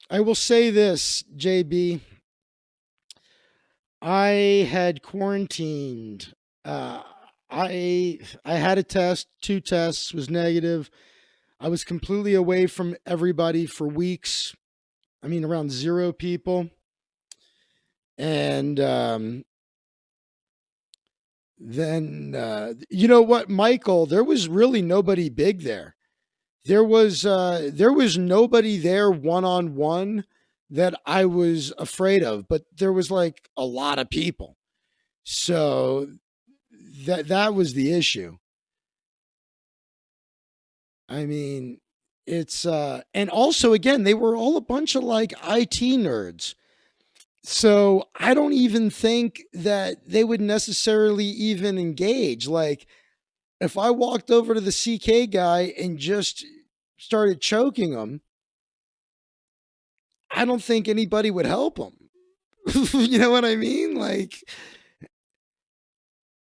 I will say this, JB. I had quarantined. Uh, I had a test, two tests, was negative. I was completely away from everybody for weeks. I mean, around zero people. And then, you know what, Michael? There was really nobody big there. There was nobody there one on one. that I was afraid of, but there was like a lot of people. So that was the issue. I mean, it's and also again, they were all a bunch of like IT nerds. So I don't even think that they would necessarily even engage. Like if I walked over to the CK guy and just started choking him, I don't think anybody would help him. You know what I mean? Like,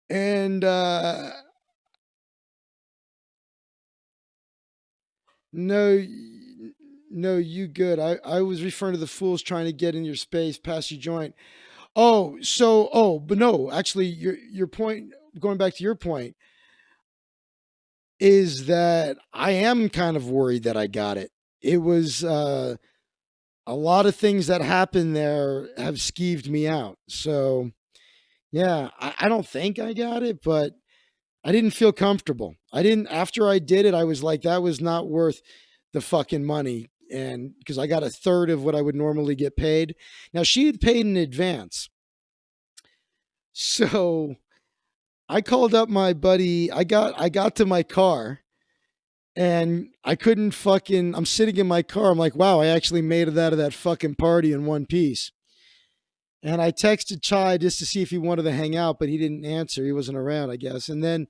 and no, no, you good. I was referring to the fools trying to get in your space, pass your joint. But no, actually, your point, going back to your point, is that I am kind of worried that I got it. It was a lot of things that happened there have skeeved me out. So yeah, I don't think I got it, but I didn't feel comfortable. I didn't after I did it, I was like, that was not worth the fucking money. And because I got a third of what I would normally get paid. Now she had paid in advance. So I called up my buddy. I got to my car and I couldn't fucking I'm sitting in my car. I'm like, wow, I actually made it out of that fucking party in one piece. And I texted Chai just to see if he wanted to hang out, but he didn't answer. He wasn't around, I guess. And then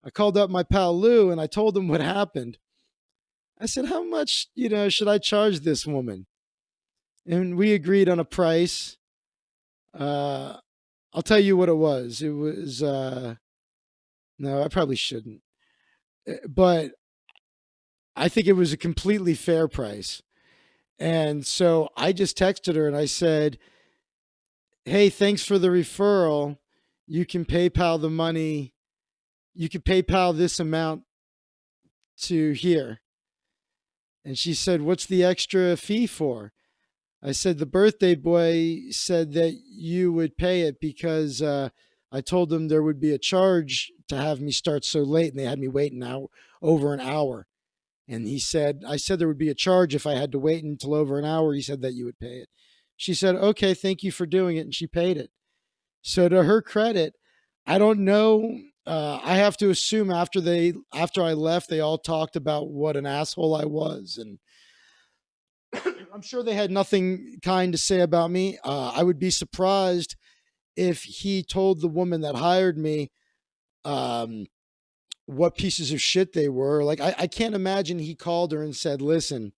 I called up my pal Lou and I told him what happened. I said, how much, should I charge this woman? And we agreed on a price. Uh, I'll tell you what it was. It was, no, I probably shouldn't. But I think it was a completely fair price. And so I just texted her and I said, hey, thanks for the referral. You can PayPal the money. You can PayPal this amount to here. And she said, what's the extra fee for? I said, the birthday boy said that you would pay it because I told him there would be a charge to have me start so late. And they had me wait over an hour. And I said there would be a charge if I had to wait until over an hour. He said that you would pay it. She said, okay, thank you for doing it. And she paid it. So to her credit, I don't know. I have to assume after I left, they all talked about what an asshole I was, and I'm sure they had nothing kind to say about me. I would be surprised if he told the woman that hired me um, what pieces of shit they were. Like I can't imagine he called her and said, "Listen,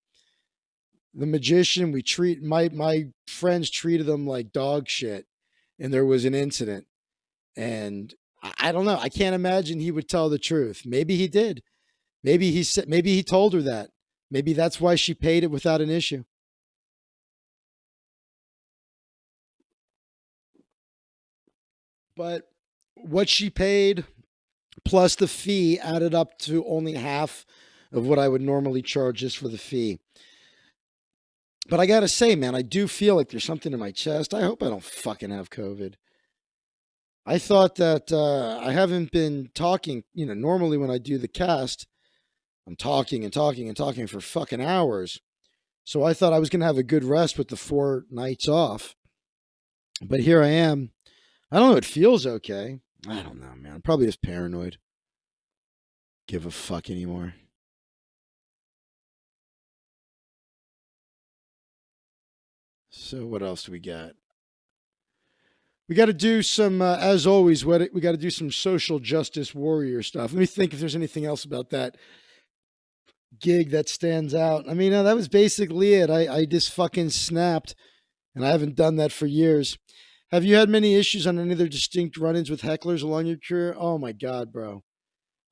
the magician, we treat my friends treated him like dog shit, and there was an incident." And I don't know. I can't imagine he would tell the truth. Maybe he did. Maybe he told her that. Maybe that's why she paid it without an issue. But what she paid plus the fee added up to only half of what I would normally charge just for the fee. But I got to say, man, I do feel like there's something in my chest. I hope I don't fucking have COVID. I thought that I haven't been talking, normally when I do the cast, I'm talking and talking and talking for fucking hours. So I thought I was going to have a good rest with the 4 nights off. But here I am. I don't know. It feels okay. I don't know, man. I'm probably just paranoid. Give a fuck anymore. So what else do we got? We got to do some, as always, we got to do some social justice warrior stuff. Let me think if there's anything else about that gig that stands out. I mean, that was basically it. I just fucking snapped, and I haven't done that for years. Have you had many issues on any other distinct run-ins with hecklers along your career? Oh my god, bro.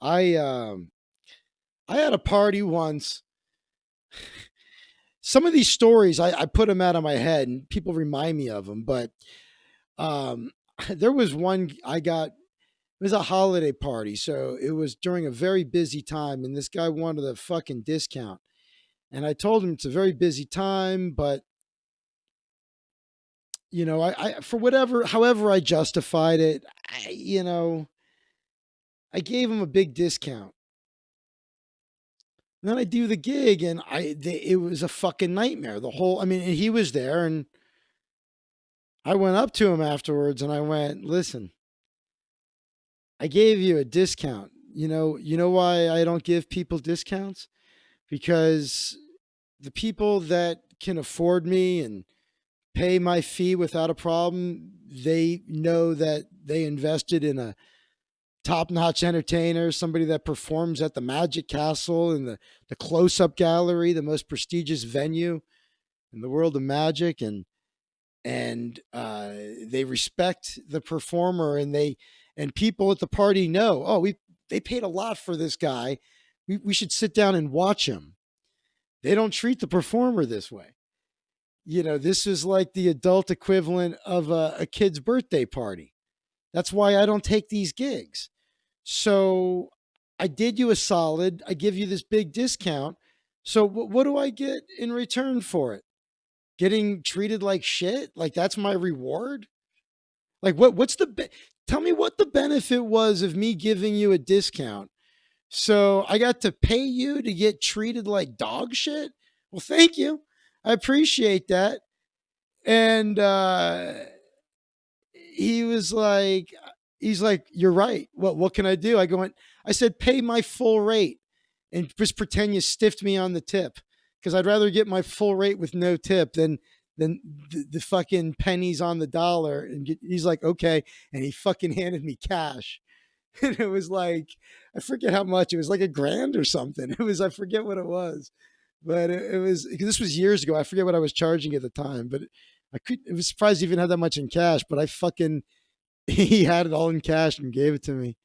I had a party once. Some of these stories I put them out of my head, and people remind me of them. But um, there was one I got. It was a holiday party, so it was during a very busy time, and this guy wanted a fucking discount. And I told him it's a very busy time, but I for however I justified it, I gave him a big discount. And then I do the gig, and it was a fucking nightmare. The whole, I mean, and he was there, and I went up to him afterwards, and I went, "Listen, I gave you a discount. You know why I don't give people discounts? Because the people that can afford me and pay my fee without a problem, they know that they invested in a top-notch entertainer, somebody that performs at the Magic Castle and the close-up gallery, the most prestigious venue in the world of magic, and they respect the performer, and people at the party know, oh, they paid a lot for this guy. We should sit down and watch him. They don't treat the performer this way. This is like the adult equivalent of a kid's birthday party. That's why I don't take these gigs. So I did you a solid. I give you this big discount. So what do I get in return for it? Getting treated like shit? Like that's my reward? Like tell me what the benefit was of me giving you a discount. So I got to pay you to get treated like dog shit? Well, thank you. I appreciate that. And he was like, you're right. What can I do? I said, pay my full rate and just pretend you stiffed me on the tip. Because I'd rather get my full rate with no tip than the fucking pennies on the dollar. And he's like, okay. And he fucking handed me cash. And it was like, I forget how much. It was like $1,000 or something. I forget what it was. But it was, because this was years ago. I forget what I was charging at the time. But I was surprised he even had that much in cash. But he had it all in cash and gave it to me.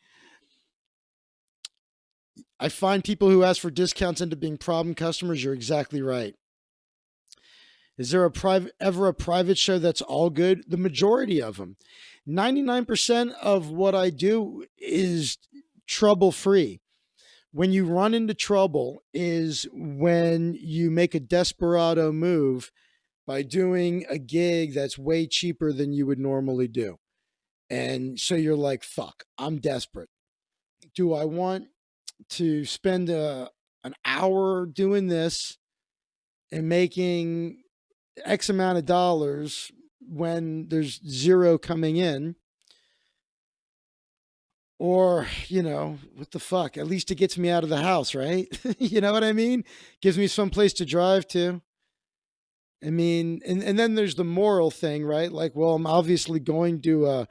I find people who ask for discounts end up being problem customers. You're exactly right. Is there ever a private show that's all good? The majority of them. 99% of what I do is trouble free. When you run into trouble is when you make a desperado move by doing a gig that's way cheaper than you would normally do. And so you're like, fuck, I'm desperate. Do I want to spend an hour doing this and making X amount of dollars when there's zero coming in? Or, what the fuck? At least it gets me out of the house, right? You know what I mean? Gives me some place to drive to. I mean, and then there's the moral thing, right? Like, well, I'm obviously going to a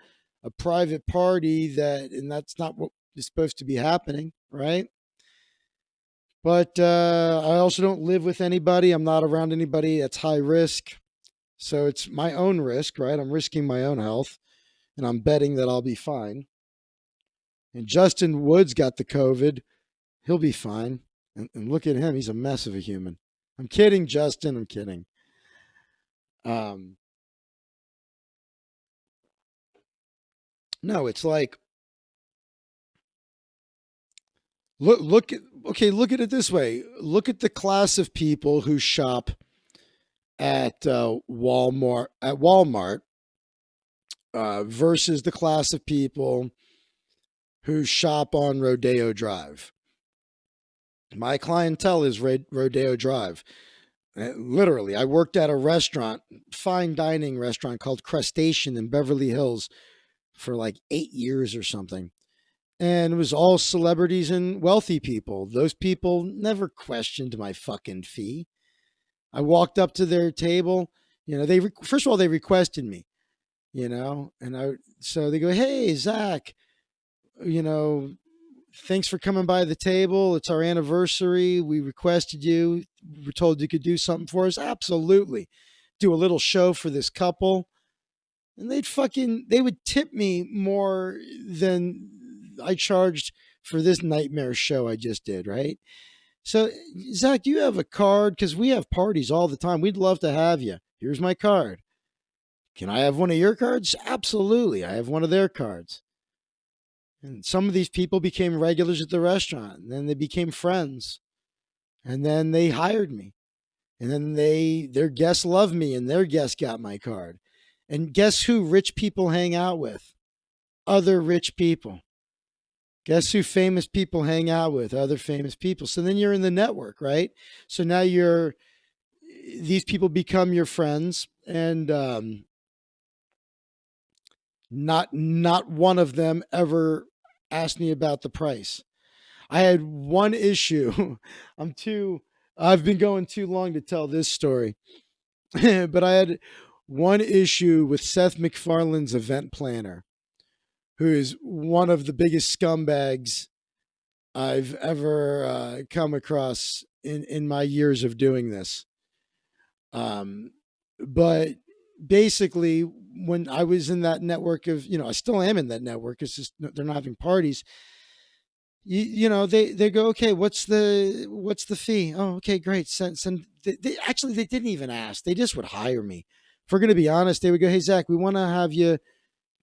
private party and that's not what is supposed to be happening, right? But I also don't live with anybody. I'm not around anybody that's high risk. So it's my own risk, right? I'm risking my own health, and I'm betting that I'll be fine. And Justin Woods got the COVID. He'll be fine. And look at him. He's a mess of a human. I'm kidding, Justin. I'm kidding. No, it's like, look at it this way. Look at the class of people who shop at Walmart versus the class of people who shop on Rodeo Drive. My clientele is Rodeo Drive. Literally, I worked at a restaurant, fine dining restaurant called Crustacean in Beverly Hills for like 8 years or something. And it was all celebrities and wealthy people. Those people never questioned my fucking fee. I walked up to their table. First of all, they requested me, and so they go, hey, Zach, thanks for coming by the table. It's our anniversary. We requested you. We were told you could do something for us. Absolutely. Do a little show for this couple. And they would tip me more than I charged for this nightmare show I just did, right? So, Zach, do you have a card? Because we have parties all the time. We'd love to have you. Here's my card. Can I have one of your cards? Absolutely. I have one of their cards. And some of these people became regulars at the restaurant. And then they became friends. And then they hired me. And then their guests loved me and their guests got my card. And guess who rich people hang out with? Other rich people. Guess who famous people hang out with? Other famous people. So then you're in the network, right? So now these people become your friends, and not one of them ever asked me about the price. I had one issue. I've been going too long to tell this story. But I had one issue with Seth MacFarlane's event planner, who is one of the biggest scumbags I've ever come across in my years of doing this. Um, but basically, when I was in that network of, I still am in that network. It's just they're not having parties. They go, okay, what's the fee? Oh, okay, great. Send actually, they didn't even ask. They just would hire me. If we're going to be honest, they would go, hey, Zach, we want to have you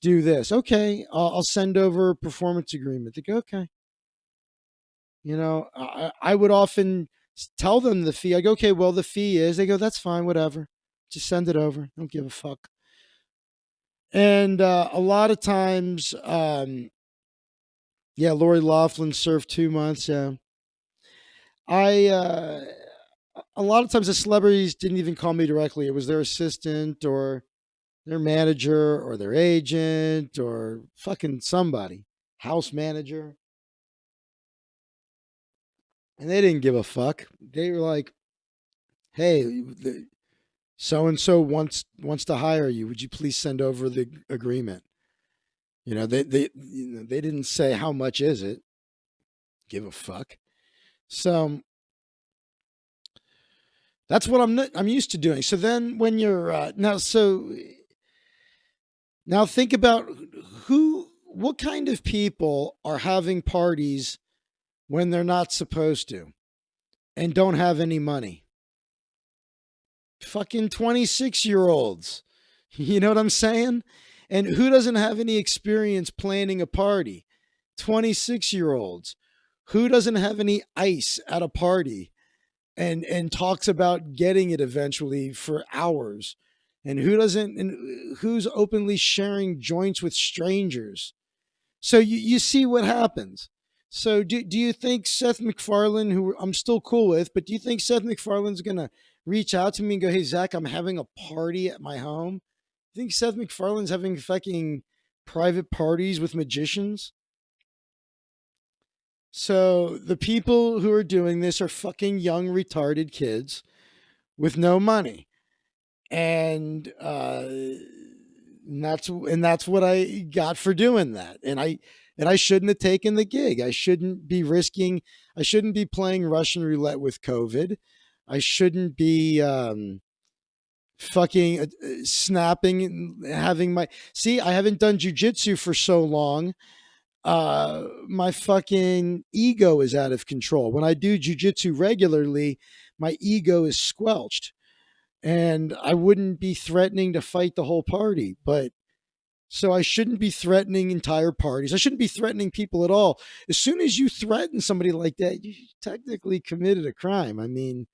do this. Okay, I'll send over a performance agreement. They go, okay. I would often tell them the fee. I go, okay, well, the fee is. They go, that's fine, whatever. Just send it over. Don't give a fuck. And a lot of times, yeah, Lori Laughlin served 2 months. Yeah, I a lot of times the celebrities didn't even call me directly. It was their assistant or their manager or their agent or fucking somebody, house manager, and they didn't give a fuck. They were like, "Hey, so and so wants to hire you. Would you please send over the agreement?" They didn't say how much is it. Give a fuck. So that's what I'm used to doing. So then when you're now think about what kind of people are having parties when they're not supposed to and don't have any money. Fucking 26-year-olds. You know what I'm saying? And who doesn't have any experience planning a party? 26-year-olds. Who doesn't have any ice at a party and talks about getting it eventually for hours? And who's openly sharing joints with strangers? So you see what happens. So do you think Seth MacFarlane, who I'm still cool with, but do you think Seth MacFarlane's gonna reach out to me and go, "Hey Zach, I'm having a party at my home"? You think Seth MacFarlane's having fucking private parties with magicians? So the people who are doing this are fucking young retarded kids with no money, and that's what I got for doing that. And I shouldn't have taken the gig. I shouldn't be risking. I shouldn't be playing Russian roulette with COVID. I shouldn't be fucking snapping and having my see. I haven't done jujitsu for so long. My fucking ego is out of control. When I do jujitsu regularly, my ego is squelched, and I wouldn't be threatening to fight the whole party. But so I shouldn't be threatening entire parties. I shouldn't be threatening people at all. As soon as you threaten somebody like that, you technically committed a crime. I mean,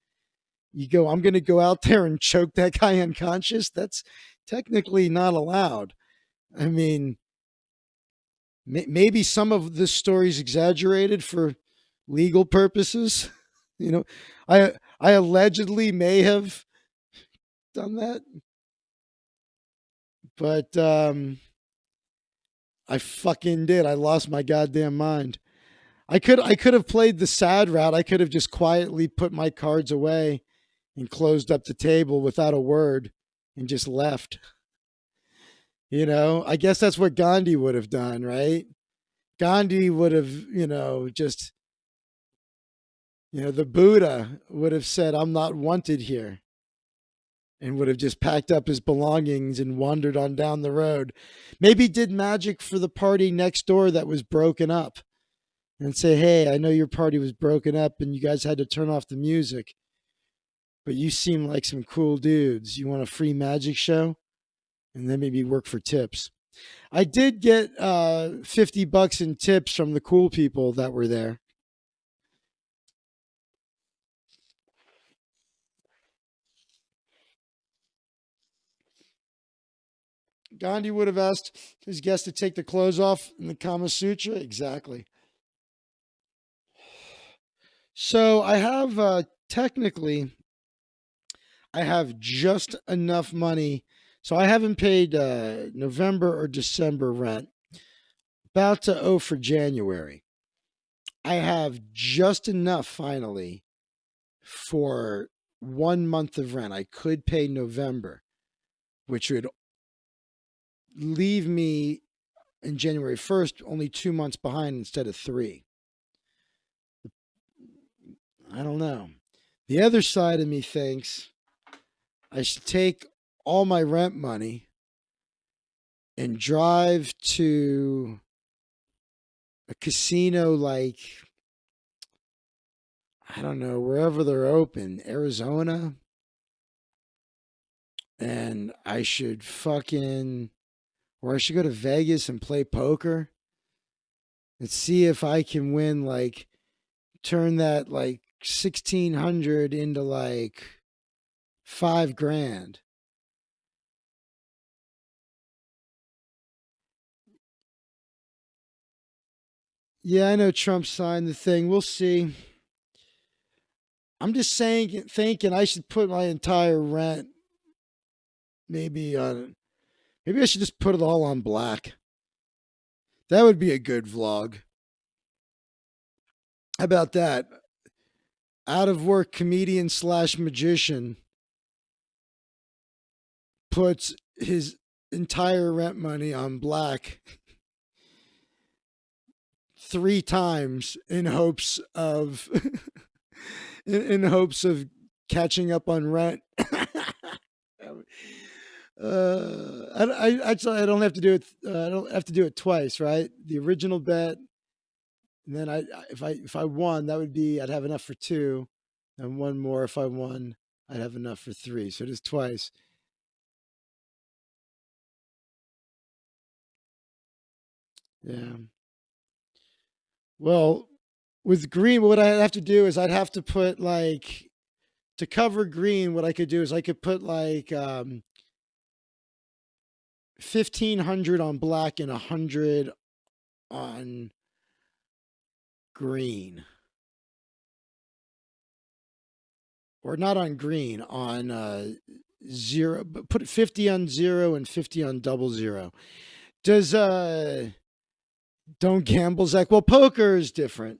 you go, I'm going to go out there and choke that guy unconscious. That's technically not allowed. I mean, maybe some of this story is exaggerated for legal purposes. You know, I allegedly may have done that, but I fucking did. I lost my goddamn mind. I could have played the sad route. I could have just quietly put my cards away and closed up the table without a word and just left. I guess that's what Gandhi would have done, right? Gandhi would have, just, the Buddha would have said, "I'm not wanted here," and would have just packed up his belongings and wandered on down the road. Maybe did magic for the party next door that was broken up and say, "Hey, I know your party was broken up and you guys had to turn off the music, but you seem like some cool dudes. You want a free magic show?" And then maybe work for tips. I did get $50 in tips from the cool people that were there. Gandhi would have asked his guests to take the clothes off in the Kama Sutra. Exactly. So I have technically I have just enough money. So I haven't paid November or December rent. About to owe for January. I have just enough finally for 1 month of rent. I could pay November, which would leave me in January 1st only 2 months behind instead of three. I don't know. The other side of me thinks I should take all my rent money and drive to a casino like, I don't know, wherever they're open, Arizona. And I should fucking, or I should go to Vegas and play poker and see if I can win, like, turn that like 1,600 into like 5 grand. Yeah, I know Trump signed the thing. We'll see. I'm just saying, thinking I should put my entire rent maybe on. Maybe I should just put it all on black. That would be a good vlog. How about that? Out of work comedian slash magician puts his entire rent money on black 3 times in hopes of in hopes of catching up on rent. Actually, I don't have to do it. I don't have to do it twice, right? The original bet, and then if I won, that would be I'd have enough for two, and one more if I won, I'd have enough for three. So it is twice. Yeah. Well, with green, what I'd have to do is I'd have to put like to cover green. What I could do is I could put like 1,500 on black and 100 on green, or not on green, on zero. But put 50 on zero and 50 on double zero. Does don't gamble, Zach? Well, poker is different.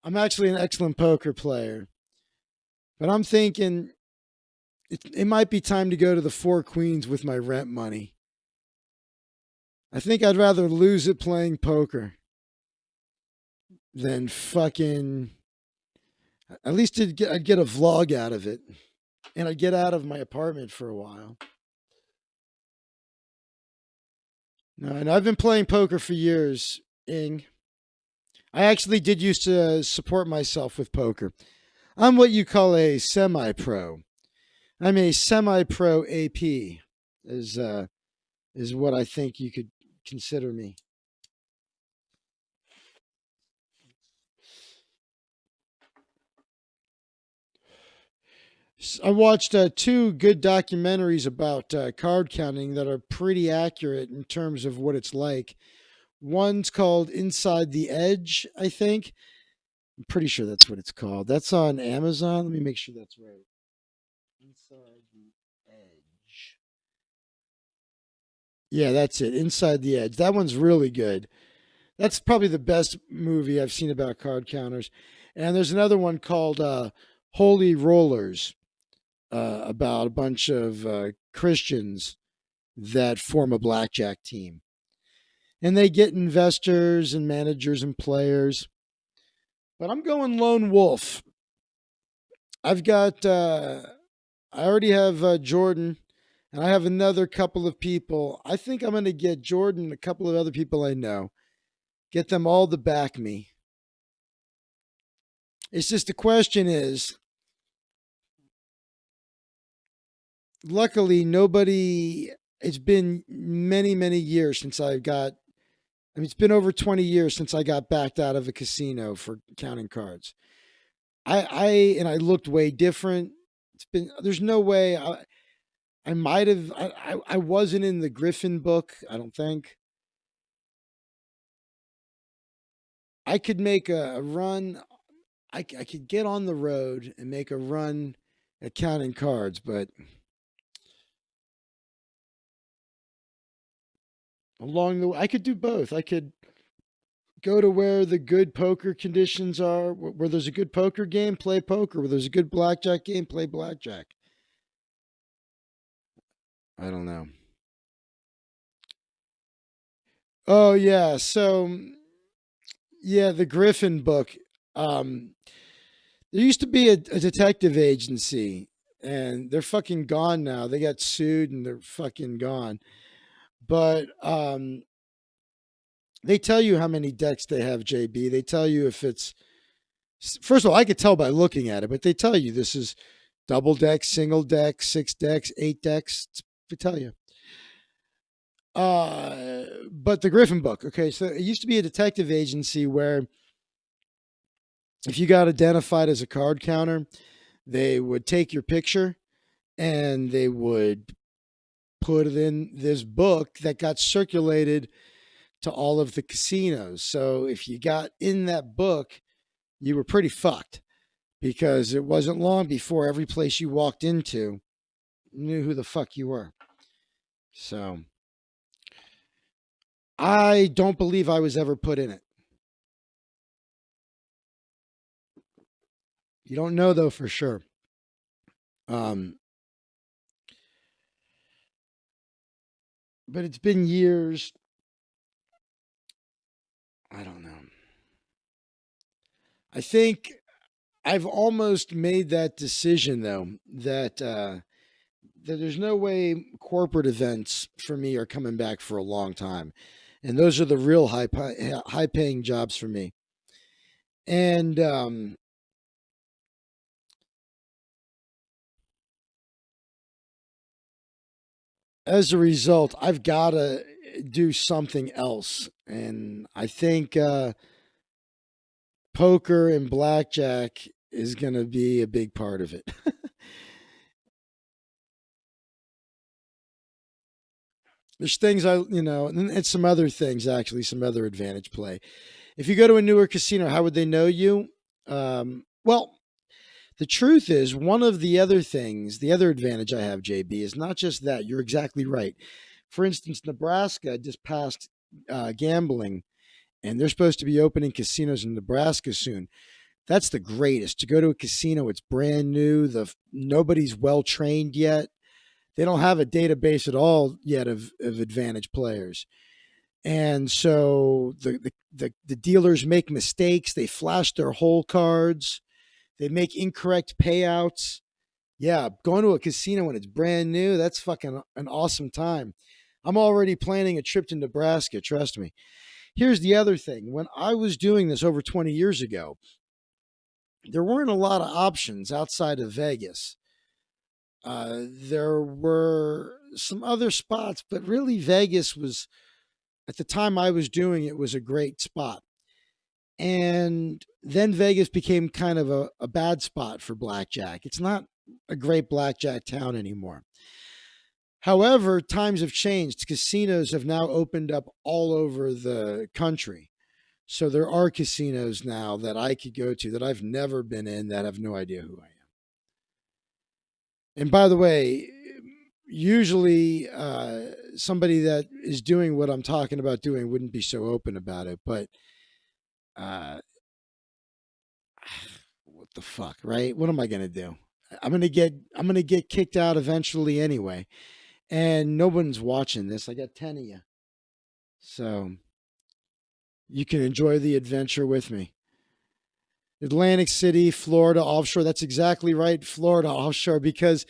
I'm actually an excellent poker player, but I'm thinking it might be time to go to the Four Queens with my rent money. I think I'd rather lose it playing poker than fucking. At least I'd get a vlog out of it, and I'd get out of my apartment for a while. No, and I've been playing poker for years, Ing. I actually did used to support myself with poker. I'm what you call a semi-pro. I'm a semi-pro AP, is is what I think you could consider me. I watched two good documentaries about card counting that are pretty accurate in terms of what it's like. One's called Inside the Edge, I think. I'm pretty sure that's what it's called. That's on Amazon. Let me make sure that's right. Inside the Edge. Yeah, that's it. Inside the Edge. That one's really good. That's probably the best movie I've seen about card counters. And there's another one called Holy Rollers, about a bunch of Christians that form a blackjack team. And they get investors and managers and players. But I'm going lone wolf. I've got, I already have Jordan, and I have another couple of people. I think I'm going to get Jordan and a couple of other people I know, get them all to back me. It's just the question is, luckily, nobody, it's been many, many years since it's been over 20 years since I got backed out of a casino for counting cards. I looked way different. There's no way I might have, I wasn't in the Griffin book, I don't think. I could make a run. I could get on the road and make a run at counting cards, but along the way, I could do both. I could go to where the good poker conditions are, where there's a good poker game, play poker. Where there's a good blackjack game, play blackjack. I don't know. Oh yeah, so yeah, the Griffin book. Um, there used to be a detective agency, and they're fucking gone now. They got sued, and they're fucking gone. But they tell you how many decks they have, JB. They tell you if it's first of all, I could tell by looking at it, but they tell you this is double deck, single deck, six decks, eight decks. They tell you. But the Griffin book. Okay, so it used to be a detective agency where if you got identified as a card counter, they would take your picture and they would put it in this book that got circulated to all of the casinos. So if you got in that book, you were pretty fucked because it wasn't long before every place you walked into knew who the fuck you were. So I don't believe I was ever put in it. You don't know though for sure. Um, but it's been years. I don't know. I think I've almost made that decision though that there's no way corporate events for me are coming back for a long time, and those are the real high paying jobs for me. And as a result, I've got to do something else, and I think poker and blackjack is going to be a big part of it. There's things and some other things actually, some other advantage play. If you go to a newer casino, how would they know you? Well, the truth is, one of the other things, the other advantage I have, JB, is not just that. You're exactly right. For instance, Nebraska just passed gambling, and they're supposed to be opening casinos in Nebraska soon. That's the greatest. To go to a casino, it's brand new. Nobody's well trained yet. They don't have a database at all yet of advantage players. And so the dealers make mistakes. They flash their hole cards. They make incorrect payouts. Yeah, going to a casino when it's brand new, that's fucking an awesome time. I'm already planning a trip to Nebraska, trust me. Here's the other thing. When I was doing this over 20 years ago, there weren't a lot of options outside of Vegas. There were some other spots, but really Vegas was, at the time I was doing it, was a great spot. And then Vegas became kind of a bad spot for blackjack. It's not a great blackjack town anymore. However, times have changed. Casinos have now opened up all over the country. So there are casinos now that I could go to that I've never been in that have no idea who I am. And by the way, usually somebody that is doing what I'm talking about doing wouldn't be so open about it. But uh, what the fuck, right? What am I gonna do? I'm gonna get kicked out eventually anyway, and no one's watching this. I got 10 of you, so you can enjoy the adventure with me. Atlantic City, Florida offshore. That's exactly right, Florida offshore, because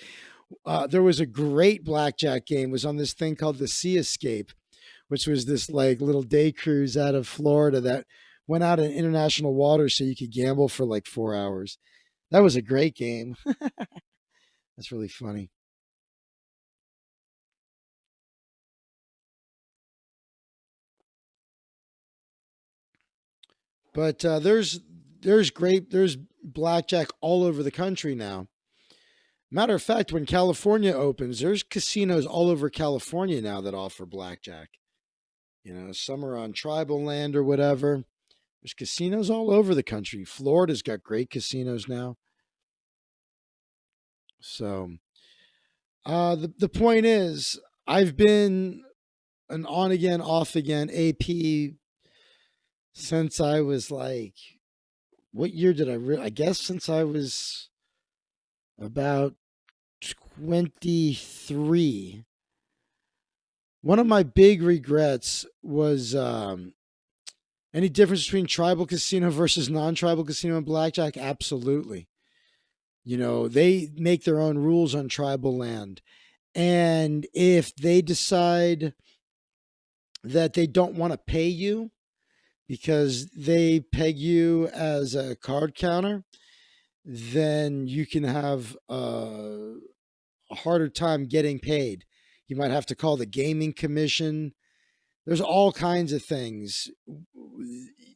there was a great blackjack game. It was on this thing called the Sea Escape, which was this like little day cruise out of Florida that went out in international waters so you could gamble for like 4 hours. That was a great game. That's really funny. But there's blackjack all over the country now. Matter of fact, when California opens, there's casinos all over California now that offer blackjack. Some are on tribal land or whatever. There's casinos all over the country. Florida's got great casinos now. So, the point is, I've been an on again, off again AP since I was like, what year did I guess since I was about 23. One of my big regrets was any difference between tribal casino versus non-tribal casino and blackjack? Absolutely. You know, they make their own rules on tribal land. And if they decide that they don't want to pay you because they peg you as a card counter, then you can have a harder time getting paid. You might have to call the gaming commission. There's all kinds of things.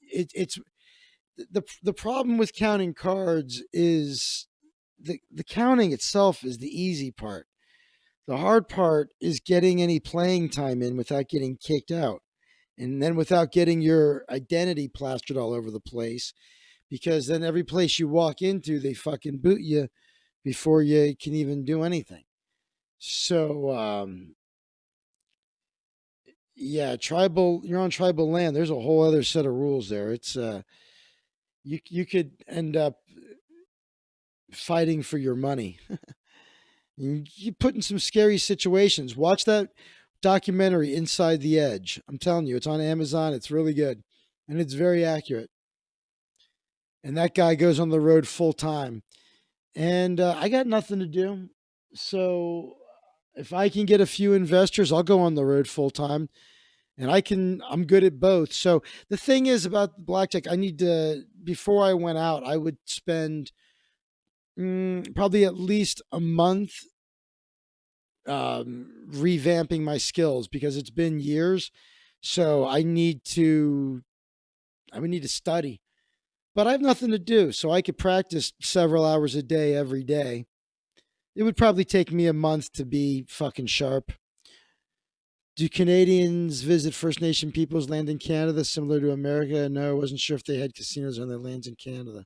It's the problem with counting cards is the counting itself is the easy part. The hard part is getting any playing time in without getting kicked out. And then without getting your identity plastered all over the place, because then every place you walk into, they fucking boot you before you can even do anything. So, yeah, tribal, you're on tribal land. There's a whole other set of rules there. It's, you could end up fighting for your money. You put in some scary situations. Watch that documentary, Inside the Edge. I'm telling you, it's on Amazon. It's really good. And it's very accurate. And that guy goes on the road full time. And I got nothing to do. So if I can get a few investors, I'll go on the road full time. And I'm good at both. So the thing is about blackjack, before I went out, I would spend probably at least a month revamping my skills because it's been years. So I would need to study, but I have nothing to do. So I could practice several hours a day, every day. It would probably take me a month to be fucking sharp. Do Canadians visit First Nation peoples land in Canada similar to America? No, I wasn't sure if they had casinos on their lands in Canada.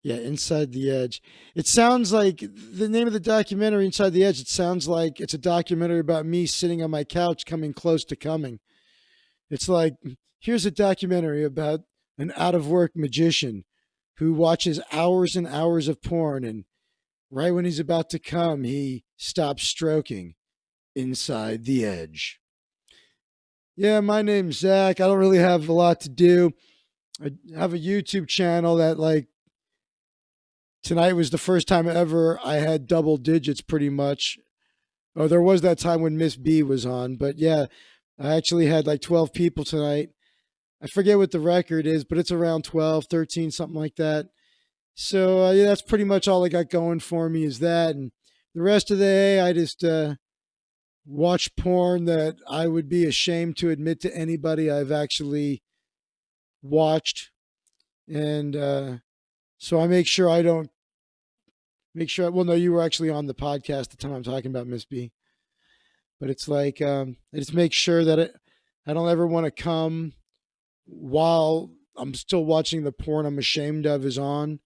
Yeah, Inside the Edge. It sounds like the name of the documentary, Inside the Edge, it sounds like it's a documentary about me sitting on my couch coming close to coming. It's like, here's a documentary about an out of work magician who watches hours and hours of porn, and right when he's about to come, he stops stroking. Inside the Edge. Yeah, my name's Zach. I don't really have a lot to do. I have a YouTube channel that, like, tonight was the first time ever I had double digits pretty much. Oh, there was that time when Miss B was on, but yeah, I actually had like 12 people tonight. I forget what the record is, but it's around 12, 13, something like that. So yeah, that's pretty much all I got going for me is that. And the rest of the day, I just watch porn that I would be ashamed to admit to anybody I've actually watched. And so I make sure I don't well, no, you were actually on the podcast the time I'm talking about Miss B. But it's like, I just make sure that I don't ever want to come while I'm still watching the porn I'm ashamed of is on.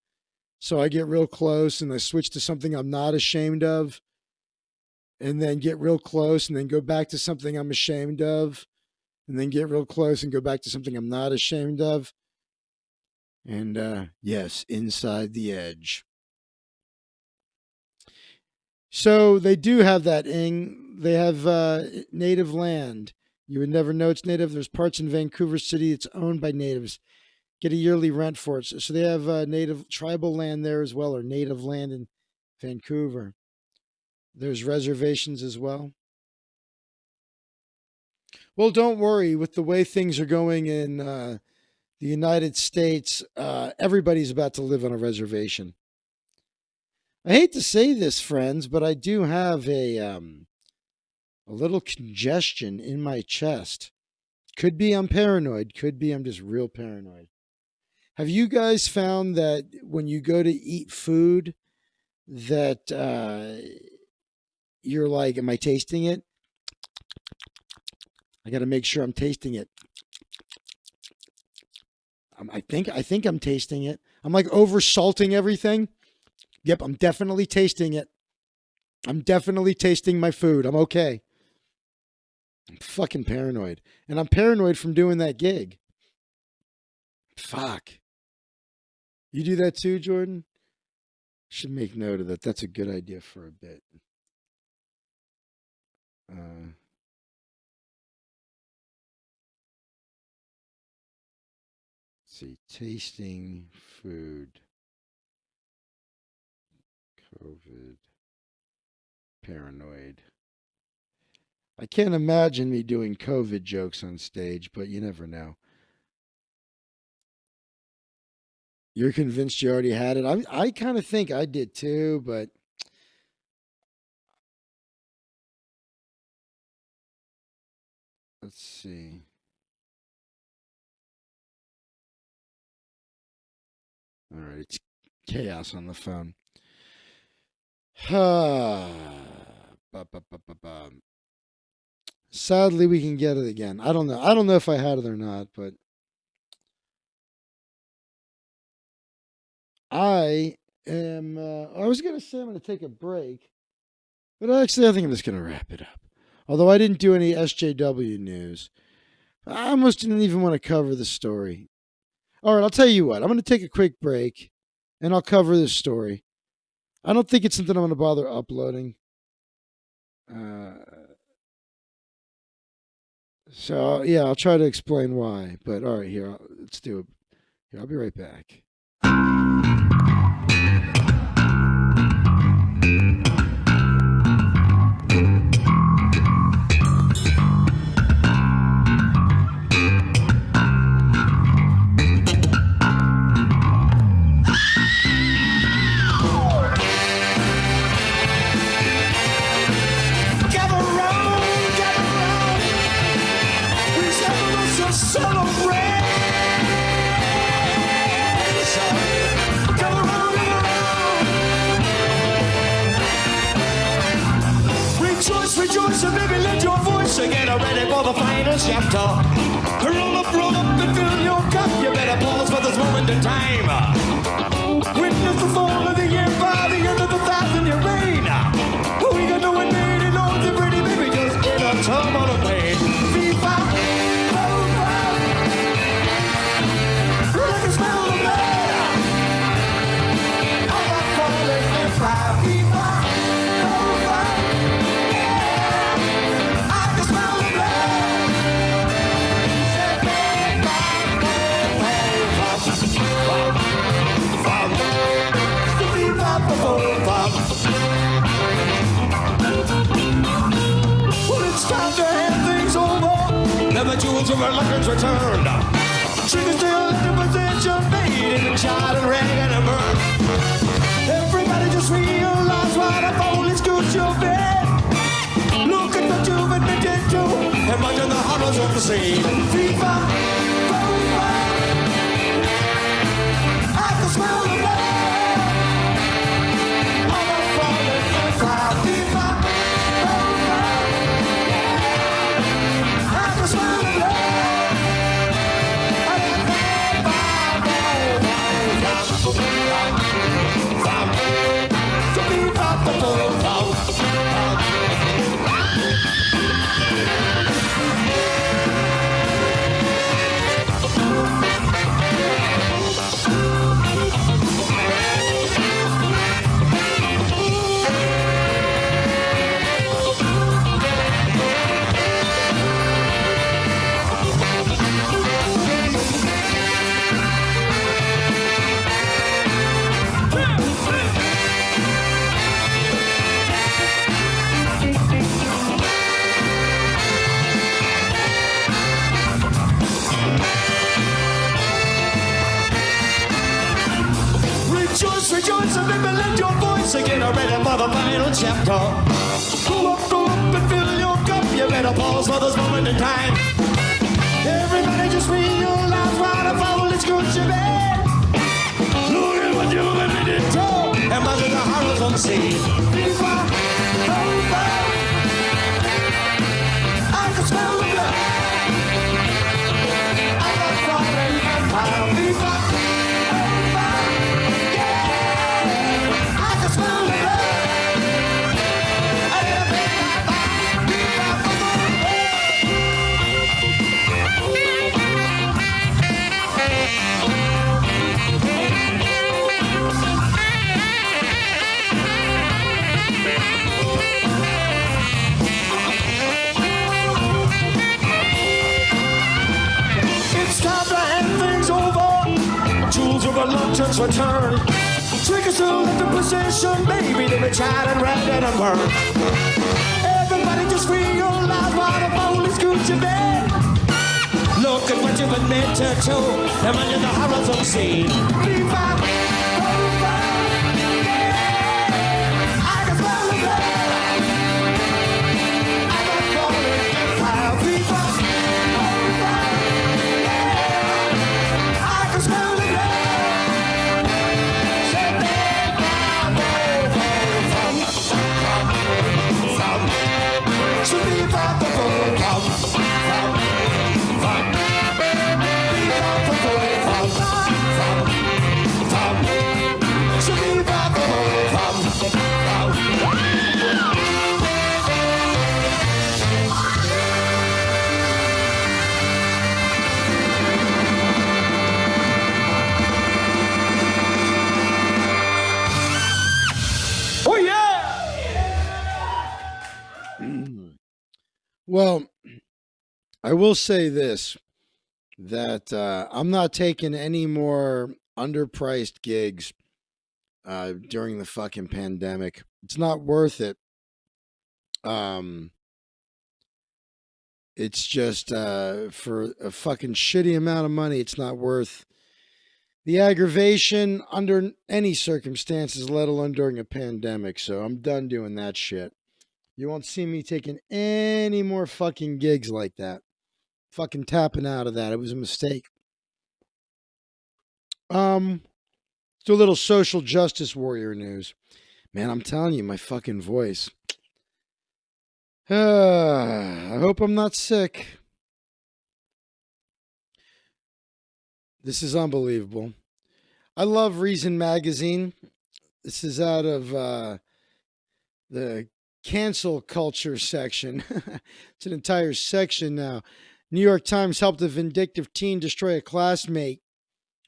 So I get real close and I switch to something I'm not ashamed of, and then get real close and then go back to something I'm ashamed of, and then get real close and go back to something I'm not ashamed of. And yes, Inside the Edge. So they do have that ing. They have native land. You would never know it's native. There's parts in Vancouver City it's owned by natives. Get a yearly rent for it. So they have native tribal land there as well, or native land in Vancouver. There's reservations as well. Well, don't worry. With the way things are going in the United States, everybody's about to live on a reservation. I hate to say this, friends, but I do have a little congestion in my chest. Could be I'm paranoid. Could be I'm just real paranoid. Have you guys found that when you go to eat food that you're like, am I tasting it? I got to make sure I'm tasting it. I think I'm tasting it. I'm like over salting everything. Yep, I'm definitely tasting it. I'm definitely tasting my food. I'm okay. I'm fucking paranoid. And I'm paranoid from doing that gig. Fuck. You do that too, Jordan? Should make note of that. That's a good idea for a bit. Let's see. Tasting food. COVID. Paranoid. I can't imagine me doing COVID jokes on stage, but you never know. You're convinced you already had it? I kind of think I did too, but let's see. All right, it's chaos on the phone. Sadly, we can get it again. I don't know. I don't know if I had it or not, but I am. I was gonna say I'm gonna take a break, but actually, I think I'm just gonna wrap it up. Although I didn't do any SJW news, I almost didn't even want to cover the story. All right, I'll tell you what. I'm gonna take a quick break, and I'll cover this story. I don't think it's something I'm gonna bother uploading. So yeah, I'll try to explain why. But all right, here, let's do it. Here, I'll be right back. Get ready for the final chapter. Roll up and fill your cup. You better pause for this moment in time. Witness the fall of the empire, the end of the 1,000-year reign. We got no one made it, Lord, the pretty baby just in a tumble of pain. Viva, over. Look and smell the blood of a falling empire. Viva, over. Well, it's time to hand things over. Then the jewels of reluctance returned. She can still in position, made in child and rag and a bird. Everybody just realize what a foolish good you've been. Look at what you've admitted to. Imagine the horrors of the sea. Viva, viva. I can smell the blood. Rejoice and baby, let your voice again. Ready for the final chapter. Go up and fill your cup. You better pause for this moment in time. Everybody just realize what a foolish good you been. Look at what you've admitted to. Imagine the horrors on the sea. Viva, viva. I can smell the blood. I'm not falling empire. vengeance return. Trick us all into possession, baby, to be tried and wrapped and burned. Everybody just realize why the police could you bed. Look at what you've admitted to, imagine the horrors of the scene. Revive, revive, yeah. I can smell the blood. I got falling fire. Revive, revive, yeah. I can smell the blood. Say that from. So revive the from. Oh yeah! Well, I will say this, that I'm not taking any more underpriced gigs during the fucking pandemic. It's not worth it. It's just for a fucking shitty amount of money, it's not worth the aggravation under any circumstances, let alone during a pandemic. So I'm done doing that shit. You won't see me taking any more fucking gigs like that. Fucking tapping out of that. It was a mistake. Do a little social justice warrior news. Man, I'm telling you, my fucking voice. I hope I'm not sick. This is unbelievable. I love Reason Magazine. This is out of the cancel culture section. It's an entire section now. New York Times helped a vindictive teen destroy a classmate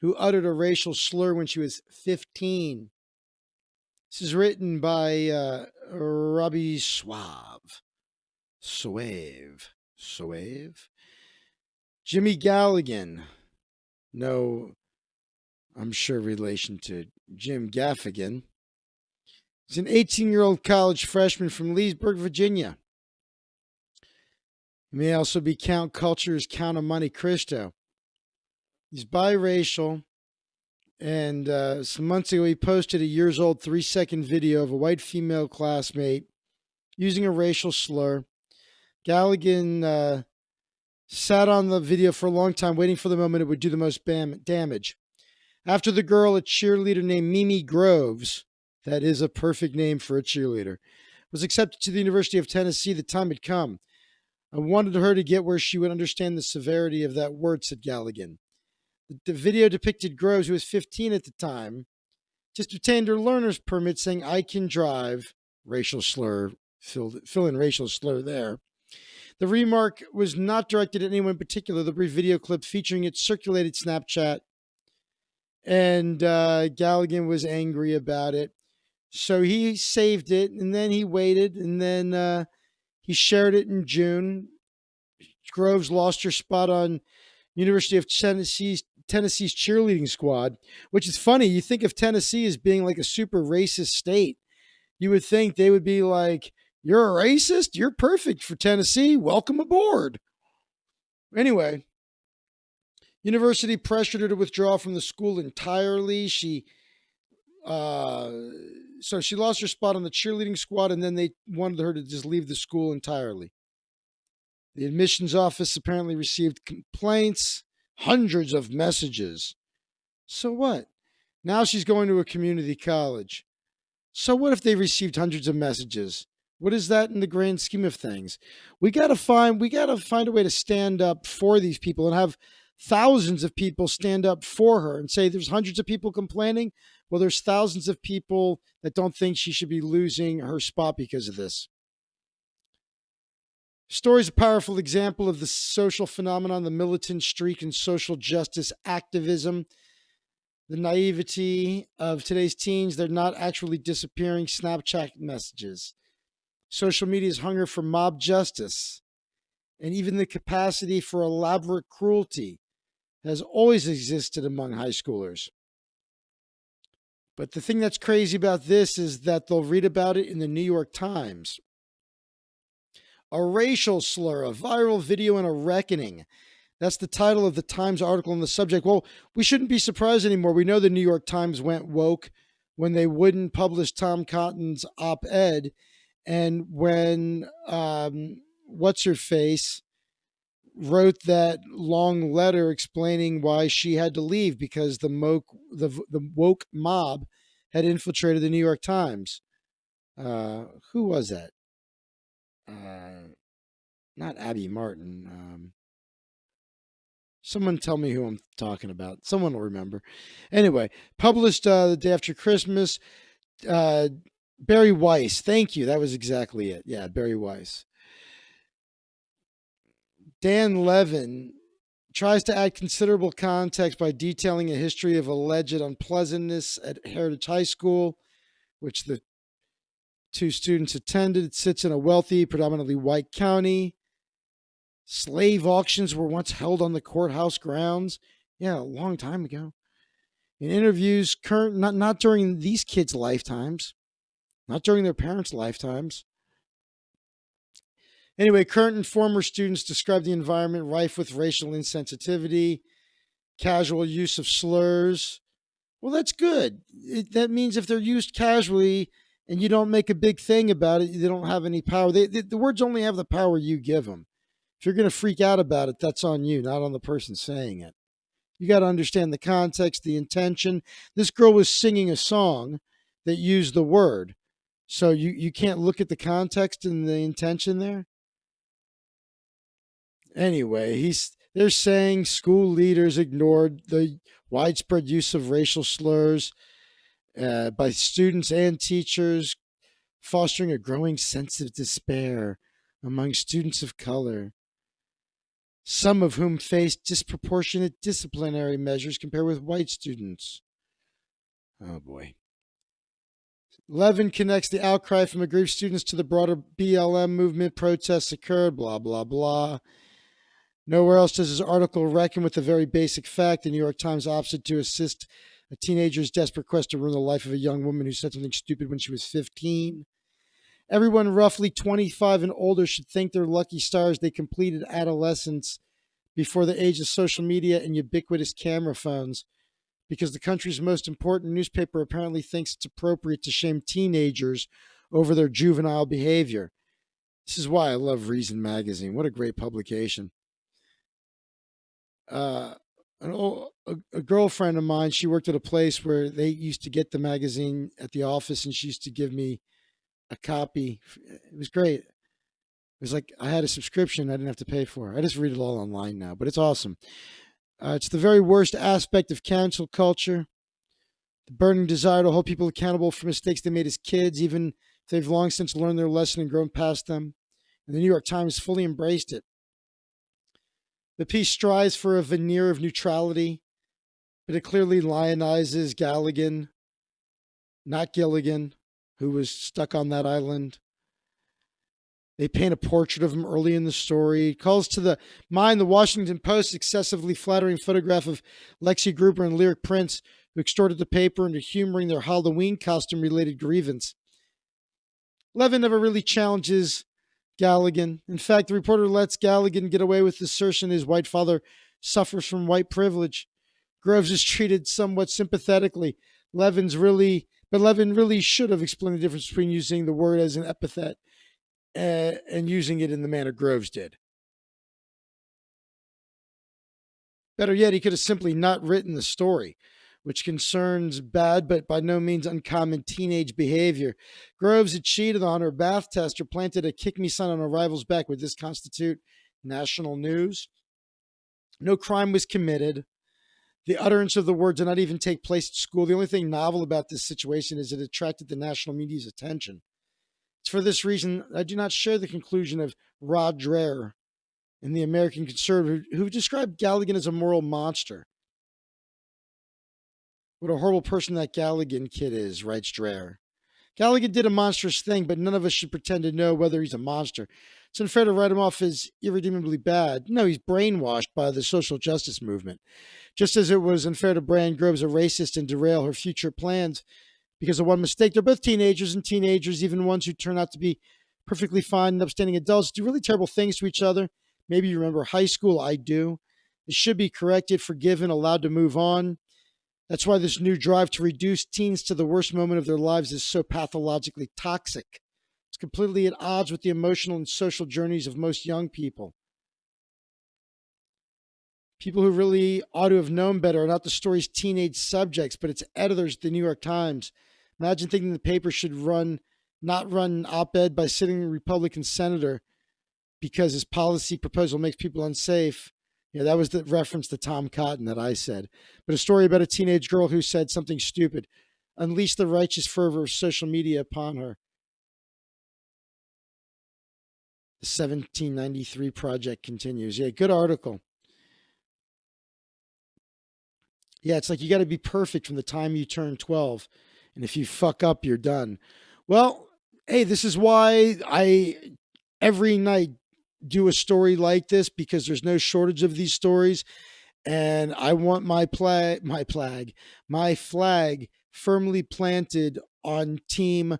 who uttered a racial slur when she was 15. This is written by Robbie Suave. Jimmy Galligan. No, I'm sure relation to Jim Gaffigan. He's an 18-year-old college freshman from Leesburg, Virginia. He may also be Count Culture's Count of Monte Cristo. He's biracial, and some months ago he posted a years-old 3-second video of a white female classmate using a racial slur. Galligan sat on the video for a long time, waiting for the moment it would do the most damage. After the girl, a cheerleader named Mimi Groves, that is a perfect name for a cheerleader, was accepted to the University of Tennessee, the time had come. I wanted her to get where she would understand the severity of that word, said Galligan. The video depicted Groves, who was 15 at the time, just obtained her learner's permit saying, "I can drive," racial slur, fill in racial slur there. The remark was not directed at anyone in particular. The brief video clip featuring it circulated Snapchat, and Galligan was angry about it. So he saved it, and then he waited, and then he shared it in June. Groves lost her spot on University of Tennessee's cheerleading squad, which is funny. You think of Tennessee as being like a super racist state. You would think they would be like, "You're a racist? You're perfect for Tennessee. Welcome aboard." Anyway, university pressured her to withdraw from the school entirely. So she lost her spot on the cheerleading squad, and then they wanted her to just leave the school entirely. The admissions office apparently received complaints, hundreds of messages. So what? Now she's going to a community college. So what if they received hundreds of messages? What is that in the grand scheme of things? We gotta find a way to stand up for these people and have thousands of people stand up for her and say there's hundreds of people complaining. Well, there's thousands of people that don't think she should be losing her spot because of this. Story is a powerful example of the social phenomenon, the militant streak in social justice activism. The naivety of today's teens, they're not actually disappearing Snapchat messages. Social media's hunger for mob justice and even the capacity for elaborate cruelty has always existed among high schoolers. But the thing that's crazy about this is that they'll read about it in the New York Times. A racial slur, a viral video, and a reckoning. That's the title of the Times article on the subject. Well, we shouldn't be surprised anymore. We know the New York Times went woke when they wouldn't publish Tom Cotton's op-ed, and when what's her face wrote that long letter explaining why she had to leave because the woke mob had infiltrated the New York Times. Who was that? Not Abby Martin. Someone tell me who I'm talking about. Someone will remember. Anyway, published the day after Christmas. Barry Weiss. Thank you. That was exactly it. Yeah, Barry Weiss. Dan Levin tries to add considerable context by detailing a history of alleged unpleasantness at Heritage High School, which the two students attended. It sits in a wealthy, predominantly white county. Slave auctions were once held on the courthouse grounds. Yeah, a long time ago. In interviews, not during these kids' lifetimes, not during their parents' lifetimes. Anyway, current and former students describe the environment rife with racial insensitivity, casual use of slurs. Well, that's good. That means if they're used casually and you don't make a big thing about it, they don't have any power. The words only have the power you give them. If you're going to freak out about it, that's on you, not on the person saying it. You got to understand the context, the intention. This girl was singing a song that used the word. So you can't look at the context and the intention there. Anyway, they're saying school leaders ignored the widespread use of racial slurs by students and teachers, fostering a growing sense of despair among students of color, some of whom faced disproportionate disciplinary measures compared with white students. Oh boy. Levin connects the outcry from aggrieved students to the broader BLM movement. Protests occurred, blah, blah, blah. Nowhere else does his article reckon with the very basic fact the New York Times opted to assist a teenager's desperate quest to ruin the life of a young woman who said something stupid when she was 15. Everyone roughly 25 and older should thank their lucky stars they completed adolescence before the age of social media and ubiquitous camera phones, because the country's most important newspaper apparently thinks it's appropriate to shame teenagers over their juvenile behavior. This is why I love Reason Magazine. What a great publication. A girlfriend of mine, she worked at a place where they used to get the magazine at the office, and she used to give me a copy. It was great. It was like I had a subscription I didn't have to pay for. I just read it all online now, but it's awesome. It's the very worst aspect of cancel culture. The burning desire to hold people accountable for mistakes they made as kids, even if they've long since learned their lesson and grown past them. And the New York Times fully embraced it. The piece strives for a veneer of neutrality, but it clearly lionizes Galligan, not Gilligan, who was stuck on that island. They paint a portrait of him early in the story. It calls to the mind the Washington Post's excessively flattering photograph of Lexi Gruber and Lyric Prince, who extorted the paper into humoring their Halloween costume-related grievance. Levin never really challenges Galligan. In fact, the reporter lets Galligan get away with the assertion his white father suffers from white privilege. Groves is treated somewhat sympathetically. Levin really should have explained the difference between using the word as an epithet and using it in the manner Groves did. Better yet, he could have simply not written the story, which concerns bad but by no means uncommon teenage behavior. Groves had cheated on her bath test or planted a kick-me sign on a rival's back. Would this constitute national news? No crime was committed. The utterance of the word did not even take place at school. The only thing novel about this situation is it attracted the national media's attention. It's for this reason I do not share the conclusion of Rod Dreher in The American Conservative, who described Galligan as a moral monster. What a horrible person that Galligan kid is, writes Dreher. Galligan did a monstrous thing, but none of us should pretend to know whether he's a monster. It's unfair to write him off as irredeemably bad. No, he's brainwashed by the social justice movement. Just as it was unfair to brand Groves a racist and derail her future plans because of one mistake. They're both teenagers, and teenagers, even ones who turn out to be perfectly fine and upstanding adults, do really terrible things to each other. Maybe you remember high school. I do. It should be corrected, forgiven, allowed to move on. That's why this new drive to reduce teens to the worst moment of their lives is so pathologically toxic. It's completely at odds with the emotional and social journeys of most young people. People who really ought to have known better are not the story's teenage subjects, but its editors at the New York Times. Imagine thinking the paper should not run an op-ed by sitting Republican senator because his policy proposal makes people unsafe. Yeah, that was the reference to Tom Cotton that I said. But a story about a teenage girl who said something stupid unleashed the righteous fervor of social media upon her. The 1793 Project continues. Yeah, good article. Yeah, it's like you got to be perfect from the time you turn 12. And if you fuck up, you're done. Well, hey, this is why I every night do a story like this, because there's no shortage of these stories. And I want my flag firmly planted on team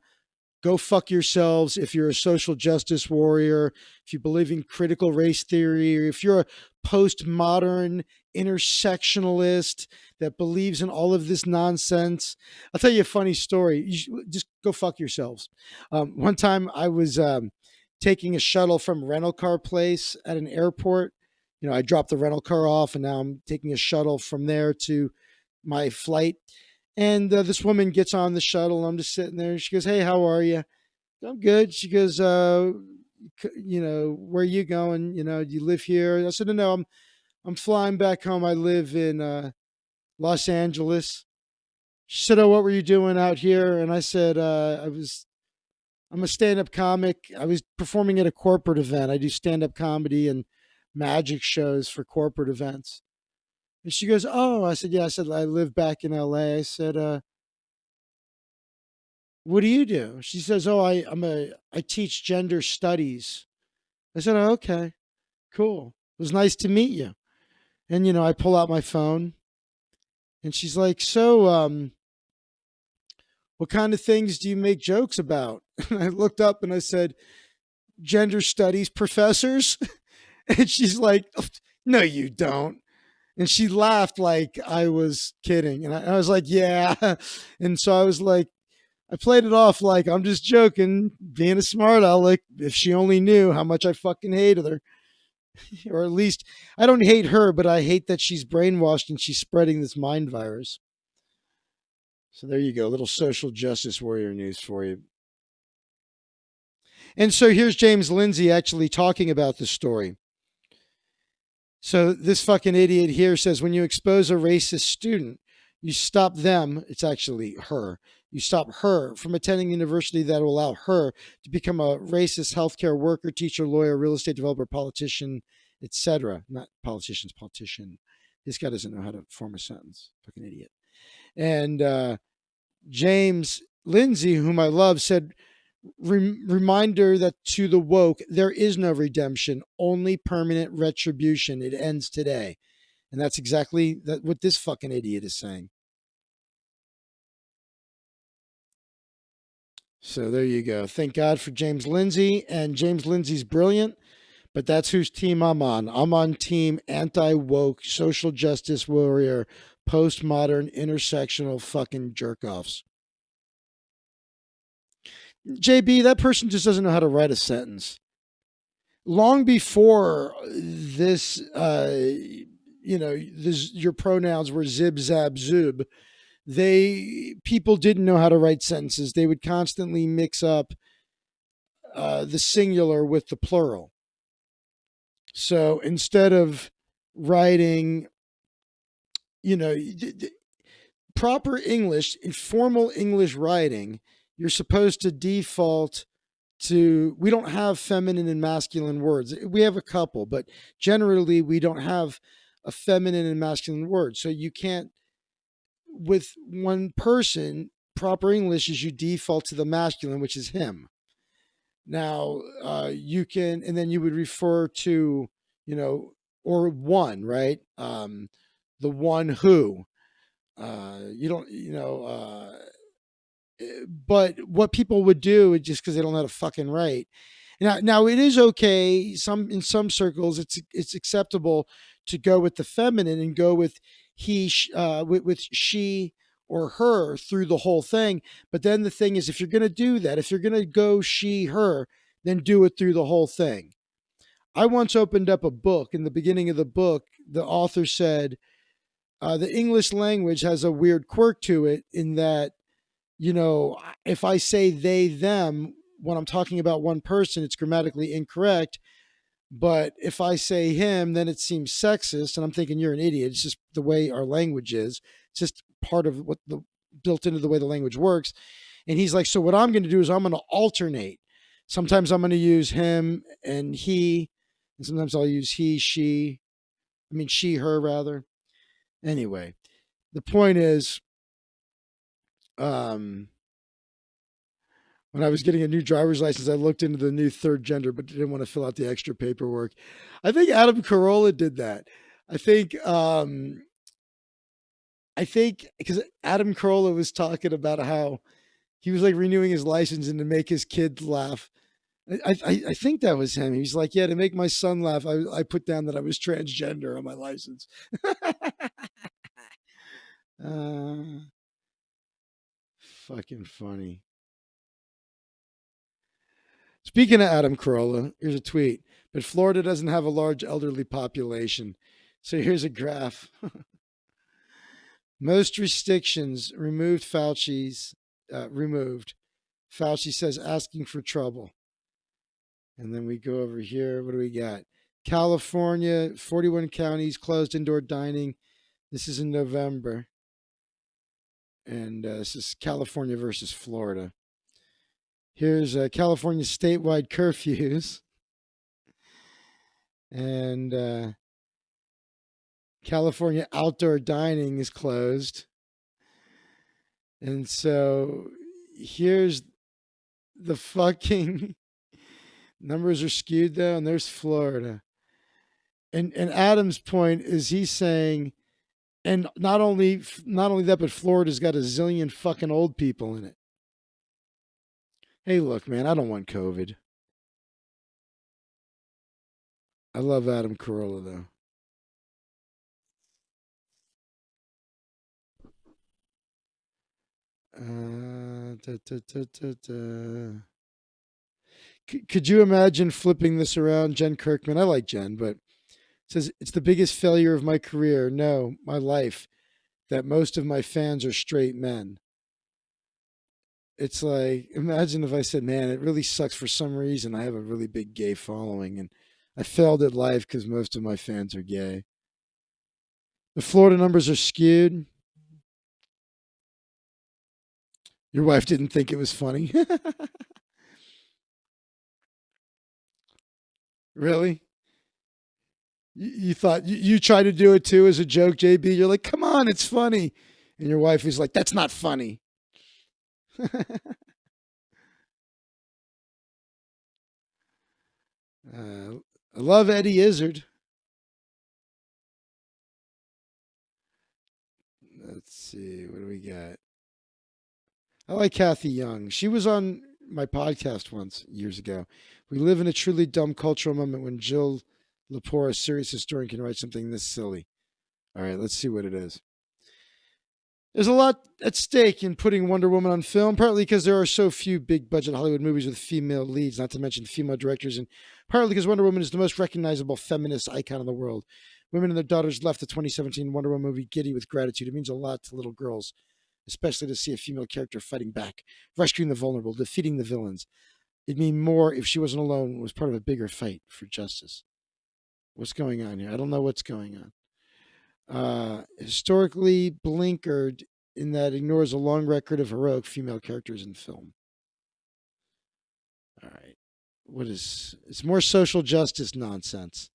go fuck yourselves. If you're a social justice warrior, if you believe in critical race theory, or if you're a postmodern intersectionalist that believes in all of this nonsense. I'll tell you a funny story. Just go fuck yourselves. One time I was taking a shuttle from a rental car place at an airport. You know, I dropped the rental car off, and now I'm taking a shuttle from there to my flight. And this woman gets on the shuttle, and I'm just sitting there. She goes, "Hey, how are you?" "I'm good." She goes, "Where are you going? Do you live here?" I said, "No, I'm flying back home. I live in Los Angeles." She said, "Oh, what were you doing out here?" And I said, I'm a stand-up comic. I was performing at a corporate event. I do stand-up comedy and magic shows for corporate events." And she goes, "Oh," I said, "Yeah." I said, "I live back in LA." I said, "What do you do?" She says, "Oh, I teach gender studies." I said, "Oh, okay, cool. It was nice to meet you." And I pull out my phone, and she's like, "So, what kind of things do you make jokes about?" And I looked up and I said, "Gender studies professors." And she's like, "No, you don't." And she laughed like I was kidding. And I was like, "Yeah." And so I was like, I played it off like I'm just joking, being a smart aleck. If she only knew how much I fucking hated her. Or at least I don't hate her, but I hate that she's brainwashed and she's spreading this mind virus. So there you go. A little social justice warrior news for you. And so here's James Lindsay actually talking about the story. So this fucking idiot here says when you expose a racist student, you stop them, it's actually her, you stop her from attending a university that will allow her to become a racist healthcare worker, teacher, lawyer, real estate developer, politician, etc. Not politicians, politician. This guy doesn't know how to form a sentence. Fucking idiot. And James Lindsay, whom I love, said, reminder that to the woke, there is no redemption, only permanent retribution. It ends today. And that's exactly what this fucking idiot is saying. So there you go. Thank God for James Lindsay. And James Lindsay's brilliant, but that's whose team I'm on. I'm on team anti-woke, social justice warrior, postmodern, intersectional fucking jerk-offs. JB, that person just doesn't know how to write a sentence. Long before this, your pronouns were zib, zab, zub, people didn't know how to write sentences. They would constantly mix up the singular with the plural. So instead of writing, proper English, in formal English writing, you're supposed to default to, we don't have feminine and masculine words. We have a couple, but generally we don't have a feminine and masculine word. So you can't, with one person, proper English is you default to the masculine, which is him. Now, you can, and then you would refer to, or one, right? The one who, you don't, But what people would do just because they don't know how to fucking write. Now it is okay. In some circles, it's acceptable to go with the feminine and go with with she or her through the whole thing. But then the thing is, if you're going to do that, if you're going to go she her, then do it through the whole thing. I once opened up a book. In the beginning of the book, the author said the English language has a weird quirk to it in that, if I say they, them, when I'm talking about one person, it's grammatically incorrect. But if I say him, then it seems sexist. And I'm thinking, you're an idiot. It's just the way our language is. It's just part of what the built into the way the language works. And he's like, so what I'm going to do is I'm going to alternate. Sometimes I'm going to use him and he, and sometimes I'll use he, she, her, rather. Anyway, the point is, when I was getting a new driver's license, I looked into the new third gender, but didn't want to fill out the extra paperwork. I think Adam Carolla did that. I think because Adam Carolla was talking about how he was like renewing his license and to make his kids laugh. I think that was him. He was like, yeah, to make my son laugh, I put down that I was transgender on my license. Fucking funny. Speaking of Adam Carolla, here's a tweet. But Florida doesn't have a large elderly population. So here's a graph. Most restrictions removed. Fauci's removed. Fauci says asking for trouble. And then we go over here. What do we got? California, 41 counties closed indoor dining. This is in November. And this is California versus Florida. Here's California statewide curfews. And California outdoor dining is closed. And so here's the fucking numbers are skewed though, and there's Florida. And Adam's point is he's saying, and not only that, but Florida's got a zillion fucking old people in it. Hey, look, man, I don't want COVID. I love Adam Carolla, though. Could you imagine flipping this around? Jen Kirkman, I like Jen, but it says, it's the biggest failure of my career, no, my life, that most of my fans are straight men. It's like, imagine if I said, man, it really sucks for some reason. I have a really big gay following and I failed at life because most of my fans are gay. The Florida numbers are skewed. Your wife didn't think it was funny. Really? You thought you tried to do it too as a joke, JB? You're like, come on, it's funny. And your wife is like, that's not funny. I love Eddie Izzard. Let's see, what do we got? I like Kathy Young. She was on my podcast once years ago. We live in a truly dumb cultural moment when Jill Lepore, a serious historian, can write something this silly. All right, let's see what it is. There's a lot at stake in putting Wonder Woman on film, partly because there are so few big budget Hollywood movies with female leads, not to mention female directors, and partly because Wonder Woman is the most recognizable feminist icon in the world. Women and their daughters left the 2017 Wonder Woman movie giddy with gratitude. It means a lot to little girls, especially to see a female character fighting back, rescuing the vulnerable, defeating the villains. It'd mean more if she wasn't alone and was part of a bigger fight for justice. What's going on here? I don't know what's going on. Historically blinkered in that ignores a long record of heroic female characters in film. All right. It's more social justice nonsense.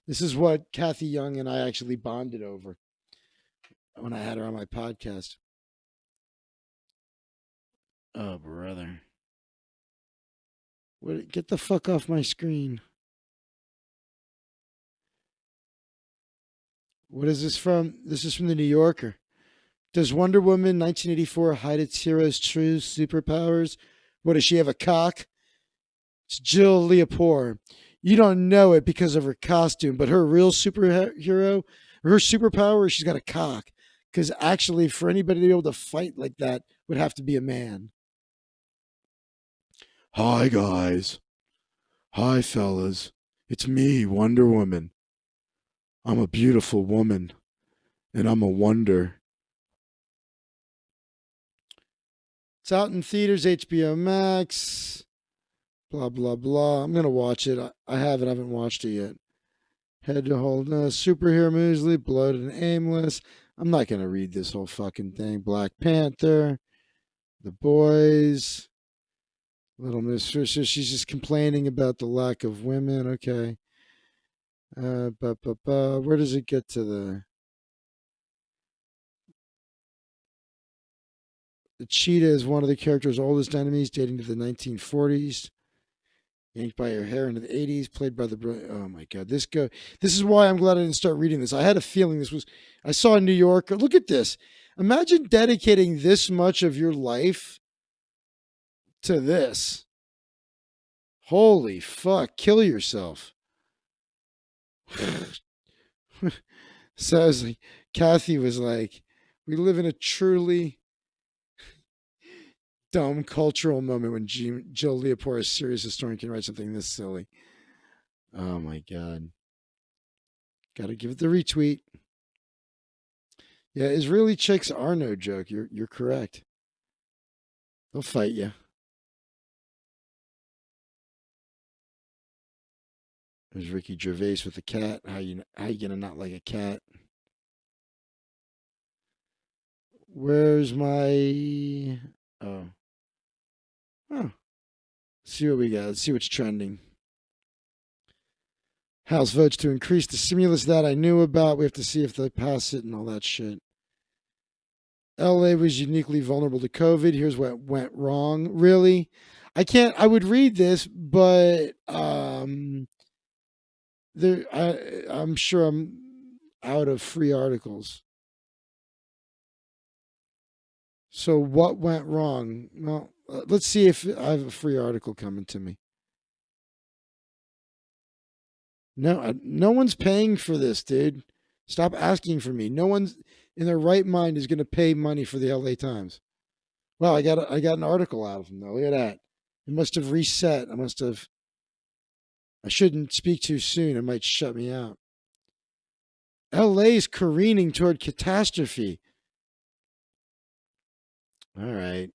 This is what Kathy Young and I actually bonded over when I had her on my podcast. Oh, brother. Get the fuck off my screen. What is this from? This is from the New Yorker. Does Wonder Woman 1984 hide its hero's true superpowers? What, does she have a cock? It's Jill Lepore. You don't know it because of her costume, but her real superhero, her superpower, she's got a cock. Because actually, for anybody to be able to fight like that, would have to be a man. Hi, guys. Hi, fellas. It's me, Wonder Woman. I'm a beautiful woman, and I'm a wonder. It's out in theaters, HBO Max. Blah, blah, blah. I'm going to watch it. I haven't watched it yet. Head to hold superhero movies, bloated and aimless. I'm not going to read this whole fucking thing. Black Panther, The Boys, Little Miss Fisher. She's just complaining about the lack of women. Okay. Where does it get to the cheetah is one of the character's oldest enemies, dating to the 1940s. Yanked by her hair into the 80s, played by the brilliant. Oh my God, this is why I'm glad I didn't start reading this. I had a feeling this was. I saw in New York. Look at this. Imagine dedicating this much of your life to this. Holy fuck! Kill yourself. So I was like, Kathy was like, we live in a truly dumb cultural moment when Jill Lepore, a serious historian, can write something this silly. Oh my God. Gotta give it the retweet. Yeah, Israeli chicks are no joke. You're correct. They'll fight you. There's Ricky Gervais with a cat. How you gonna not like a cat? Where's my? Oh. Let's see what we got. Let's see what's trending. House votes to increase the stimulus that I knew about. We have to see if they pass it and all that shit. LA was uniquely vulnerable to COVID. Here's what went wrong. Really? I would read this, but I'm sure I'm out of free articles. So what went wrong? Well, let's see if I have a free article coming to me. No one's paying for this, dude. Stop asking for me. No one's in their right mind is going to pay money for the LA Times. Wow, I got an article out of them though. Look at that. It must have reset. I shouldn't speak too soon. It might shut me out. LA's careening toward catastrophe. All right.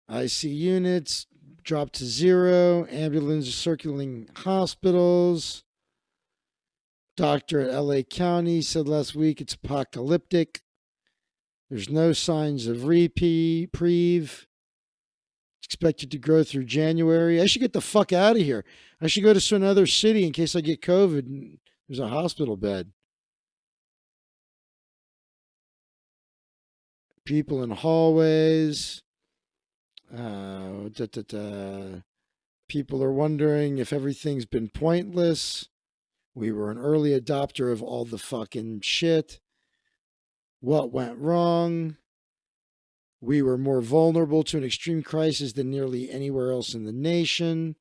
IC units dropped to 0. Ambulances circling hospitals. Doctor at LA County said last week it's apocalyptic. There's no signs of reprieve. Expected to grow through January. I should get the fuck out of here. I should go to another city in case I get COVID and there's a hospital bed. People in hallways. People are wondering if everything's been pointless. We were an early adopter of all the fucking shit. What went wrong? We were more vulnerable to an extreme crisis than nearly anywhere else in the nation.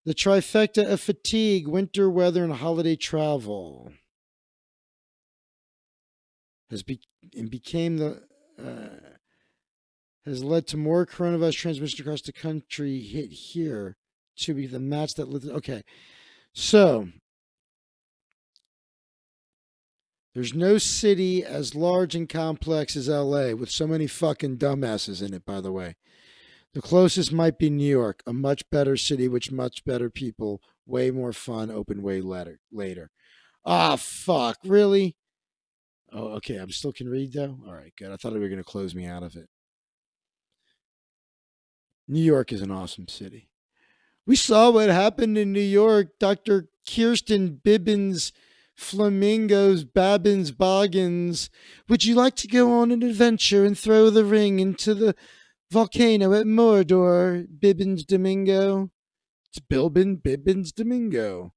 The trifecta of fatigue, winter weather, and holiday travel has led to more coronavirus transmission across the country hit here to be the match that lived. Okay, so there's no city as large and complex as LA with so many fucking dumbasses in it, by the way. The closest might be New York, a much better city with much better people, way more fun, open way later. Ah, fuck, really? Oh, okay, I still can read though? All right, good. I thought they were going to close me out of it. New York is an awesome city. We saw what happened in New York. Dr. Kirsten Bibbins, Flamingos, Babbins, Boggins. Would you like to go on an adventure and throw the ring into the volcano at Mordor, Bibbins Domingo? It's Bilbin Bibbins Domingo.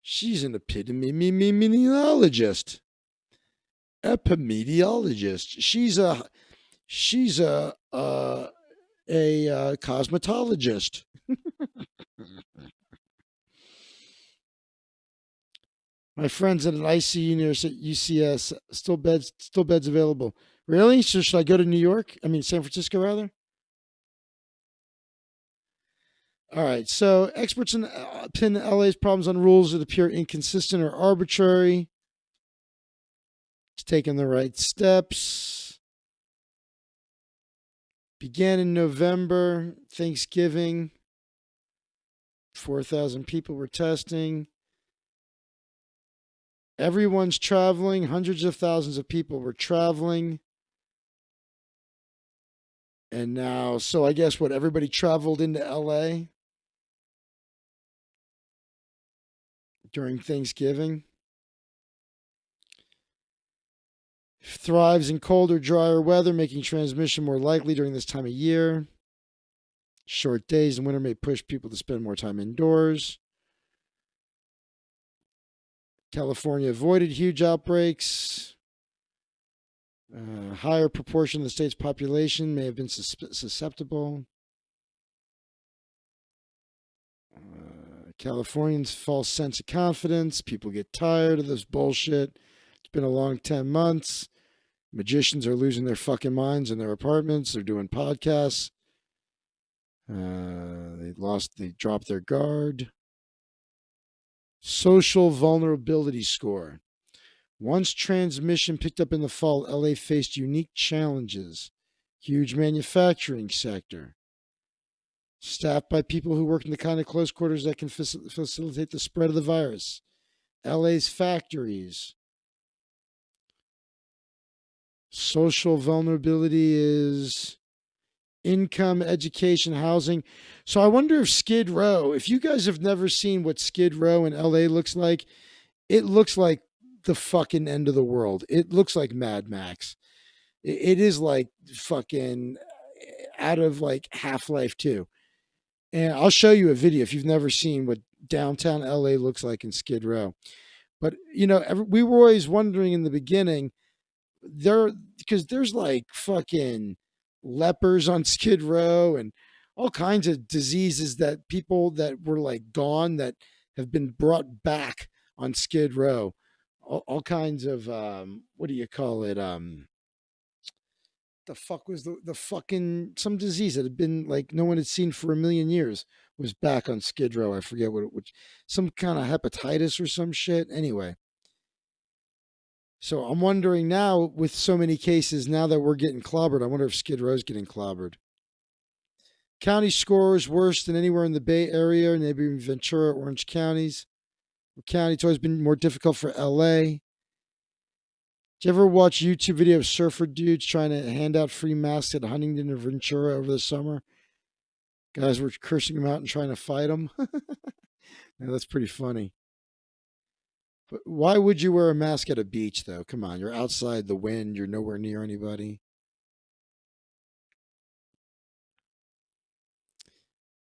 She's an epitome meteorologist. epidemiologist. She's a cosmetologist. My friends at an ICU near UCS, still beds available. Really? So should I go to New York? I mean, San Francisco, rather? All right. So experts pin LA's problems on rules that appear inconsistent or arbitrary. It's taking the right steps. Began in November, Thanksgiving. 4,000 people were testing. Everyone's traveling. Hundreds of thousands of people were traveling. And now, so I guess what, everybody traveled into LA during Thanksgiving. Thrives in colder, drier weather, making transmission more likely during this time of year. Short days in winter may push people to spend more time indoors. California avoided huge outbreaks. Higher proportion of the state's population may have been susceptible. Californians' false sense of confidence. People get tired of this bullshit. It's been a long 10 months. Magicians are losing their fucking minds in their apartments. They're doing podcasts. They dropped their guard. Social vulnerability score. Once transmission picked up in the fall, LA faced unique challenges. Huge manufacturing sector. Staffed by people who work in the kind of close quarters that can facilitate the spread of the virus. LA's factories. Social vulnerability is income, education, housing. So I wonder if Skid Row, if you guys have never seen what Skid Row in LA looks like, it looks like the fucking end of the world. It looks like Mad Max. It is like fucking out of like Half-Life 2. And I'll show you a video if you've never seen what downtown LA looks like in Skid Row. But, you know, we were always wondering in the beginning, because there's like fucking lepers on Skid Row and all kinds of diseases that people that were like gone that have been brought back on Skid Row. All kinds of what do you call it? The fuck was the fucking some disease that had been like no one had seen for a million years was back on Skid Row. I forget what it was, some kind of hepatitis or some shit. Anyway. So I'm wondering now, with so many cases, now that we're getting clobbered, I wonder if Skid Row's getting clobbered. County scores worse than anywhere in the Bay Area, maybe Ventura, Orange counties. County, it's always been more difficult for LA. Did you ever watch YouTube video of surfer dudes trying to hand out free masks at Huntington and Ventura over the summer? Guys were cursing them out and trying to fight them. Yeah, that's pretty funny. But why would you wear a mask at a beach, though? Come on, you're outside the wind. You're nowhere near anybody.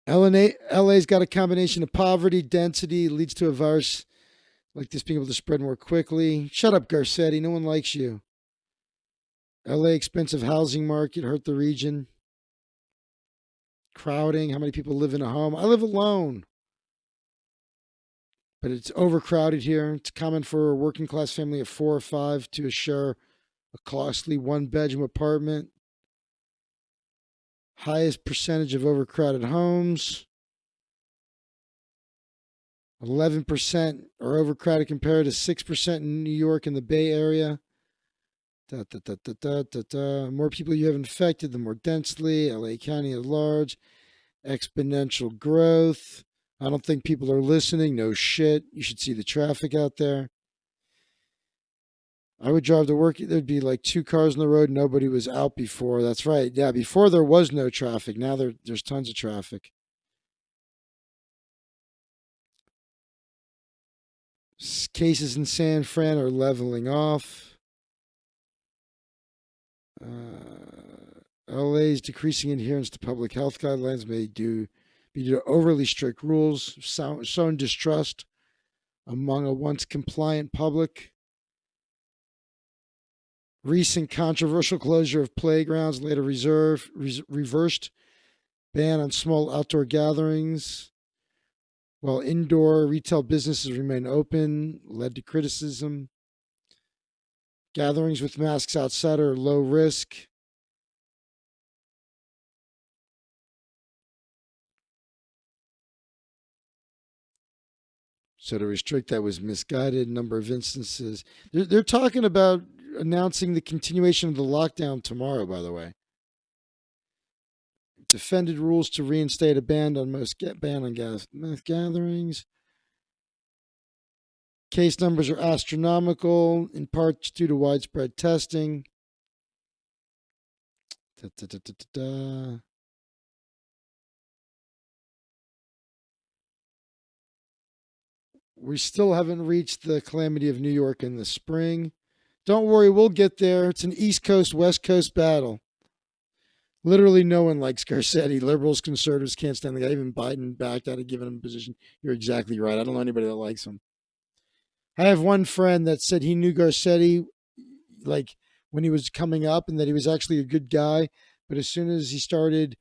LA's got a combination of poverty, density, leads to a virus like this being able to spread more quickly. Shut up, Garcetti. No one likes you. LA expensive housing market hurt the region. Crowding. How many people live in a home? I live alone. But it's overcrowded here. It's common for a working class family of 4 or 5 to share a costly 1-bedroom apartment. Highest percentage of overcrowded homes. 11% are overcrowded compared to 6% in New York and the Bay Area. More people you have infected, the more densely. LA County at large. Exponential growth. I don't think people are listening. No shit. You should see the traffic out there. I would drive to work. There'd be like 2 cars on the road. Nobody was out before. That's right. Yeah, before there was no traffic. Now there's tons of traffic. Cases in San Fran are leveling off. LA's decreasing adherence to public health guidelines may be due to overly strict rules, sown distrust among a once compliant public. Recent controversial closure of playgrounds later reversed. Ban on small outdoor gatherings. While indoor retail businesses remain open, led to criticism. Gatherings with masks outside are low risk. So to restrict that was misguided. Number of instances. They're talking about announcing the continuation of the lockdown tomorrow, by the way. Defended rules to reinstate a ban on mass gatherings. Case numbers are astronomical, in part due to widespread testing. Da, da, da, da, da. We still haven't reached the calamity of New York in the spring. Don't worry, we'll get there. It's an East Coast, West Coast battle. Literally no one likes Garcetti. Liberals, conservatives can't stand the guy. Even Biden backed out of giving him a position. You're exactly right. I don't know anybody that likes him. I have one friend that said he knew Garcetti like when he was coming up and that he was actually a good guy. But as soon as he started,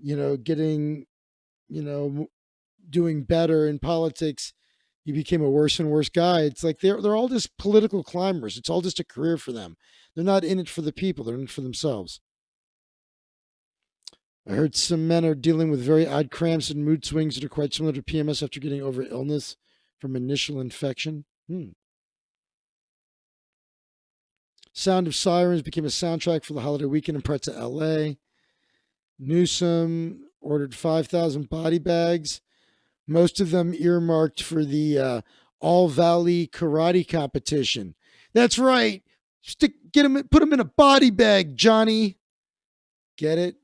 getting, doing better in politics, he became a worse and worse guy. It's like they're all just political climbers. It's all just a career for them. They're not in it for the people. They're in it for themselves. I heard some men are dealing with very odd cramps and mood swings that are quite similar to PMS after getting over illness from initial infection. Sound of Sirens became a soundtrack for the holiday weekend in parts of LA. Newsom ordered 5,000 body bags, most of them earmarked for the All Valley Karate competition. That's right. Put them in a body bag, Johnny. Get it?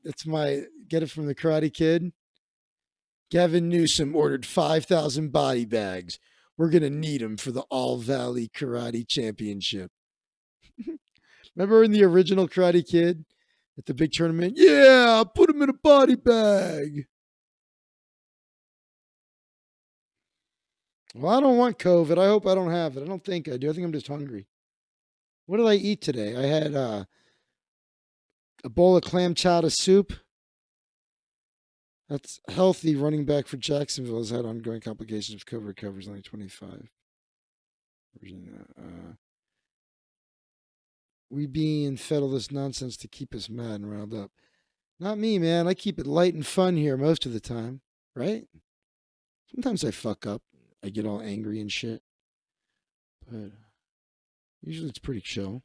Get it from the Karate Kid. Gavin Newsom ordered 5,000 body bags. We're going to need them for the All Valley Karate Championship. Remember in the original Karate Kid at the big tournament? Yeah, put them in a body bag. Well, I don't want COVID. I hope I don't have it. I don't think I do. I think I'm just hungry. What did I eat today? I had a bowl of clam chowder soup. That's healthy. Running back for Jacksonville has had ongoing complications of COVID recovery. Is only 25. We being fed all this nonsense to keep us mad and riled up. Not me, man. I keep it light and fun here most of the time, right? Sometimes I fuck up. I get all angry and shit. But usually it's pretty chill.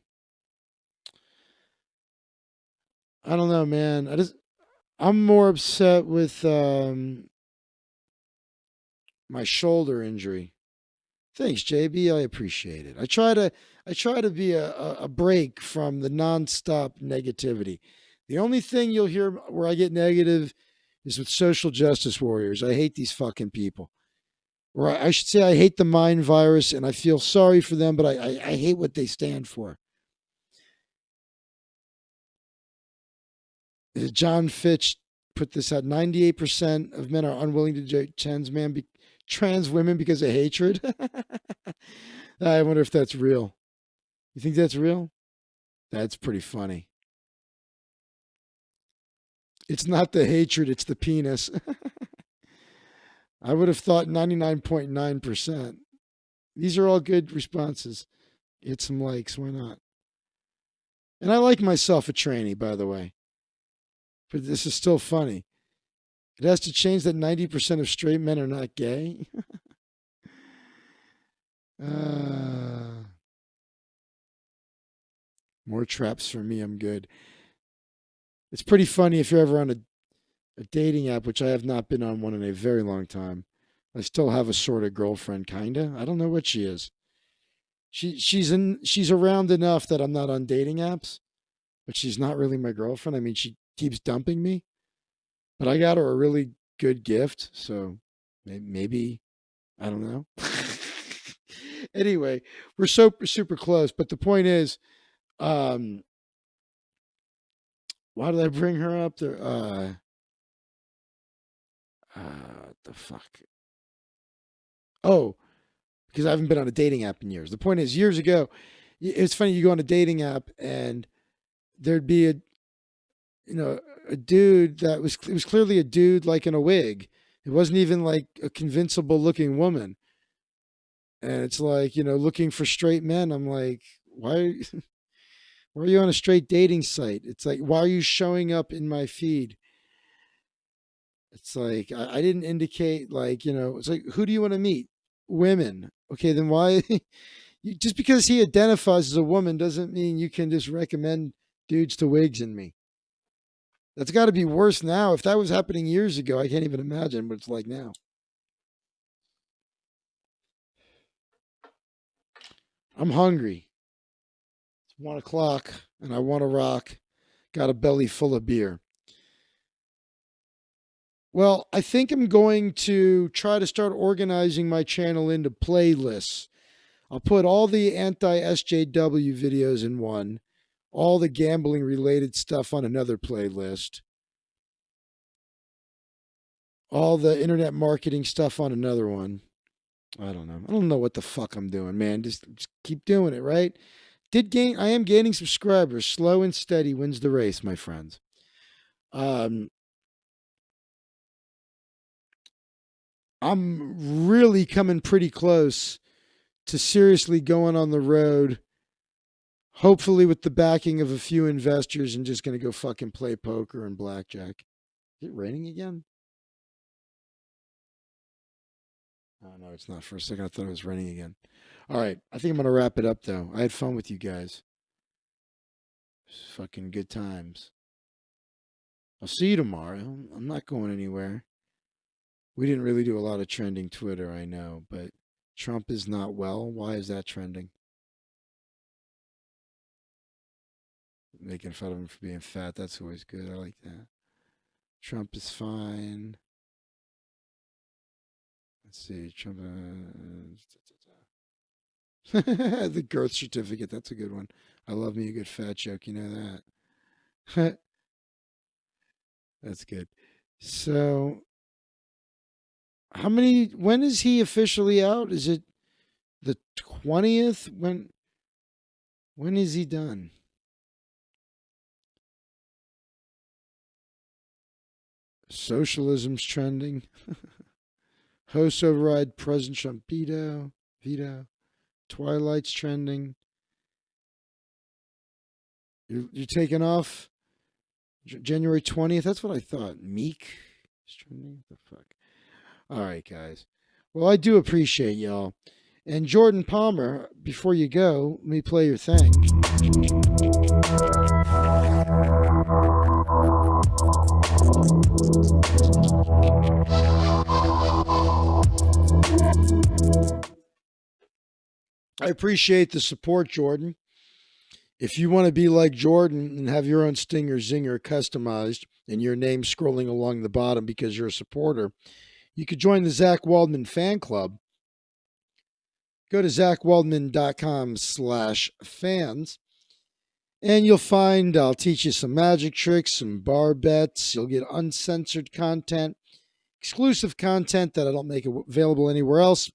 I don't know, man. I'm more upset with my shoulder injury. Thanks, JB. I appreciate it. I try to be a break from the nonstop negativity. The only thing you'll hear where I get negative is with social justice warriors. I hate these fucking people. Or I should say I hate the mind virus and I feel sorry for them, but I hate what they stand for. John Fitch put this out. 98% of men are unwilling to date trans women because of hatred. I wonder if that's real. You think that's real? That's pretty funny. It's not the hatred, it's the penis. I would have thought 99.9%. These are all good responses. Hit some likes, why not? And I like myself a tranny, by the way. But this is still funny. It has to change that 90% of straight men are not gay. More traps for me, I'm good. It's pretty funny if you're ever on a dating app, which I have not been on one in a very long time. I still have a sort of girlfriend, kinda. I don't know what she is. She's around enough that I'm not on dating apps, but she's not really my girlfriend. I mean, she keeps dumping me, but I got her a really good gift, so maybe I don't know. Anyway, we're super close, but the point is, why did I bring her up there? The fuck? Oh, because I haven't been on a dating app in years. The point is, years ago, it's funny. You go on a dating app and there'd be a dude that was it was clearly a dude like in a wig. It wasn't even like a convincible looking woman. And it's like, looking for straight men. I'm like, why why are you on a straight dating site? It's like, why are you showing up in my feed? It's like I didn't indicate like, it's like, who do you want to meet? Women. Okay, then why just because he identifies as a woman doesn't mean you can just recommend dudes to wigs and me. That's got to be worse now. If that was happening years ago, I can't even imagine what it's like now. I'm hungry. It's 1 o'clock and I want to rock. Got a belly full of beer. Well, I think I'm going to try to start organizing my channel into playlists. I'll put all the anti SJW videos in one, all the gambling related stuff on another playlist, all the internet marketing stuff on another one. I don't know. I don't know what the fuck I'm doing, man. Just keep doing it, right? I am gaining subscribers. Slow and steady wins the race, my friends. I'm really coming pretty close to seriously going on the road, hopefully with the backing of a few investors, and just going to go fucking play poker and blackjack. Is it raining again? Oh, no, it's not. For a second, I thought it was raining again. All right. I think I'm going to wrap it up, though. I had fun with you guys. Fucking good times. I'll see you tomorrow. I'm not going anywhere. We didn't really do a lot of trending Twitter, I know, but Trump is not well. Why is that trending? Making fun of him for being fat. That's always good. I like that. Trump is fine. Let's see. Trump. The girth certificate. That's a good one. I love me a good fat joke. You know that. That's good. So, when is he officially out? Is it the 20th? When is he done? Socialism's trending. Host override President Trump veto. Twilight's trending. You're taking off January 20th. That's what I thought. Meek is trending. What the fuck? All right, guys. Well, I do appreciate y'all. And Jordan Palmer, before you go, let me play your thing. I appreciate the support, Jordan. If you want to be like Jordan and have your own stinger zinger customized and your name scrolling along the bottom because you're a supporter, you could join the Zach Waldman fan club. Go to zachwaldman.com/fans and you'll find I'll teach you some magic tricks, some bar bets. You'll get uncensored content, exclusive content that I don't make available anywhere else.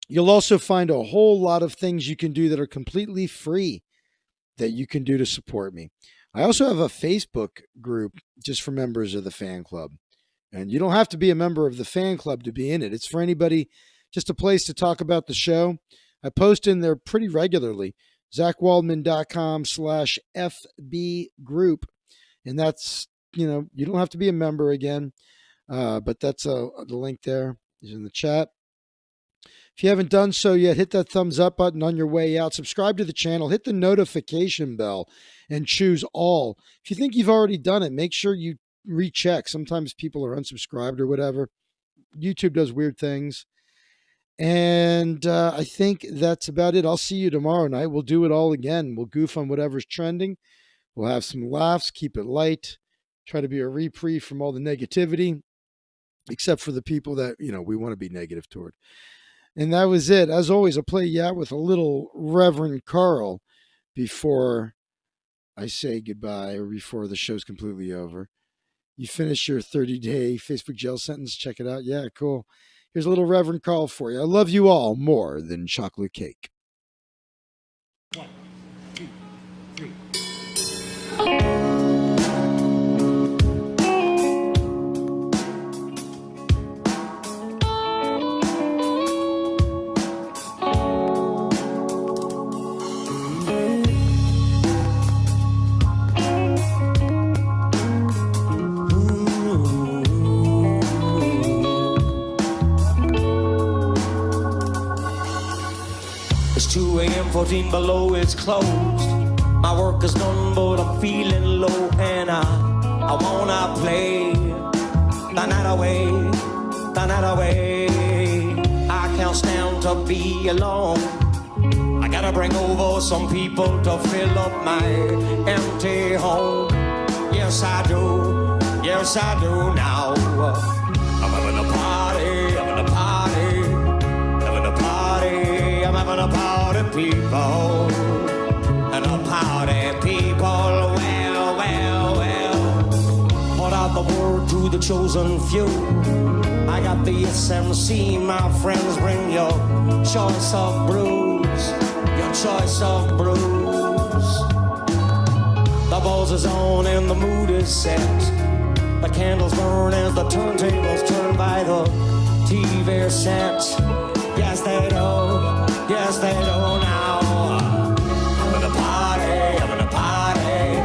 You'll also find a whole lot of things you can do that are completely free that you can do to support me. I also have a Facebook group just for members of the fan club. And you don't have to be a member of the fan club to be in it. It's for anybody, just a place to talk about the show. I post in there pretty regularly. ZachWaldman.com/FB group. And that's, you don't have to be a member again. But that's the link there is in the chat. If you haven't done so yet, hit that thumbs up button on your way out. Subscribe to the channel. Hit the notification bell and choose all. If you think you've already done it, make sure you recheck. Sometimes people are unsubscribed or whatever. YouTube does weird things. And I think that's about it. I'll see you tomorrow night. We'll do it all again. We'll goof on whatever's trending. We'll have some laughs, keep it light, try to be a reprieve from all the negativity, except for the people that, we want to be negative toward. And that was it. As always, I'll play you out with a little Reverend Carl before I say goodbye or before the show's completely over. You finish your 30-day Facebook jail sentence. Check it out. Yeah, cool. Here's a little Reverend Carl for you. I love you all more than chocolate cake. 1, 2, 3. It's 2 a.m., 14 below, it's closed. My work is done, but I'm feeling low, and I wanna play the night away, the night away. I can't stand to be alone. I gotta bring over some people to fill up my empty home. Yes, I do. Yes, I do now. I'm having a party, having a party, having a party. I'm having a party, people. And a party, people. Well, well, well. Put out the word to the chosen few. I got the SMC, my friends. Bring your choice of brews, your choice of brews. The buzz is on and the mood is set. The candles burn as the turntables turn by the TV set. Yes, they do. Yes, they do now. Having a party, having a party,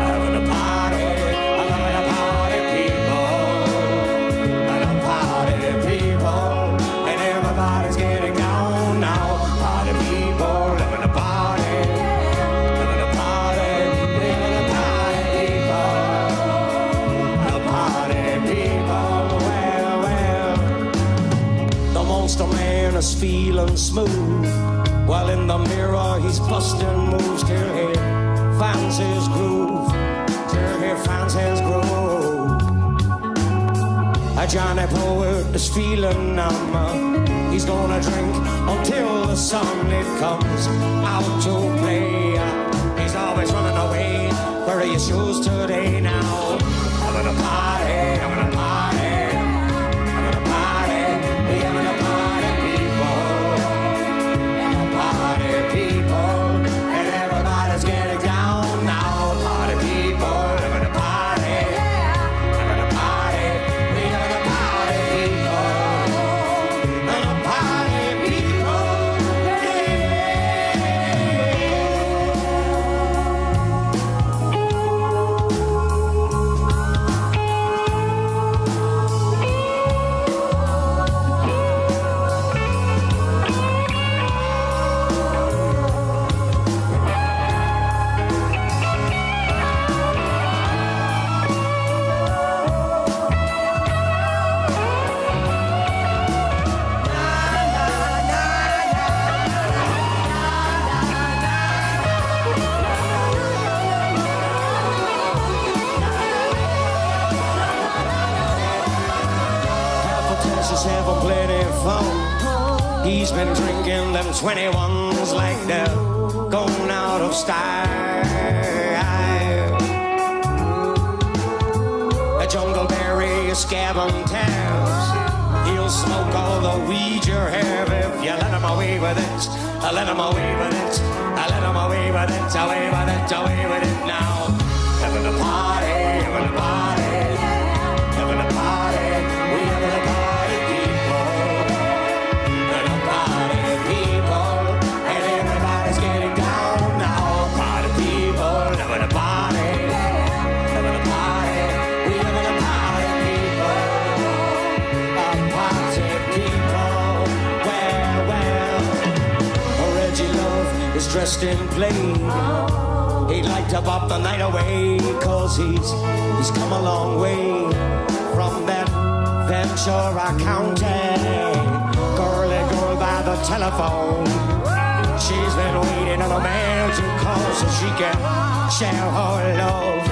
having a party. I'm having a party, people. And a party, people. And everybody's getting down now. Party people, having a party. Having a party, having a party, people. A party, people. Well, well. The monster man is feeling smooth. While in the mirror he's busting moves till he finds his groove. Till he finds his groove. A Johnny Poet is feeling numb. He's gonna drink until the sunlight comes out to play. He's always running away. Where are your shoes today now? Having a party, having a party, having a party, we having a party, people. A party, people, and everybody's getting down now. Party people, having a party, having a party, we having a party, people, and a party, people, having plenty of fun. He's been drinking them 21s like they're going out of style. A jungleberry is scabbing tabs. He'll smoke all the weed you have if you let him away with it. Let him away with it. Let him away with it. Away with it. Away with it now. Having a party. Having a party. Having a party. We having a party. Dressed in plain, he'd like to bop the night away, cause he's come a long way from that Ventura County. Girly girl by the telephone, she's been waiting on a man to call so she can share her love.